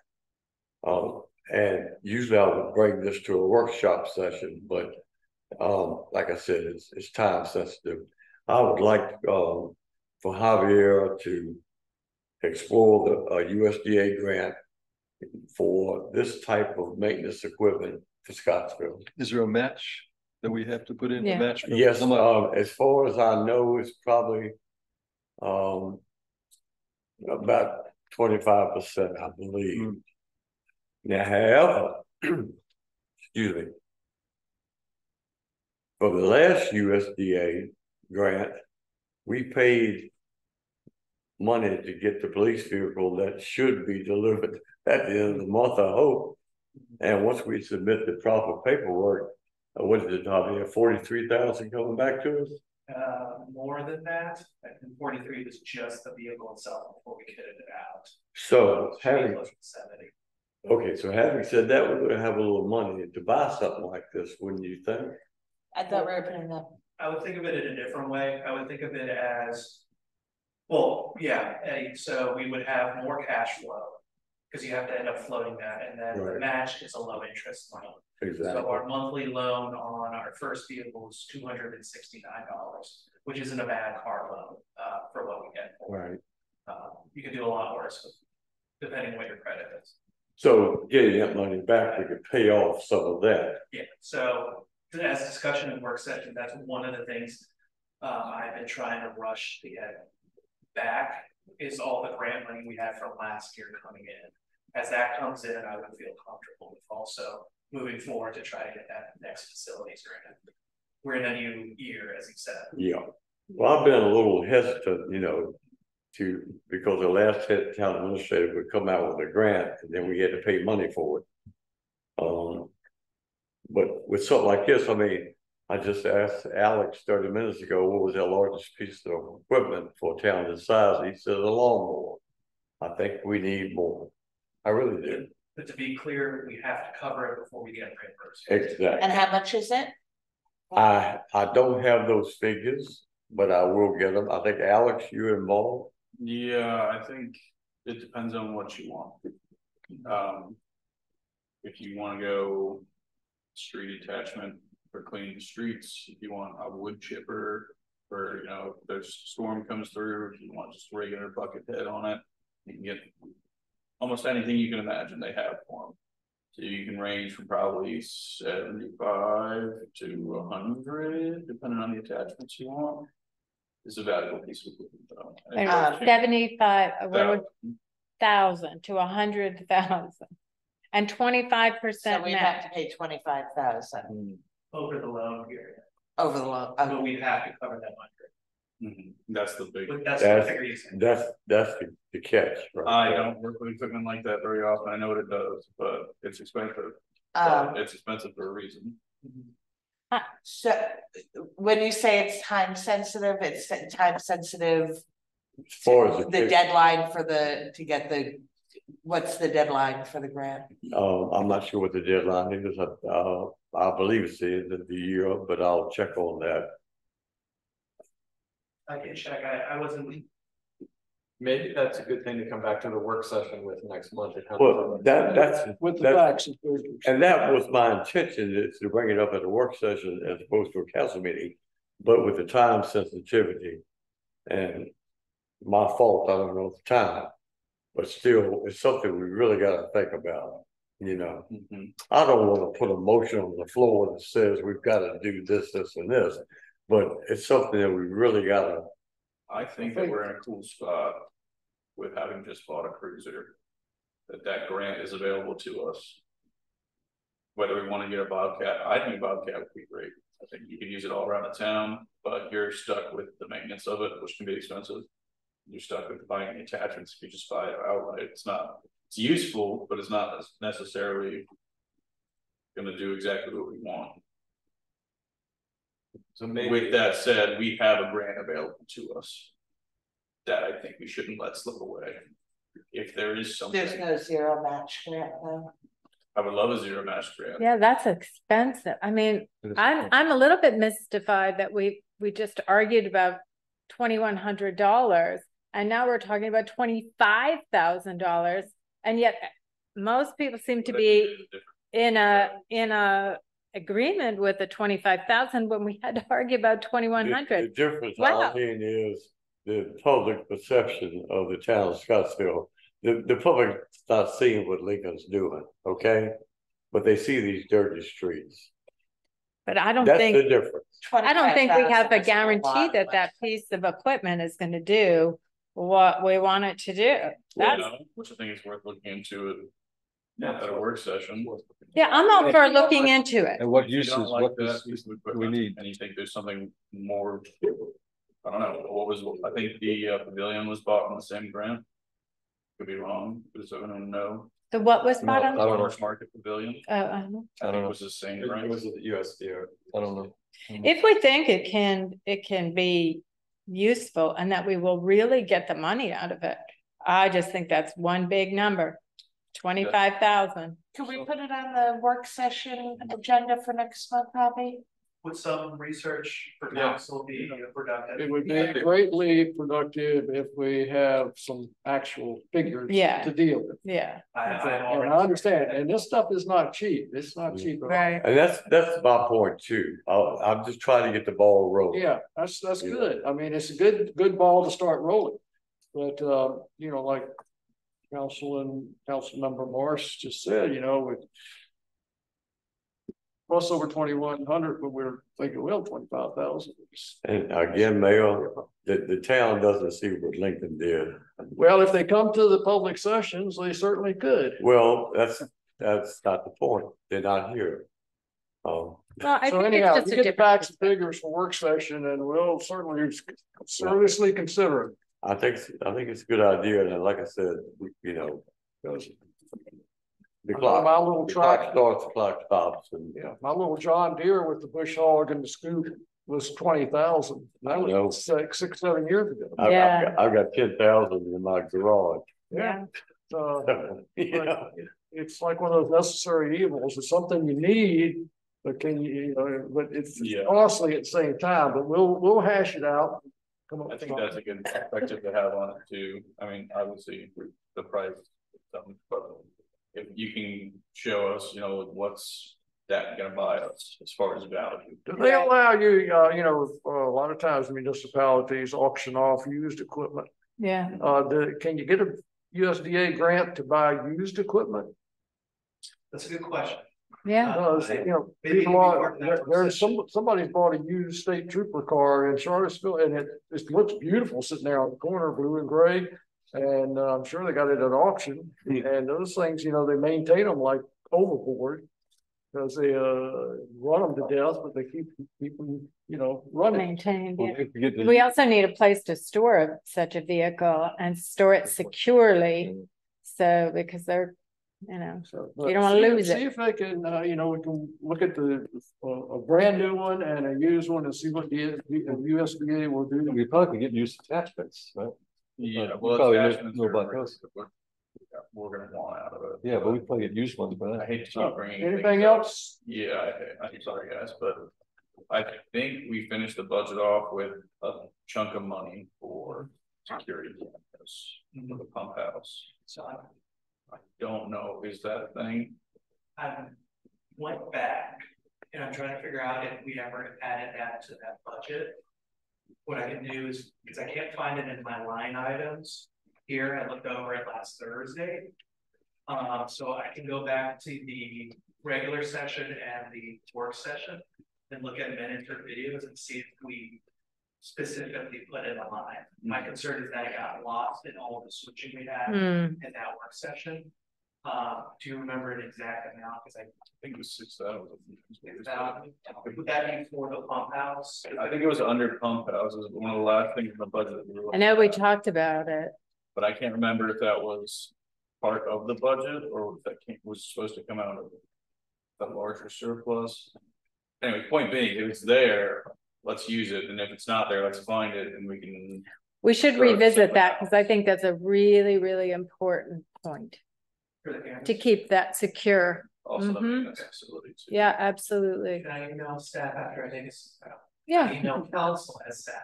And usually I would bring this to a workshop session, but like I said, it's time sensitive. I would like for Javier to explore the USDA grant for this type of maintenance equipment for Scottsville. Is there a match that we have to put in? Yeah. A match? Yes, as far as I know, it's probably about 25%, I believe. Now, however, excuse me, for the last USDA grant, we paid money to get the police vehicle that should be delivered at the end of the month, I hope. And once we submit the proper paperwork, what is it, Javier, 43,000 coming back to us? More than that, and 43 was just the vehicle itself before we kitted it out. So having, 70. Okay, so having said that, we're gonna have a little money to buy something like this, wouldn't you think? I thought we were putting up. I would think of it in a different way. I would think of it as, well, yeah, so we would have more cash flow. Because you have to end up floating that, and then the Right. match is a low interest loan. Exactly. So our monthly loan on our first vehicle is $269, which isn't a bad car loan, for what we get. Right. You can do a lot worse, depending what your credit is. So getting that money back, we could pay off some of that. Yeah, so as discussion in work session, that's one of the things I've been trying to rush to get back, is all the grant money we had from last year coming in. As that comes in, I would feel comfortable with also moving forward to try to get that next facilities grant. We're in a new year, as you said. Yeah. Well, I've been a little hesitant, because the last head town administrator would come out with a grant and then we had to pay money for it. But with something like this, I mean, I just asked Alex 30 minutes ago, what was their largest piece of equipment for a town this size? He said a lawnmower. I think we need more. I really do. But to be clear, we have to cover it before we get reimbursed. Exactly. And how much is it? I don't have those figures, but I will get them. I think Alex, you're involved. Yeah, I think it depends on what you want. If you want to go street attachment for cleaning the streets, if you want a wood chipper for, if there's a storm comes through, if you want just a regular bucket head on it, you can get almost anything you can imagine they have for them. So you can range from probably 75 to 100, depending on the attachments you want. It's a valuable piece of equipment. 75,000 to 100,000 and 25%. So we'd have to pay 25,000 Over the loan period. over the loan. But we'd have to cover that 100. That's the big. That's what I figure you said. That's the catch, right? I don't work with equipment like that very often. I know what it does, but it's expensive. It's expensive for a reason. So when you say it's time sensitive, it's time sensitive. As far as The deadline for what's the deadline for the grant? I'm not sure what the deadline is. I believe it's the end of the year, but I'll check on that. I can check. I wasn't. Maybe that's a good thing to come back to the work session with next month. Well, that's With the facts and figures. and that was my intention, is to bring it up at a work session as opposed to a council meeting, but with the time sensitivity and my fault, I don't know the time, but still, it's something we really got to think about. I don't want to put a motion on the floor that says we've got to do this, this, and this, but it's something that we really got to. I think that we're in a cool spot with having just bought a cruiser, that grant is available to us. Whether we want to get a Bobcat, I think a Bobcat would be great. I think you can use it all around the town, but you're stuck with the maintenance of it, which can be expensive. You're stuck with buying the attachments if you just buy it outright. It's useful, but it's not necessarily going to do exactly what we want. So maybe with that said, we have a grant available to us that I think we shouldn't let slip away. If there is something. There's no zero match grant though. I would love a zero match grant. Yeah, that's expensive. I mean, I'm a little bit mystified that we just argued about $2,100 and now we're talking about $25,000, and yet most people seem to be in a agreement with the 25,000 when we had to argue about 2,100. The difference, Eileen, is the public perception of the town of Scottsville. The public's not seeing what Lincoln's doing, okay? But they see these dirty streets. But I don't That's think the difference. I don't think we have a guarantee that that piece of equipment is going to do what we want it to do. That's which I think is worth looking into it at a work session. yeah, I'm all for looking into it. And what If you uses, don't like what that does piece of we equipment need? and you think there's something more, I don't know, I think the pavilion was bought on the same grant. Could be wrong, because I don't know. So what was bought on? Farmers Market Pavilion. I I think it was the same grant. It was the USDA. I don't know. If we think it can be useful and that we will really get the money out of it, I just think that's one big number. 25,000. Can we put it on the work session agenda for next month, Bobby? Would some research for Yeah. council be productive? It would be greatly productive if we have some actual figures Yeah. to deal with. Yeah, And I understand, and this stuff is not cheap. It's not cheap at all. right. And that's my point too. I'm just trying to get the ball rolling. Yeah, that's Yeah. good. I mean, it's a good ball to start rolling. But you know, like Councilmember Morris just said, you know, with plus over 2,100, but we're thinking, well, 25,000. And again, Mayor, the town doesn't see what Lincoln did. Well, if they come to the public sessions, they certainly could. Well, that's not the point. They're not here. Well, I So think anyhow, it's just you a get the different. facts and figures for work session, and we'll certainly seriously consider it. I think it's a good idea, and like I said, you know, Because the I know clock, my little the clock truck, starts, the clock stops, and yeah, my little John Deere with the bush hog and the scoop was 20,000. That know. was 7 years ago. Yeah. I've got 10,000 in my garage. Yeah. So You know, it's like one of those necessary evils. It's something you need, but but it's Yeah. costly at the same time, but we'll hash it out. Come up I with think that's a good perspective to have on it too. I mean, obviously, the price, but if you can show us, you know, what's that gonna buy us as far as value? Do they allow you, you know, a lot of times municipalities auction off used equipment? Yeah, Can you get a USDA grant to buy used equipment? That's a good question. yeah. Because, you know, Maybe people we are, work that there's session. somebody's bought a used state trooper car in Charlottesville, and it looks beautiful sitting there on the corner, blue and gray. And I'm sure they got it at auction, and those things, you know, they maintain them like overboard. Because they run them to death, but they keep them, you know, running. Maintained, Well, yeah. if you get the- We also need a place to store such a vehicle and store it securely. So, because they're, you know, So, You don't wanna lose see it. if they can, you know, we can look at a brand new one and a used one and see what the USDA will do. We probably could get used attachments, right? Yeah, You well, probably attachments know are about those. we're gonna want out of it. Yeah, but we probably get used ones for I that. hate to keep bringing. Anything things up. else? Yeah, I'm sorry, guys, but I think we finished the budget off with a chunk of money for security cameras for the pump house. So I don't know, is that a thing? I went back and I'm trying to figure out if we ever added that to that budget. What I can do is, because I can't find it in my line items here, I looked over it last Thursday. So I can go back to the regular session and the work session and look at minutes or videos and see if we specifically put it a line. My concern is that it got lost in all the switching we had in that work session. Do you remember an exact amount? Because I think it was 6,000. would that be for the pump house? I think it was under pump house, it was one of the last things in the budget that we were I looking know we at. talked about it. But I can't remember if that was part of the budget or if that was supposed to come out of the larger surplus. Anyway, point being, if it's there, let's use it, and if it's not there, let's find it and we can. We should Sure, revisit something that because I else. think that's a really, really important point For the cameras? to keep that secure. Also, the Mhm. maintenance facility too. Yeah, absolutely. Can I email staff after I take I Yeah, email council as staff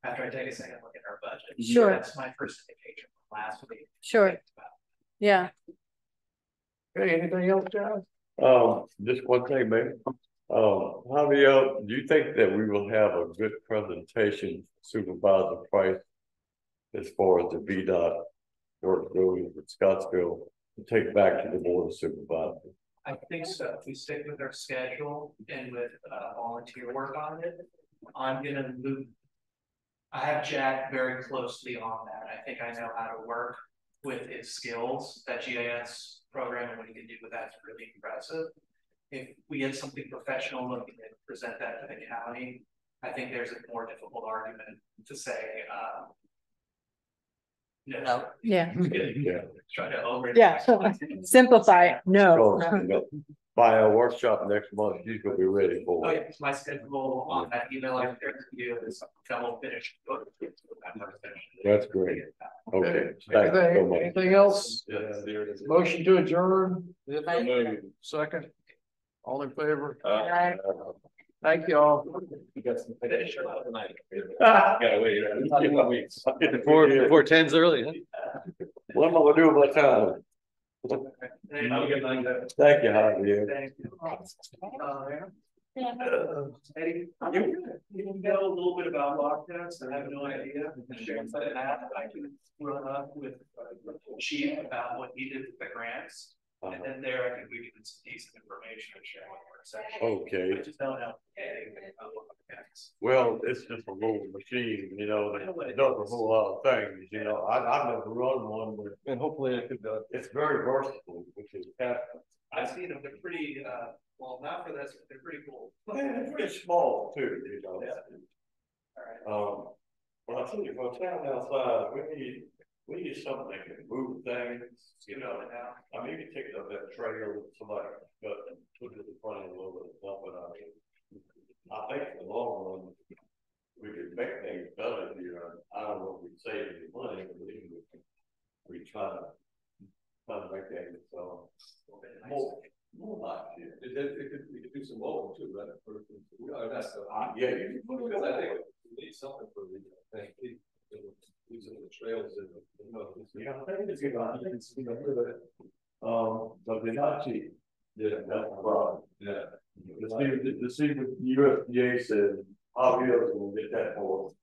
after I take a second look at our budget? Sure. That's my first indication from last week. sure. Yeah. Okay, anything else, guys? just one thing, maybe. Javier, do you think that we will have a good presentation, Supervisor Price, as far as the VDOT work goes with Scottsville, to take back to the Board of Supervisors? I think so. If we stick with our schedule and with volunteer work on it, I'm gonna move. I have Jack very closely on that. I think I know how to work with his skills. That GIS program and what he can do with that's really impressive. If we get something professional looking and present that to the county, I think there's a more difficult argument to say, no. Yeah. Yeah. Try to over. Yeah. Simplify it. No. Oh, no. by our workshop next month, she's gonna be ready Oh, for it. yeah, my schedule on that email I shared with you is double finished. That's great. Okay. Thank you so Anything, much. anything else? Yeah, there it is. Motion to adjourn, Bye. second. All in favor? Bye. Thank you all. You got some finish tonight. Gotta wait. Before 10's early, huh? What am I gonna do about time? Have a good night. Thank you, Javier. Thank you. Eddie, you can know a little bit about lockdowns, I have no idea. I can run up with Chief about what he did with the grants. And then there, I can give you some decent information and share with you. Okay. I just don't know anything about lockdowns. Well, it's just a little machine, you know, that does a whole lot of things, you know, I've never run one, but And hopefully it could, it's very versatile, which is kind I've seen them, they're pretty, well, not for this, but they're pretty cool. they're pretty small too, you know. Alright. Well, I tell you, for a town outside, we need something that can move things, you know. I mean, you can take it up that trail, somebody, but put it in front of a little bit, dump it out. I think in the long run, we could make things better here. I don't know if we'd save any money, but we try to make things, so. More like it. we could do some mowing too, right? That's Yeah, you can put it. because I think we need something for the, using the trails and, you know. Yeah, I think it's good. I think it's, you know, but they're not cheap. Yeah, That's the problem. yeah. To see what the USDA says, obviously we'll get that for us.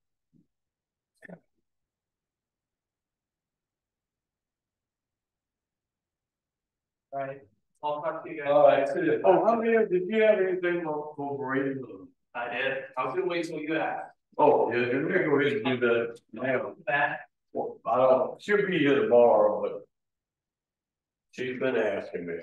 Alright, I'll talk to you guys. All right. Oh, how many, did you have anything on Wolverine? I did, I was gonna wait till you asked. Oh, yeah, we're gonna go ahead and do that now. That, Well, I don't, she'll be here tomorrow, but she's been asking me.